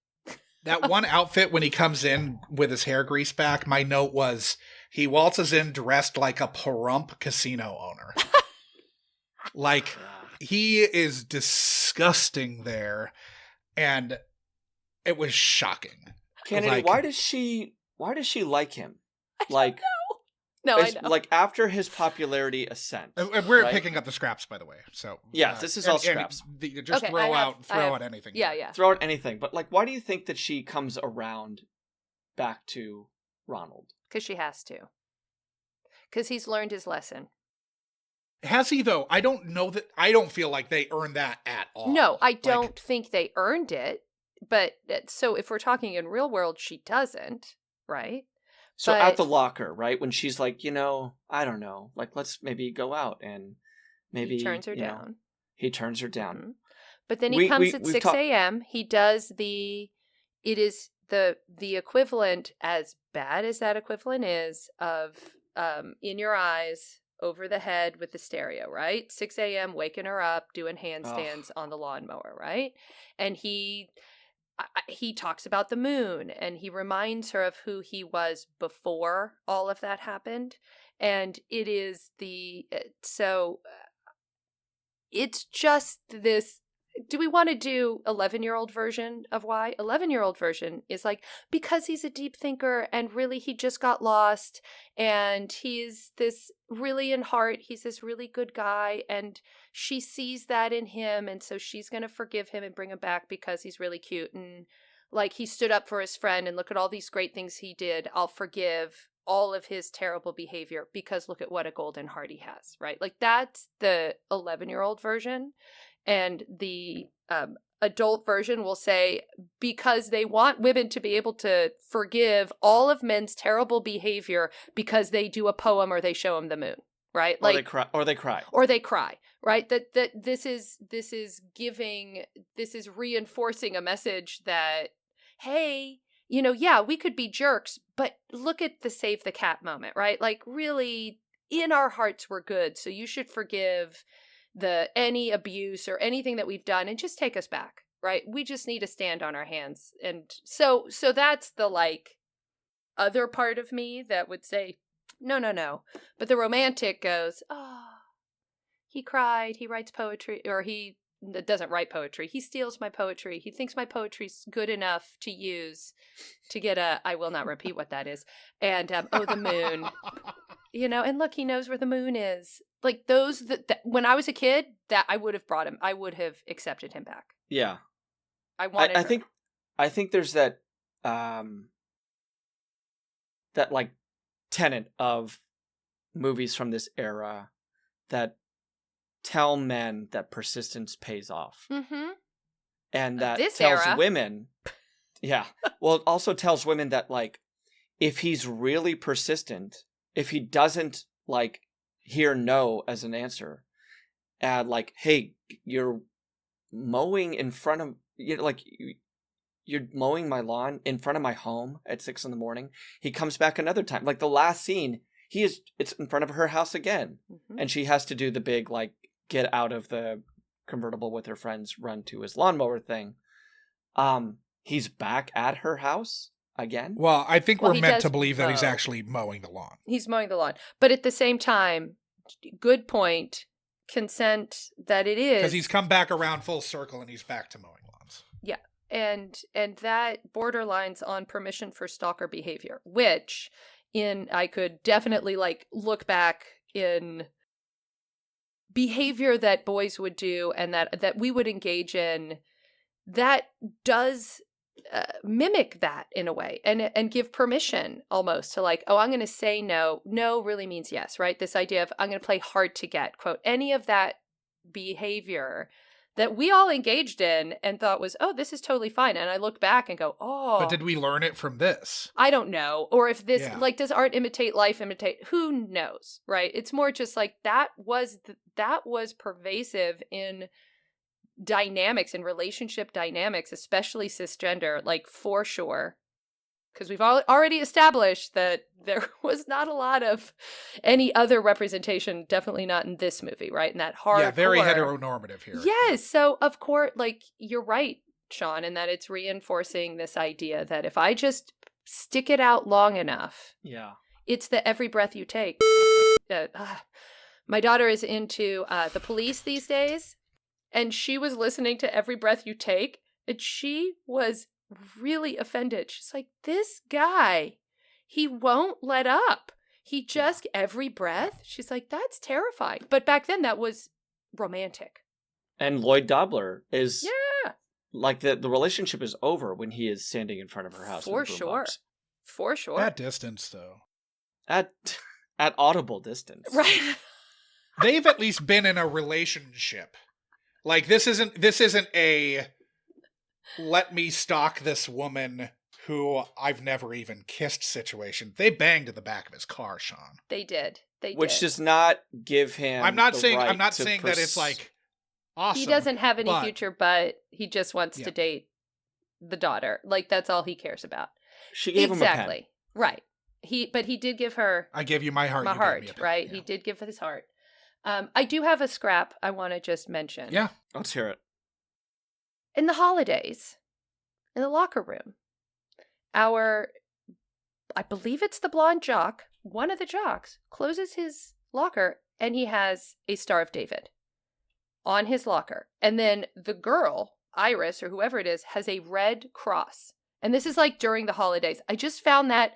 That one outfit when he comes in with his hair greased back, my note was, he waltzes in dressed like a Pahrump casino owner. Like, he is disgusting there, and it was shocking. Kennedy, like, why does she like him? Like, no, I know. Like, after his popularity ascent. And we're picking up the scraps, by the way. So yes, this is all scraps. Just throw out anything. Yeah. Throw out anything. But, like, why do you think that she comes around back to Ronald? Because she has to. Because he's learned his lesson. Has he, though? I don't know that. I don't feel like they earned that at all. No, I don't think they earned it. But so if we're talking in real world, she doesn't, right? So at the locker, right? When she's like, I don't know, like, let's maybe go out, and maybe he turns her down. He turns her down. Mm-hmm. But then he comes at 6 a.m. He does it is the equivalent, as bad as that equivalent is, of In Your Eyes, over the head with the stereo, right? 6 a.m. waking her up, doing handstands on the lawnmower, right? And he talks about the moon, and he reminds her of who he was before all of that happened. And it is it's just this. Do we want to do 11-year-old version of why? 11-year-old version is like, because he's a deep thinker and really he just got lost and he's this really in heart, he's this really good guy, and she sees that in him, and so she's going to forgive him and bring him back because he's really cute and like he stood up for his friend and look at all these great things he did. I'll forgive all of his terrible behavior because look at what a golden heart he has, right? Like that's the 11-year-old version. And the adult version will say, because they want women to be able to forgive all of men's terrible behavior because they do a poem or they show them the moon, right? Or they cry. Or they cry, right? That this is reinforcing a message that, hey, yeah, we could be jerks, but look at the save the cat moment, right? Like really, in our hearts, we're good. So you should forgive any abuse or anything that we've done and just take us back, right? We just need to stand on our hands. And so that's the like other part of me that would say, no. But the romantic goes, he cried, he writes poetry, or he doesn't write poetry. He steals my poetry. He thinks my poetry's good enough to use to get I will not repeat what that is. And, the moon, and look, he knows where the moon is. Like those that when I was a kid, that I would have brought him. I would have accepted him back. Yeah. I think there's that that like tenet of movies from this era that tell men that persistence pays off. Mm-hmm. And that this tells era. women, yeah. Well, it also tells women that like, if he's really persistent, if he doesn't like hear no as an answer, and like, hey, you're mowing in front of, you're mowing my lawn in front of my home at 6 a.m. He comes back another time. Like the last scene, it's in front of her house again. Mm-hmm. And she has to do the big, like, get out of the convertible with her friends, run to his lawnmower thing. He's back at her house again. Well, I think we're meant to believe that he's actually mowing the lawn. He's mowing the lawn. But at the same time, good point, consent that it is. Because he's come back around full circle and he's back to mowing lawns. Yeah. And that borderlines on permission for stalker behavior, which I could definitely like look back in behavior that boys would do and that we would engage in that does mimic that in a way and give permission almost to like, oh, I'm going to say no. No really means yes, right? This idea of I'm going to play hard to get, quote, any of that behavior that we all engaged in and thought was, oh, this is totally fine. And I look back and go, oh. But did we learn it from this? I don't know. Or if this, like, does art imitate life who knows, right? It's more just like that was pervasive in dynamics and relationship dynamics, especially cisgender, like for sure. Because we've already established that there was not a lot of any other representation, definitely not in this movie, right? In that hardcore. Yeah, very heteronormative here. Yes. So, of course, like, you're right, Sean, in that it's reinforcing this idea that if I just stick it out long enough, it's the every breath you take. My daughter is into the Police these days, and she was listening to Every Breath You Take, and she was really offended. She's like, this guy, he won't let up. He just, every breath. She's like, that's terrifying. But back then that was romantic. And Lloyd Dobler is like the relationship is over when he is standing in front of her house. For sure. For sure. At distance though. At audible distance. Right. They've at least been in a relationship. Like this isn't a let me stalk this woman who I've never even kissed situation. They banged in the back of his car, Sean. They did. Which does not give him I'm not saying that it's like awesome. He doesn't have any but- future, but he just wants Yeah. to date the daughter. Like, that's all he cares about. She gave him a pen. Exactly. Right. But he did give her I gave you my heart. my you gave me heart, a pen. right? Yeah. He did give his heart. I do have a scrap I want to just mention. Yeah. Let's hear it. In the holidays, in the locker room, I believe it's the blonde jock, one of the jocks, closes his locker and he has a Star of David on his locker. And then the girl, Iris, or whoever it is, has a red cross. And this is like during the holidays. I just found that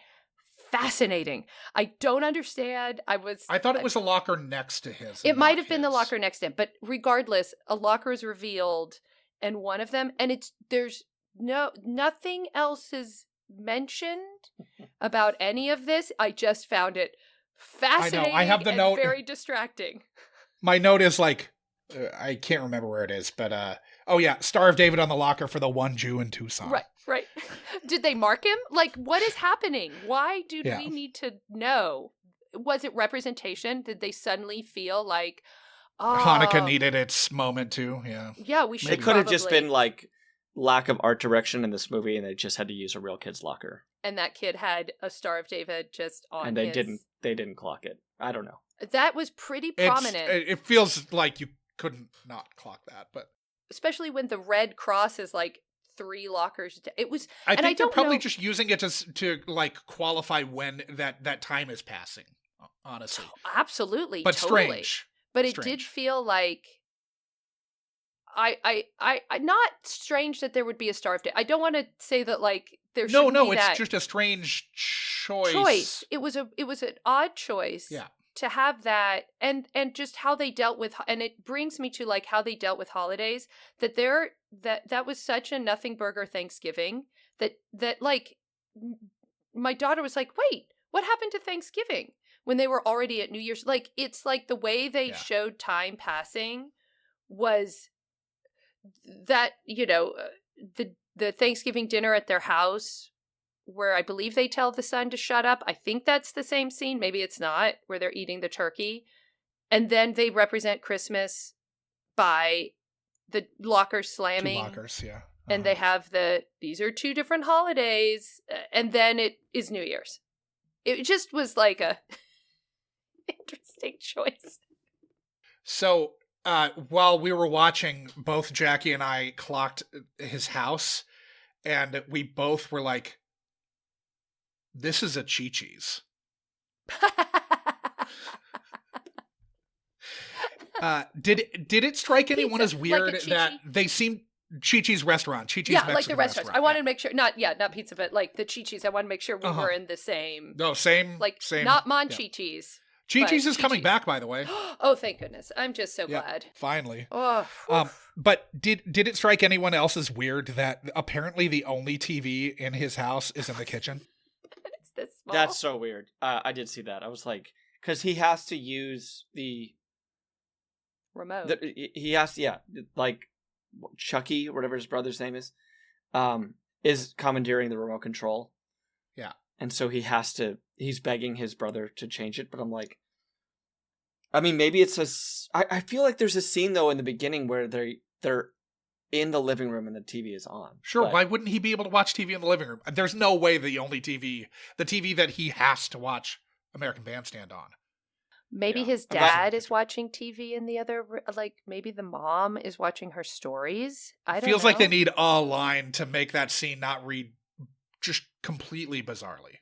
fascinating. I don't understand. I thought it was a locker next to his. It and might not have been the his. locker next to him, but regardless, a locker is revealed, and one of them, and there's nothing else is mentioned about any of this. I just found it fascinating. I have the and note. very distracting. My note is like, I can't remember where it is, but oh yeah, Star of David on the locker for the one Jew in Tucson. Right. Did they mark him? Like, what is happening? Why do Yeah. we need to know? Was it representation? Did they suddenly feel like, oh, Hanukkah needed its moment too. Yeah. Yeah, we should. It could have just probably- been like lack of art direction in this movie, and they just had to use a real kid's locker, And that kid had a Star of David just on. and they his... didn't clock it. I don't know. That was pretty prominent, It feels like you couldn't not clock that, but especially when the red cross is like 3 lockers. It was. I and think I they're don't probably know... just using it to like qualify when that time is passing. Honestly, Absolutely, but totally. strange. But it did Strange. feel like I not strange that there would be a Star of David. I don't want to say that like there shouldn't No, be it's that just a strange choice. It was an odd choice. Yeah. To have that and just how they dealt with, and it brings me to like how they dealt with holidays, that was such a nothing burger Thanksgiving that like my daughter was like, wait, what happened to Thanksgiving when they were already at New Year's? Like, it's like the way they showed time passing was that, the Thanksgiving dinner at their house, where I believe they tell the son to shut up. I think that's the same scene. Maybe it's not, where they're eating the turkey. And then they represent Christmas by the locker slamming. 2 lockers, yeah. And they have these are 2 different holidays. And then it is New Year's. It just was like a interesting choice. So while we were watching, both Jackie and I clocked his house, and we both were like, this is a Chi-Chi's. Did it strike anyone as Pizza, like weird a Chi-Chi? that they seemed Chi-Chi's restaurant? Chi-Chi's Yeah, Mexican like the restaurants. I restaurant. wanted to make sure, not pizza, but like the Chi-Chi's. I wanted to make sure we Uh-huh. were in the same, No, same. like same. not Mon yeah. Chi-Chi's. Chi-Chi's but is coming Chi-Chi's. back, by the way. Oh, thank goodness. I'm just so Yeah, glad. finally. Oh, But did it strike anyone else as weird that apparently the only TV in his house is in the kitchen? it's this small. That's so weird. I did see that. I was like, because he has to use the remote. he has to, like Chucky or whatever his brother's name is commandeering the remote control. Yeah. And so he's begging his brother to change it, but I'm like, I mean, maybe it's I feel like there's a scene though in the beginning where they're in the living room and the TV is on. Sure, But why wouldn't he be able to watch TV in the living room? There's no way the TV that he has to watch American Bandstand on. Maybe Yeah. his Unless- dad is watching TV in the other, like maybe the mom is watching her stories. I don't Feels know. like they need a line to make that scene not read just completely bizarrely.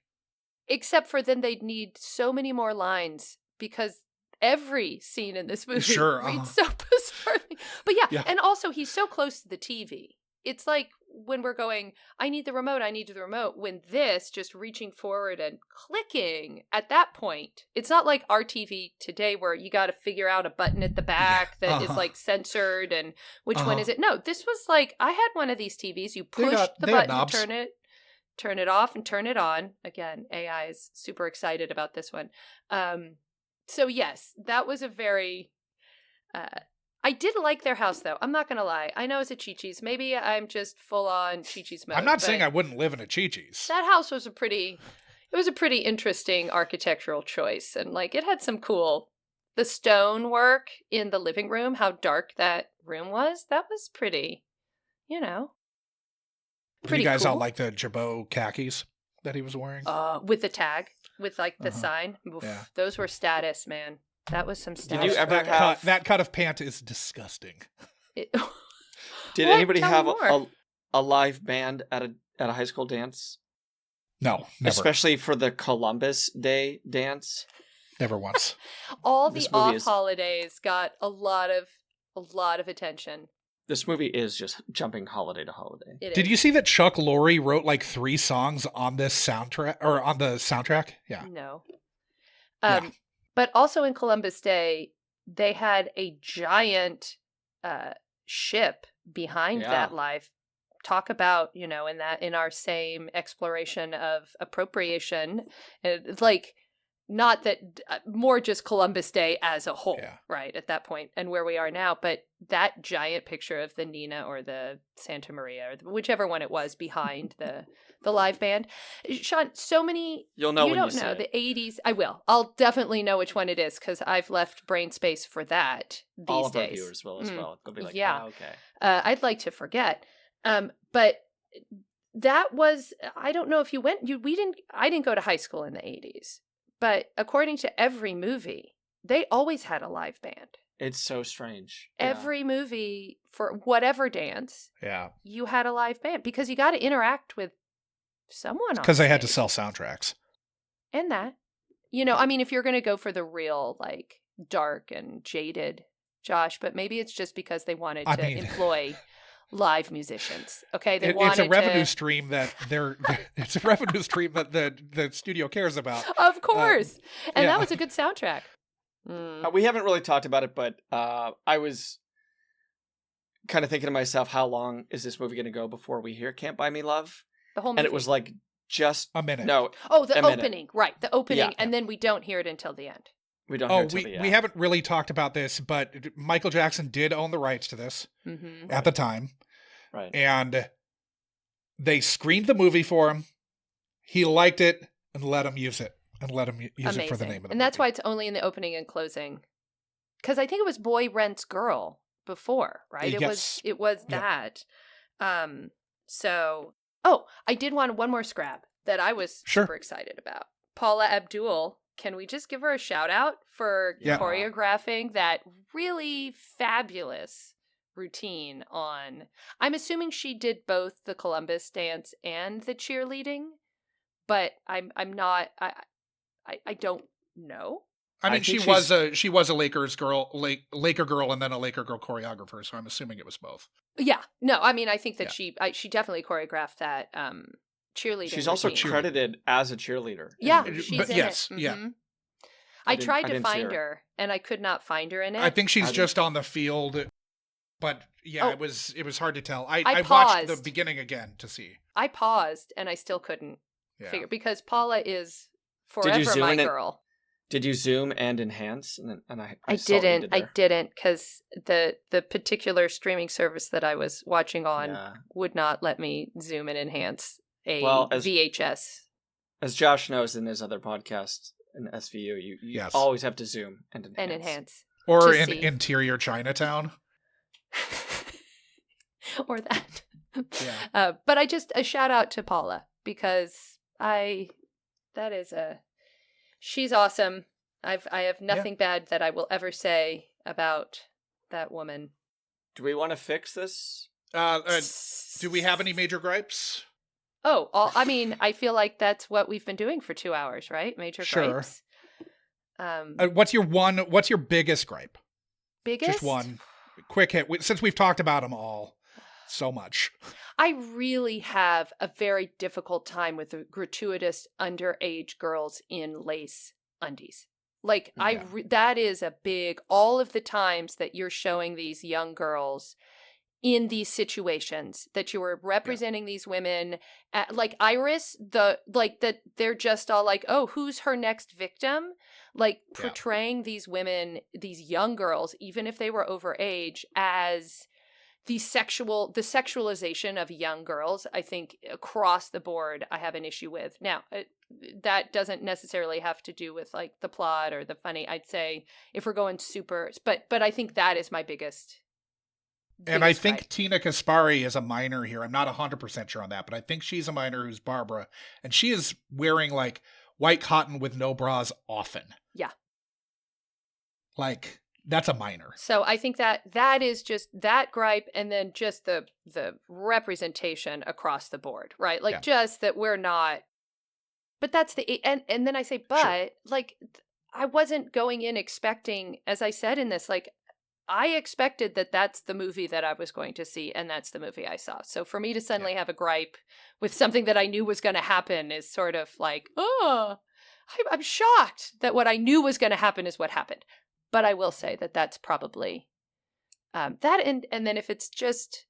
Except for then they'd need so many more lines because every scene in this movie Sure, reads so bizarrely. But Yeah. and also he's so close to the TV. It's like when we're going, I need the remote, when this just reaching forward and clicking at that point. It's not like our TV today where you got to figure out a button at the back that is like censored and which one is it? No, this was like, I had one of these TVs. You push the they had button, knobs. turn it off and turn it on. Again, AI is super excited about this one. So yes, that was a very, I did like their house though. I'm not going to lie. I know it's a Chi-Chi's. Maybe I'm just full on Chi-Chi's mode. I'm not but saying I wouldn't live in a Chi-Chi's. that house was a pretty interesting architectural choice. And like, it had some cool the stonework in the living room, how dark that room was, that was pretty, Do you pretty guys cool. all like the Jabot khakis that he was wearing? With the tag, with like the Uh-huh. sign. Oof, Yeah. Those were status, man. That was some status. you ever that have- that cut of pant is disgusting. Did What? anybody Tell me have more. a live band at a high school dance? No, never. Especially for the Columbus Day dance? Never once. All the This movie off is- holidays got a lot of attention. This movie is just jumping holiday to holiday. It Did is. you see that Chuck Lorre wrote like 3 songs on this soundtrack or on the soundtrack? Yeah. No. Yeah. But also in Columbus Day, they had a giant ship behind Yeah. that live. Talk about, in our same exploration of appropriation, it's like not that more just Columbus Day as a whole, Yeah. right, at that point and where we are now, but that giant picture of the Nina or the Santa Maria or whichever one it was behind the live band. Sean, so many You'll know you when don't you see know it. the 80s. I will. I'll definitely know which one it is because I've left brain space for that these All of days. our viewers will as well. They'll be like, Yeah. "Ah, okay." I'd like to forget. But that was, I don't know if you went, I didn't go to high school in the 80s, but according to every movie, they always had a live band. It's so strange. Yeah. Every movie for whatever dance, Yeah. you had a live band because you got to interact with someone. Because they had to stage. sell soundtracks. And that, I mean, if you're going to go for the real, like, dark and jaded Josh, but maybe it's just because they wanted I to mean- employ live musicians. Okay, It's a revenue stream that it's a revenue stream that the studio cares about. Of course, and yeah. that was a good soundtrack. Mm. We haven't really talked about it, but I was kind of thinking to myself, how long is this movie going to go before we hear "Can't Buy Me Love"? The whole movie. And it was like just A minute. no, oh, the a minute. opening, right? The opening, Yeah. and then we don't hear it until the end. we don't hear Oh, it till the end. we haven't really talked about this, but Michael Jackson did own the rights to this Mm-hmm. at the time. Right. And they screened the movie for him. He liked it and let him use it. And let him use it for the name of the And that's movie. why it's only in the opening and closing. Because I think it was Boy Rents Girl before, right? Yes. It was Yeah. that. So I did want one more scrap that I was Sure. super excited about. Paula Abdul. Can we just give her a shout out for Yeah. choreographing that really fabulous routine on, I'm assuming she did both the Columbus dance and the cheerleading, but I'm not, I don't know. I mean, I she think was a Lakers girl, Laker girl, and then a Laker girl choreographer. So I'm assuming it was both. Yeah, no, I mean, I think that Yeah. she definitely choreographed that cheerleading. She's also routine. credited as a cheerleader. in Yeah, the movie. she's But in yes, it. yeah. Mhm. I I didn't- tried I to didn't see find her. her, and I could not find her in it. I think she's I didn't- just on the field, but yeah, Oh. it was hard to tell. I watched paused. the beginning again to see. I paused, and I still couldn't Yeah. figure because Paula is you forever zoom my in and- girl. Did you zoom and enhance? And I saw what you didn't. did I there. didn't because the particular streaming service that I was watching on Yeah. would not let me zoom and enhance a Well, as- VHS. As Josh knows in his other podcast in SVU, you Yes. always have to zoom and enhance. And enhance. Or To in see. interior Chinatown. Or that. Yeah. But a shout out to Paula because she's awesome. I have nothing bad that I will ever say about that woman. Do we want to fix this? Do we have any major gripes? I mean, I feel like that's what we've been doing for 2 hours, right? Major Sure. gripes. What's your biggest gripe? Biggest? Just one. Quick hit. Since we've talked about them all so much. I really have a very difficult time with the gratuitous underage girls in lace undies. Like, Yeah. that is a big, all of the times that you're showing these young girls in these situations that you were representing these women like Iris, that they're just all like, oh, who's her next victim? Like portraying these women, these young girls, even if they were over age, as the sexualization of young girls, I think across the board, I have an issue with. Now, that doesn't necessarily have to do with like the plot or the funny. I'd say if we're going super, but I think that is my biggest. And I think gripe. Tina Kaspari is a minor here. I'm not 100% sure on that, but I think she's a minor who's Barbara. And she is wearing like white cotton with no bras often. Yeah. Like, that's a minor. So I think that is just that gripe, and then just the representation across the board, right? Like, just that we're not. But that's and then I say, but sure. Like, I wasn't going in expecting, as I said in this, like, I expected that that's the movie that I was going to see, and that's the movie I saw. So for me to suddenly have a gripe with something that I knew was going to happen is sort of like, oh, I'm shocked that what I knew was going to happen is what happened. But I will say that that's probably that. And then if it's just,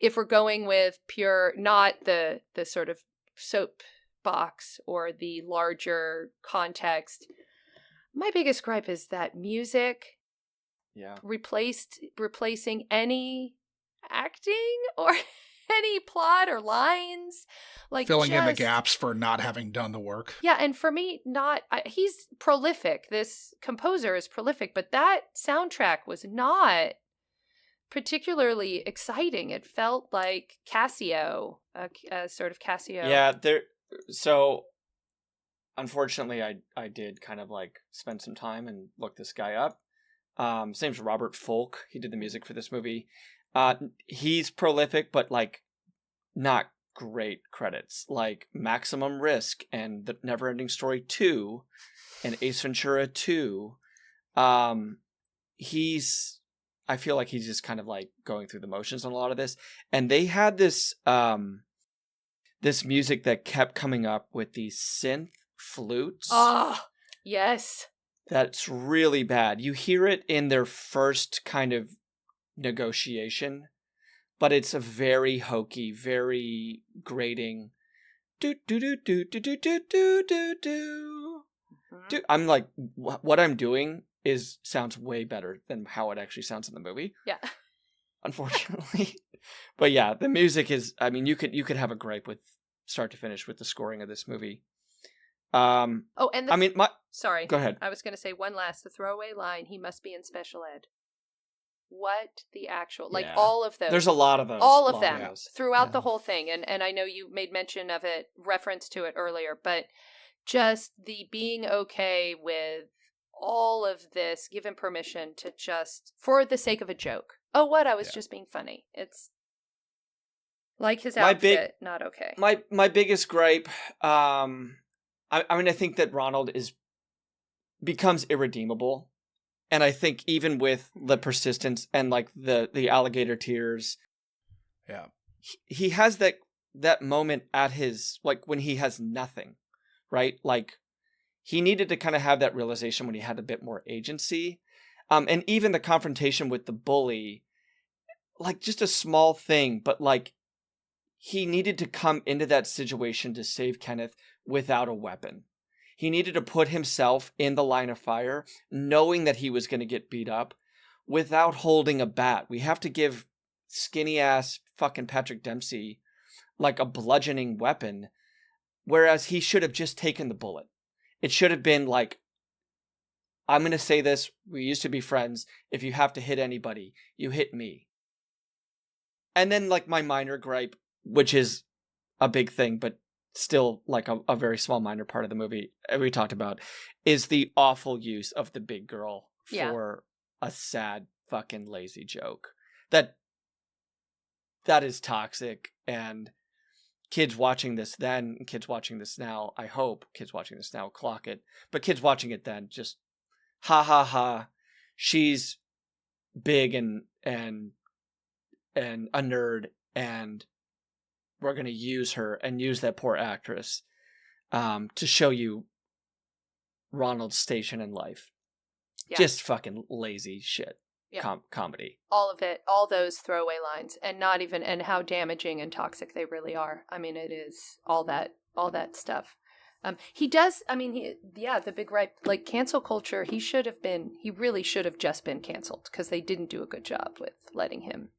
if we're going with pure, not the sort of soapbox or the larger context, my biggest gripe is that music replacing any acting or any plot or lines, like filling in the gaps for not having done the work. Yeah, and for me, he's prolific. This composer is prolific, but that soundtrack was not particularly exciting. It felt like Casio, a sort of Casio. Yeah, so unfortunately, I did kind of like spend some time and look this guy up. His name's Robert Folk. He did the music for this movie. He's prolific, but like not great credits, like Maximum Risk and The Neverending Story 2 and Ace Ventura 2. I feel like he's just kind of like going through the motions on a lot of this. And they had this this music that kept coming up with these synth flutes. Oh, yes. That's really bad. You hear it in their first kind of negotiation, but it's a very hokey, very grating. Do do do do do do do do do do. I'm like, what I'm doing sounds way better than how it actually sounds in the movie. Yeah. Unfortunately, but yeah, the music is. I mean, you could have a gripe with start to finish with the scoring of this movie. Sorry. Go ahead. I was going to say the throwaway line, he must be in special ed. What the actual, all of those. There's a lot of those. All of them throughout the whole thing. And I know you made mention of it, reference to it earlier, but just the being okay with all of this, given permission to just, for the sake of a joke. Oh, what? I was just being funny. It's like his outfit, not okay. My biggest gripe, I think that Ronald becomes irredeemable. And I think even with the persistence and like the alligator tears, he has that moment at his, like when he has nothing, right? Like he needed to kind of have that realization when he had a bit more agency. And even the confrontation with the bully, like just a small thing, but like he needed to come into that situation to save Kenneth without a weapon. He needed to put himself in the line of fire, knowing that he was going to get beat up without holding a bat. We have to give skinny ass fucking Patrick Dempsey like a bludgeoning weapon, whereas he should have just taken the bullet. It should have been like, I'm going to say this, we used to be friends. If you have to hit anybody, you hit me. And then like my minor gripe, which is a big thing, but still like a very small minor part of the movie we talked about, is the awful use of the big girl for a sad fucking lazy joke. That is toxic, and kids watching this then, kids watching this now, I hope kids watching this now clock it, but kids watching it then just ha ha ha, she's big and a nerd, and we're going to use her and use that poor actress to show you Ronald's station in life. Yeah. Just fucking lazy shit. Yeah. Comedy. All of it. All those throwaway lines. And and how damaging and toxic they really are. I mean, it is all that stuff. He does, the big gripe, like cancel culture, he really should have just been canceled because they didn't do a good job with letting him,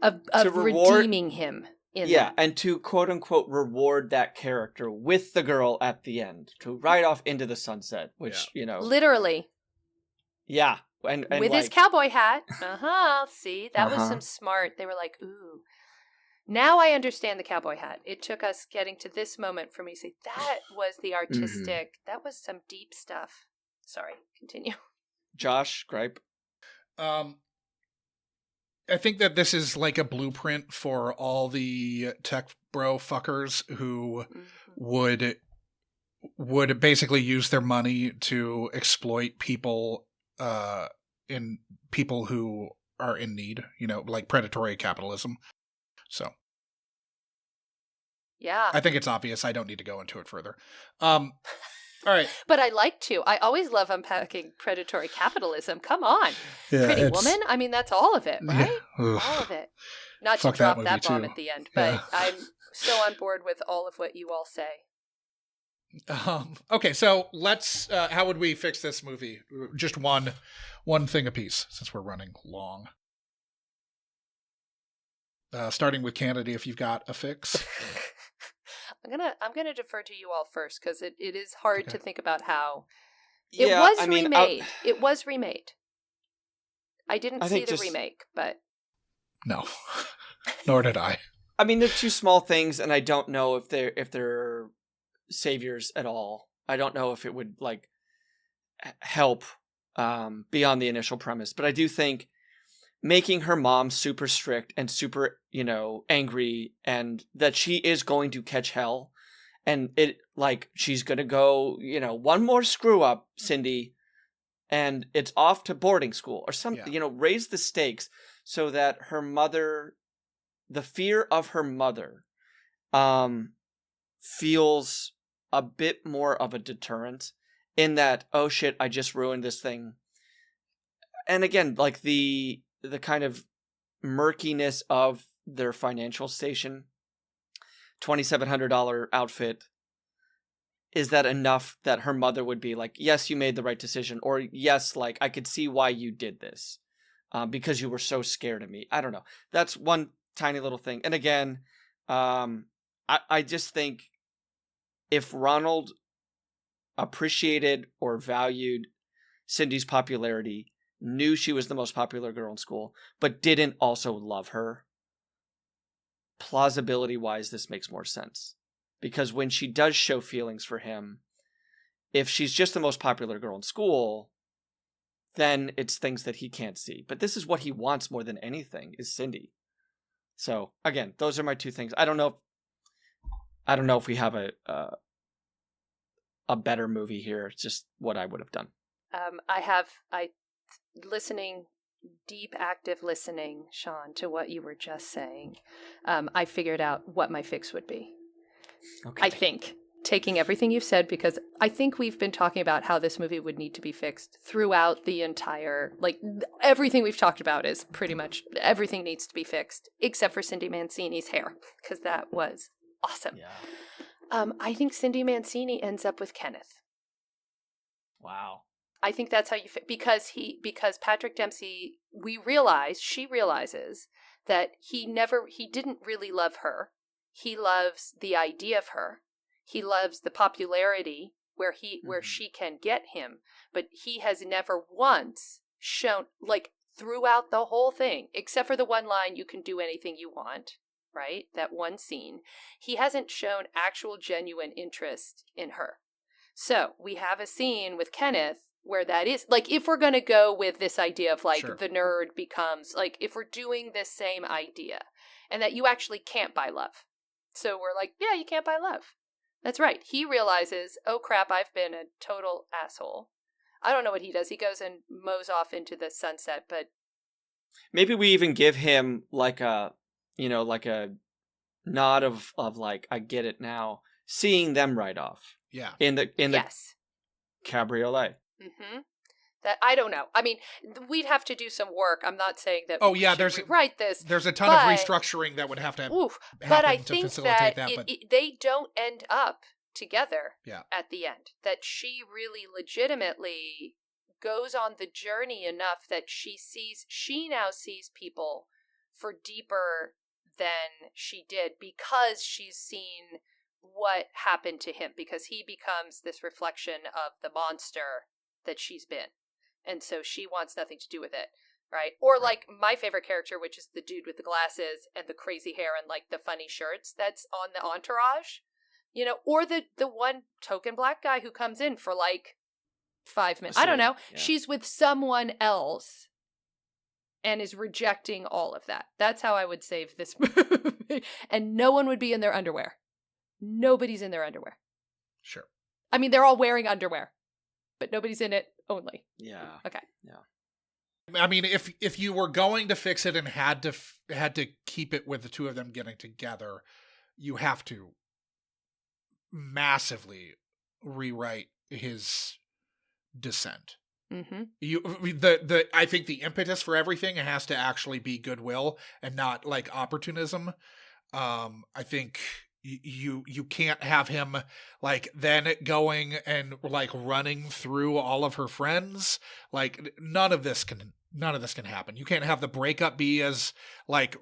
of redeeming him. in Yeah, that. and to quote unquote reward that character with the girl at the end to ride off into the sunset, which, Literally. Yeah. And with like, his cowboy hat. See, that was Uh-huh. some smart. They were like, ooh. Now I understand the cowboy hat. It took us getting to this moment for me to say, that was the artistic, that was some deep stuff. Sorry, continue. Josh, gripe. I think that this is like a blueprint for all the tech bro fuckers who would basically use their money to exploit people in people who are in need, like predatory capitalism. So yeah, I think it's obvious. I don't need to go into it further. All right. But I like to. I always love unpacking predatory capitalism. Come on. Yeah, Pretty Woman. I mean, that's all of it, right? Yeah. All of it. Not Fuck to drop that that movie, bomb too. at the end, Yeah. but I'm so on board with all of what you all say. Okay, so let's. How would we fix this movie? Just one thing apiece, since we're running long. Starting with Canedy, if you've got a fix. I'm gonna defer to you all first because it is hard to think about how it Yeah, remade. It was remade. I didn't see the just remake, but No, nor did I. I mean, they're two small things, and I don't know if they're saviors at all. I don't know if it would like help beyond the initial premise, but I do think making her mom super strict and super, angry, and that she is going to catch hell, and it like she's gonna go, one more screw up, Cindy, and it's off to boarding school or something. Raise the stakes so that her mother, the fear of her mother, feels a bit more of a deterrent in that, oh shit, I just ruined this thing. And again, like the kind of murkiness of their financial station, $2,700 outfit, is that enough that her mother would be like, yes, you made the right decision, or yes, like I could see why you did this, because you were so scared of me. I don't know. That's one tiny little thing. And again, I just think if Ronald appreciated or valued Cindy's popularity, knew she was the most popular girl in school, but didn't also love her, plausibility-wise, this makes more sense. Because when she does show feelings for him, if she's just the most popular girl in school, then it's things that he can't see. But this is what he wants more than anything, is Cindy. So, again, those are my two things. I don't know if we have a better movie here. It's just what I would have done. Listening, deep, active listening, Sean, to what you were just saying, I figured out what my fix would be. Okay. I think, taking everything you've said, because I think we've been talking about how this movie would need to be fixed throughout the entire, everything we've talked about is pretty much, everything needs to be fixed, except for Cindy Mancini's hair, because that was awesome. Yeah. I think Cindy Mancini ends up with Kenneth. Wow. I think that's how you fit, because Patrick Dempsey, she realizes that he didn't really love her. He loves the idea of her. He loves the popularity where she can get him, but he has never once shown, throughout the whole thing, except for the one line, you can do anything you want, right? That one scene. He hasn't shown actual genuine interest in her. So we have a scene with Kenneth where that is, if we're going to go with this idea of Sure. the nerd becomes, if we're doing this same idea, and that you actually can't buy love. So we're like, yeah, you can't buy love. That's right. He realizes, oh crap, I've been a total asshole. I don't know what he does. He goes and mows off into the sunset, but maybe we even give him a nod of I get it now, seeing them ride off. Yeah. In the yes. cabriolet. Mm-hmm. That I don't know. I mean, we'd have to do some work. I'm not saying that. Oh yeah, there's rewrite this. There's a ton of restructuring that would have to happen but I to think facilitate that they don't end up together. Yeah. At the end, that she really legitimately goes on the journey enough that she now sees people for deeper than she did because she's seen what happened to him, because he becomes this reflection of the monster that she's been. And so she wants nothing to do with it, right? Or like my favorite character, which is the dude with the glasses and the crazy hair and like the funny shirts that's on the Entourage, you know, or the one token black guy who comes in for like 5 minutes. I don't know. Yeah. She's with someone else and is rejecting all of that. That's how I would save this movie. And no one would be in their underwear. Nobody's in their underwear. Sure. I mean, they're all wearing underwear, but nobody's in it only. Yeah. Okay. Yeah. I mean, if you were going to fix it and had to keep it with the two of them getting together, you have to massively rewrite his descent. Mm-hmm. I think the impetus for everything has to actually be goodwill and not like opportunism. I think you can't have him like then going and like running through all of her friends. Like none of this can happen. You can't have the breakup be as like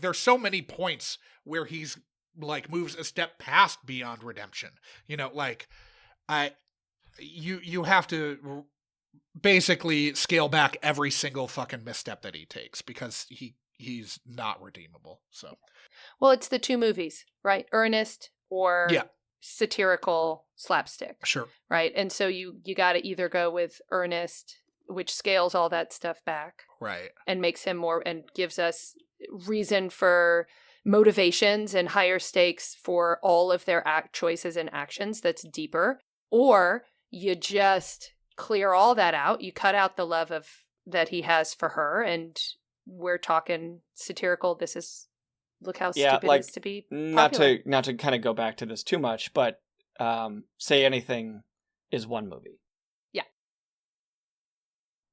there's so many points where he's like moves a step past beyond redemption. You know, like you have to basically scale back every single fucking misstep that he takes because he's not redeemable. So, well, it's the two movies, right? Earnest or satirical slapstick. Sure. Right. And so you got to either go with Earnest, which scales all that stuff back. Right. And makes him more and gives us reason for motivations and higher stakes for all of their choices and actions that's deeper. Or you just clear all that out. You cut out the love that he has for her, and we're talking satirical. This is look how stupid it is to be popular. Not to kind of go back to this too much, but Say Anything is one movie. Yeah.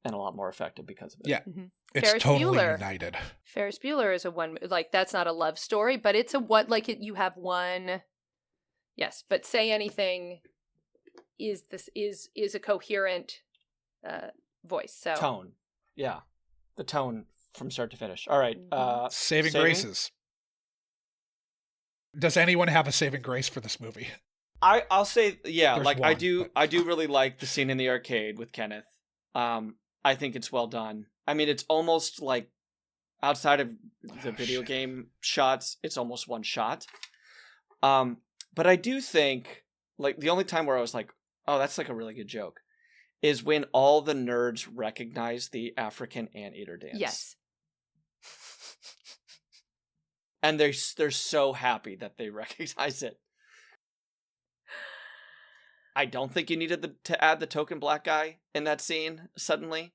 And a lot more effective because of it. Yeah. Mm-hmm. It's Ferris totally Bueller. united. Ferris Bueller is a one, like that's not a love story, but it's a what, like you have one. Yes, but Say Anything is a coherent voice. So tone. Yeah. The tone from start to finish. All right. Saving Graces. Does anyone have a saving grace for this movie? I'll say, yeah, There's like one, I do really like the scene in the arcade with Kenneth. I think it's well done. I mean, it's almost like outside of the video game shots, it's almost one shot. But I do think like the only time where I was like, oh, that's like a really good joke is when all the nerds recognize the African anteater dance. yes. And they're so happy that they recognize it. I don't think you needed to add the token black guy in that scene suddenly,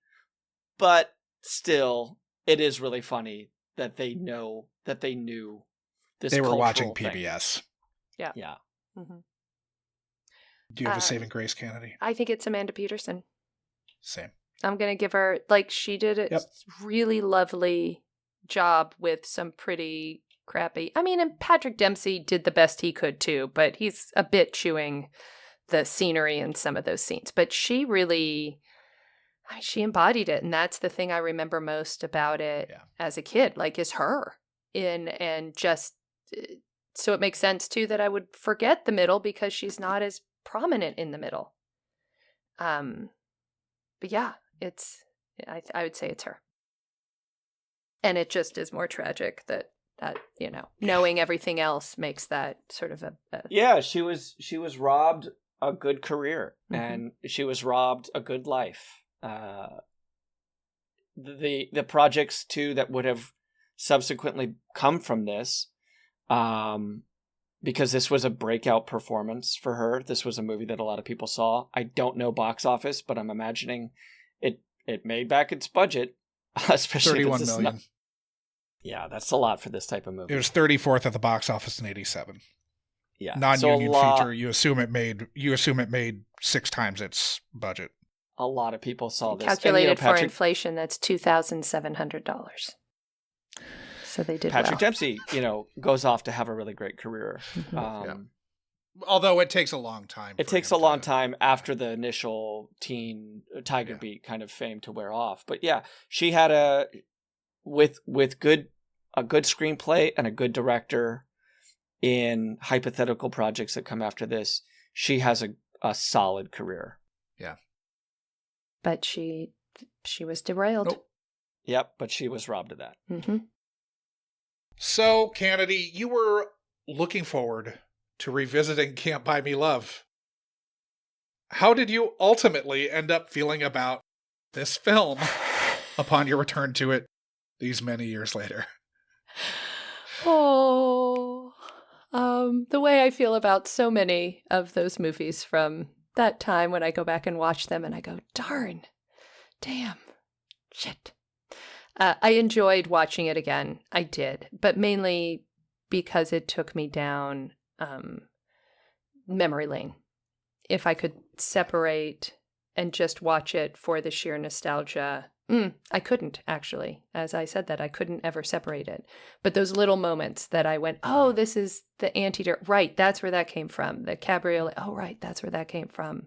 but still, it is really funny that they knew this. They were watching thing. PBS. Yeah. Yeah. Mm-hmm. Do you have a saving grace, Canedy? I think it's Amanda Peterson. Same. I'm going to give her, like, she did a really lovely job with some pretty crappy. I mean, and Patrick Dempsey did the best he could too, but he's a bit chewing the scenery in some of those scenes. But she really, I mean, she embodied it. And that's the thing I remember most about it as a kid, like, is her. And just, so it makes sense too that I would forget the middle because she's not as prominent in the middle. But yeah, I would say it's her. And it just is more tragic that you know, knowing everything else makes that sort of a yeah, she was robbed a good career, and she was robbed a good life. The projects too that would have subsequently come from this, because this was a breakout performance for her. This was a movie that a lot of people saw. I don't know box office, but I'm imagining it made back its budget, especially 31 million. Yeah, that's a lot for this type of movie. It was 34th at the box office in 1987. Yeah, non-union feature. You assume it made 6 times its budget. A lot of people saw this. Calculated for inflation, that's $2,700. So they did. Patrick Dempsey, goes off to have a really great career. Although it takes a long time. It takes a long time after the initial teen Tiger Beat kind of fame to wear off. But yeah, she had with good a good screenplay and a good director in hypothetical projects that come after this, she has a solid career. Yeah. But she was derailed. Nope. Yep, but she was robbed of that. Mm-hmm. So, Canedy, you were looking forward to revisiting Can't Buy Me Love. How did you ultimately end up feeling about this film upon your return to it these many years later? Oh, the way I feel about so many of those movies from that time when I go back and watch them and I go, darn, damn, shit. I enjoyed watching it again. I did, but mainly because it took me down memory lane. If I could separate and just watch it for the sheer nostalgia, I couldn't, actually. As I said that, I couldn't ever separate it. But those little moments that I went, oh, this is the anteater. Right, that's where that came from. The cabriolet. Oh, right, that's where that came from.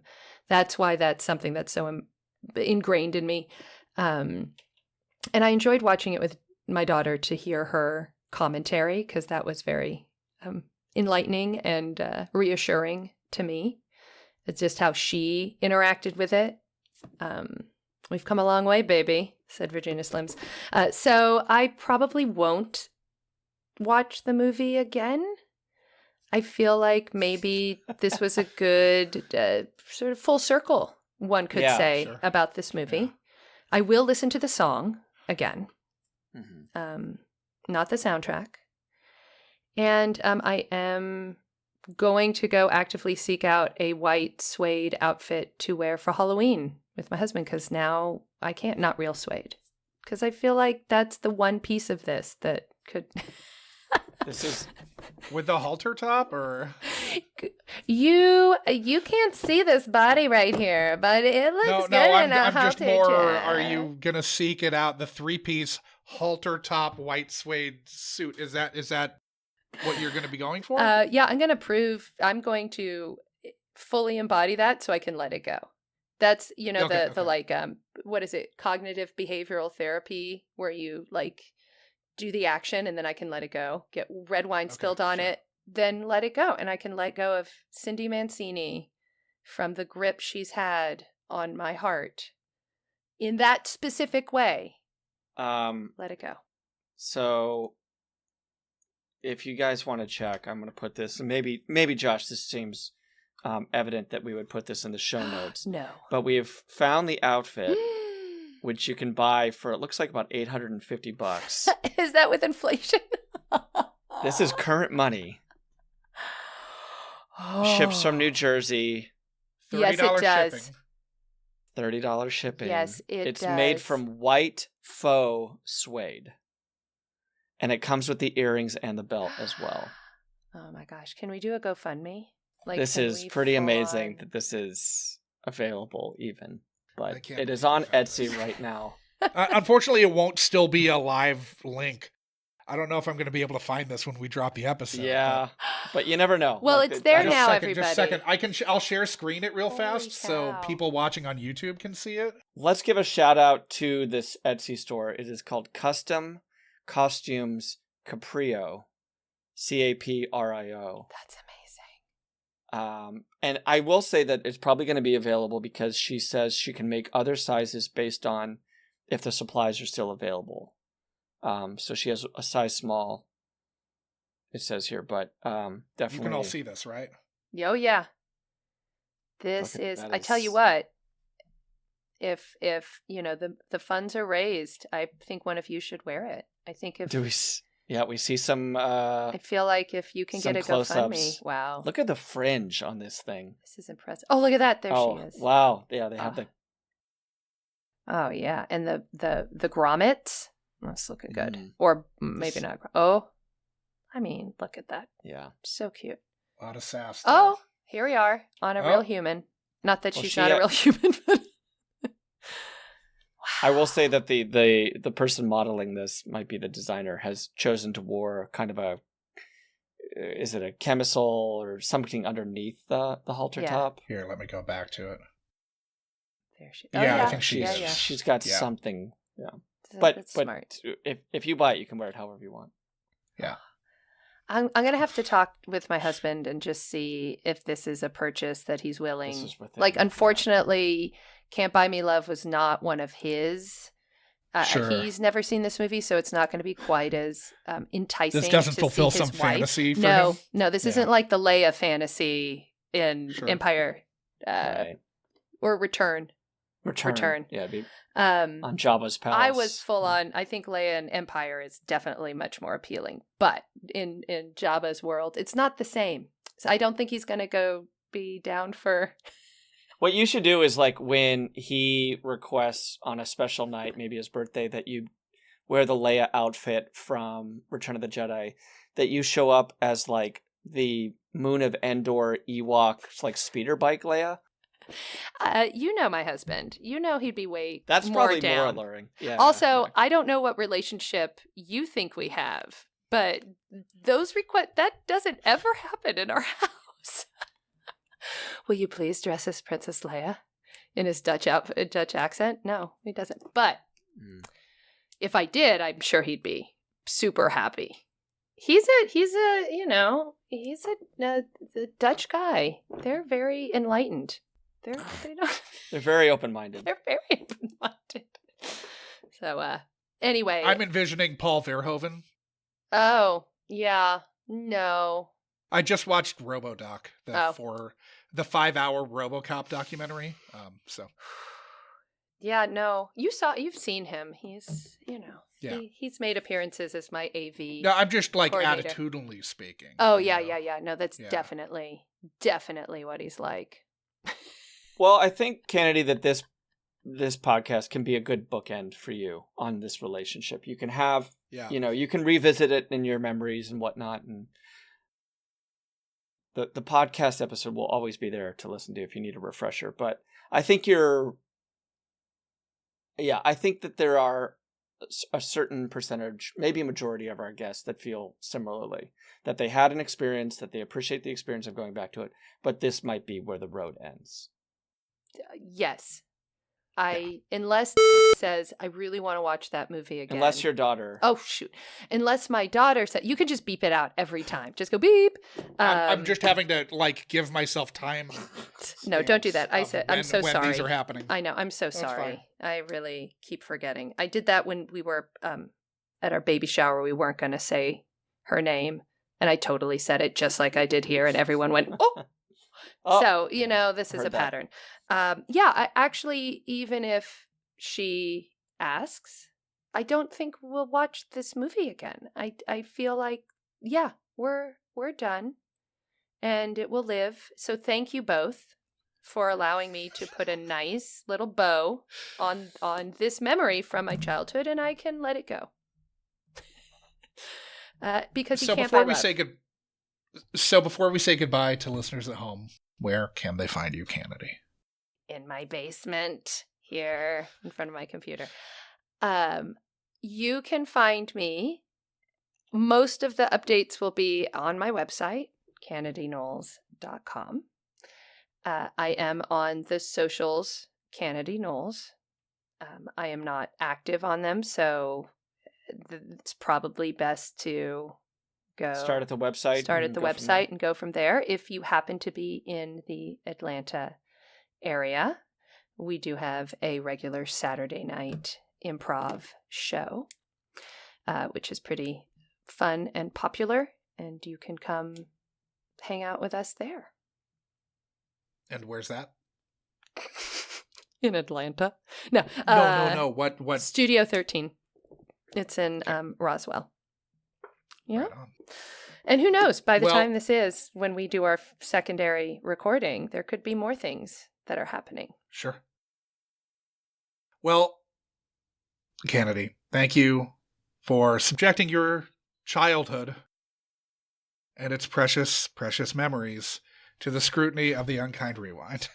That's why that's something that's so ingrained in me. And I enjoyed watching it with my daughter to hear her commentary, because that was very enlightening and reassuring to me. It's just how she interacted with it. We've come a long way, baby, said Virginia Slims. So I probably won't watch the movie again. I feel like maybe this was a good sort of full circle, one could say, sure. about this movie. Yeah. I will listen to the song again, Mm-hmm. not the soundtrack. And I am going to go actively seek out a white suede outfit to wear for Halloween with my husband, because now I can't, not real suede, because I feel like that's the one piece of this that could... This is With the halter top, or? You can't see this body right here, but it looks good in a I'm halter just more, top. are you going to seek it out, the 3-piece halter top white suede suit? Is that what you're going to be going for? Yeah, I'm going to fully embody that so I can let it go. That's, Okay. the like, what is it? Cognitive behavioral therapy, where you like do the action and then I can let it go. Get red wine spilled on it, then let it go. And I can let go of Cindy Mancini from the grip she's had on my heart in that specific way. Let it go. So if you guys want to check, I'm going to put this, and maybe Josh, this seems evident that we would put this in the show notes. No. But we have found the outfit, which you can buy for, it looks like about $850. Is that with inflation? This is current money. Ships from New Jersey. $30 Yes, it does. shipping. $30 shipping. Yes, It's does. made from white faux suede. And it comes with the earrings and the belt as well. Oh my gosh. Can we do a GoFundMe? This can is we pretty full amazing on- that this is available even. I But can't it is believe on you found Etsy this. right now. Unfortunately, it won't still be a live link. I don't know if I'm going to be able to find this when we drop the episode. Yeah, but you never know. Well, it's there Just now, second, everybody. Just a second. I'll share screen it real Holy fast so cow. people watching on YouTube can see it. Let's give a shout out to this Etsy store. It is called Custom Costumes Caprio. Caprio. That's amazing. And I will say that it's probably going to be available because she says she can make other sizes based on if the supplies are still available. So she has a size small, it says here, but definitely. You can all see this, right? Oh, yeah. This Okay, is, that I tell you is- what, if the funds are raised, I think one of you should wear it. I think if, we see some, I feel like if you can some get a close-ups. GoFundMe, wow. Look at the fringe on this thing. This is impressive. Oh, look at that. There she is. Wow. Yeah, they have Ah. the, Oh, yeah. And the grommets. That's looking good. Mm. Or maybe not. Oh, I mean, look at that. yeah. So cute. A lot of sass. there. Oh, here we are on a Oh. real human. Not that Well, she's she not a had- real human, but I will say that the person modeling this might be the designer has chosen to wear kind of a, is it a camisole or something underneath the halter Yeah. top? Here, let me go back to it. there she. Yeah, I think she yeah, is. yeah. She's got Yeah. something. Yeah. So But that's smart. if you buy it, you can wear it however you want. Yeah. I'm going to have to talk with my husband and just see if this is a purchase that he's willing. Like, unfortunately, Can't Buy Me Love was not one of his. Sure. He's never seen this movie, so it's not going to be quite as enticing. This doesn't to fulfill see some his wife. fantasy for him? No, this isn't like the Leia fantasy in Empire or Return. Yeah, it'd be on Jabba's palace. I was full on. I think Leia in Empire is definitely much more appealing, but in Jabba's world, it's not the same. So I don't think he's going to go be down for. What you should do is, like, when he requests on a special night, maybe his birthday, that you wear the Leia outfit from Return of the Jedi, that you show up as, like, the Moon of Endor Ewok, like, speeder bike Leia. You know my husband. You know he'd be That's more probably down. more alluring. Yeah. Also, I don't know what relationship you think we have, but those that doesn't ever happen in our house. Will you please dress as Princess Leia in his Dutch accent? No, he doesn't. But if I did, I'm sure he'd be super happy. He's a Dutch guy. They're very enlightened. They're very open-minded. They're very open-minded. So, anyway. I'm envisioning Paul Verhoeven. Oh, yeah. No. I just watched RoboDoc, the 5-hour RoboCop documentary. So. Yeah, no. You've seen him. He's, he's made appearances as my AV. No, I'm just like coordinator. attitudinally speaking. Oh, yeah. No, that's definitely what he's like. Well, I think, Canedy, that this podcast can be a good bookend for you on this relationship. You can have, you can revisit it in your memories and whatnot. And the podcast episode will always be there to listen to if you need a refresher. But I think I think that there are a certain percentage, maybe a majority of our guests that feel similarly, that they had an experience, that they appreciate the experience of going back to it, but this might be where the road ends. Yes. Unless says, I really want to watch that movie again. Unless your daughter. Oh, shoot. Unless my daughter said, you can just beep it out every time. Just go beep. I'm just having to, like, give myself time. No, don't do that. I'm so sorry. When these are happening. I know. I'm so sorry. I really keep forgetting. I did that when we were at our baby shower. We weren't going to say her name. And I totally said it just like I did here. And everyone went, oh. So, this is a pattern. I actually, even if she asks, I don't think we'll watch this movie again. I feel like, we're done and it will live. So thank you both for allowing me to put a nice little bow on this memory from my childhood, and I can let it go. Because you can't buy love. So before we say goodbye to listeners at home, where can they find you, Canedy? In my basement here in front of my computer. You can find me. Most of the updates will be on my website, CanedyKnowles.com. I am on the socials, Canedy Knowles. I am not active on them, so it's probably best to start at the website and go from there. If you happen to be in the Atlanta area, we do have a regular Saturday night improv show, which is pretty fun and popular, and you can come hang out with us there. And where's that? In Atlanta. No. No. What? Studio 13. It's in Roswell. Yeah. Right on. And who knows, by the time this is, when we do our secondary recording, there could be more things that are happening. Sure. Well, Canedy, thank you for subjecting your childhood and its precious, precious memories to the scrutiny of the Unkind Rewind.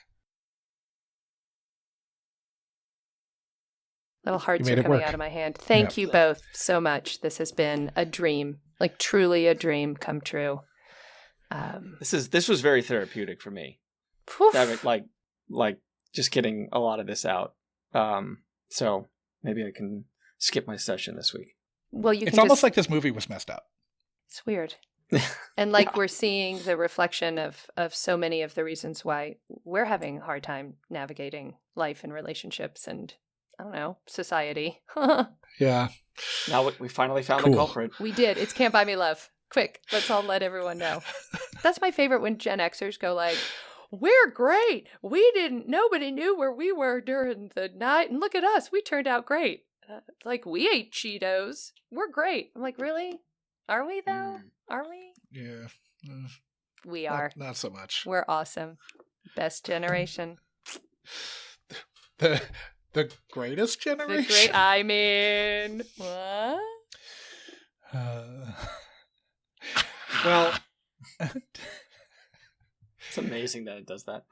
Little hearts are coming out of my hand. Thank you both so much. This has been a dream, like truly a dream come true. This was very therapeutic for me. Like just getting a lot of this out. So maybe I can skip my session this week. Well, it's almost like this movie was messed up. It's weird. And we're seeing the reflection of so many of the reasons why we're having a hard time navigating life and relationships and, I don't know, society. Yeah. Now we finally found Cool. the culprit. We did. It's Can't Buy Me Love. Quick, let's all let everyone know. That's my favorite when Gen Xers go we're great. Nobody knew where we were during the night. And look at us. We turned out great. We ate Cheetos. We're great. I'm really? Are we though? Are we? Yeah. We are. Not so much. We're awesome. Best generation. The greatest generation? What? Well, It's amazing that it does that.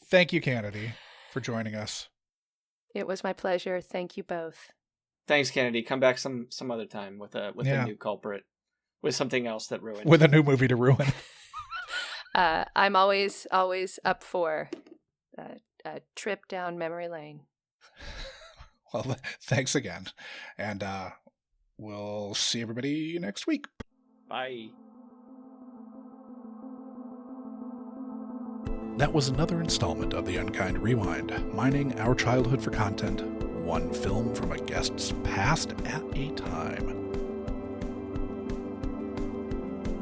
thank you, Canedy, for joining us. It was my pleasure. Thank you both. Thanks, Kennedy. Come back some other time with a new culprit, with something else that ruined. With a new movie to ruin. I'm always up for a trip down memory lane. Well, thanks again. And we'll see everybody next week. Bye. That was another installment of The Unkind Rewind, mining our childhood for content, one film from a guest's past at a time.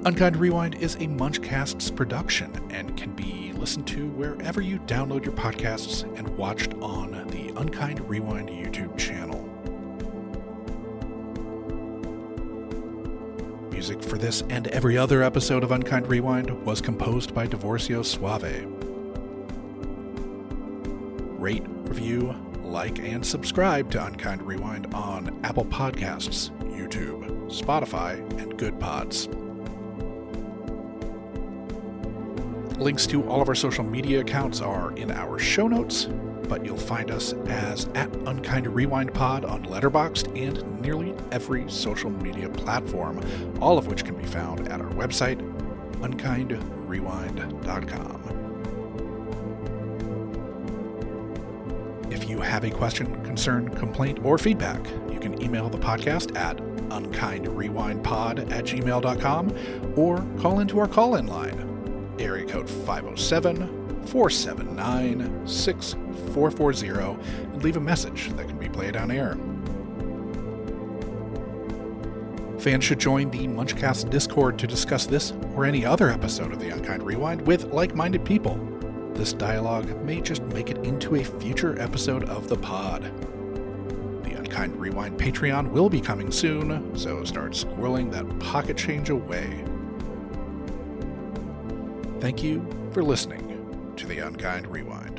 Unkind Rewind is a Munchcasts production and can be listened to wherever you download your podcasts and watched on the Unkind Rewind YouTube channel. Music for this and every other episode of Unkind Rewind was composed by Divorcio Suave. Rate, review, like, and subscribe to Unkind Rewind on Apple Podcasts, YouTube, Spotify, and Good Pods. Links to all of our social media accounts are in our show notes, but you'll find us as @UnkindRewindPod on Letterboxd and nearly every social media platform, all of which can be found at our website, unkindrewind.com. If you have a question, concern, complaint, or feedback, you can email the podcast at unkindrewindpod@gmail.com or call into our call-in line, area code 507-479-6440, and leave a message that can be played on air. Fans should join the Munchcast Discord to discuss this or any other episode of The Unkind Rewind with like-minded people. This dialogue may just make it into a future episode of the pod. The Unkind Rewind Patreon will be coming soon, so start squirreling that pocket change away. Thank you for listening to The Unkind Rewind.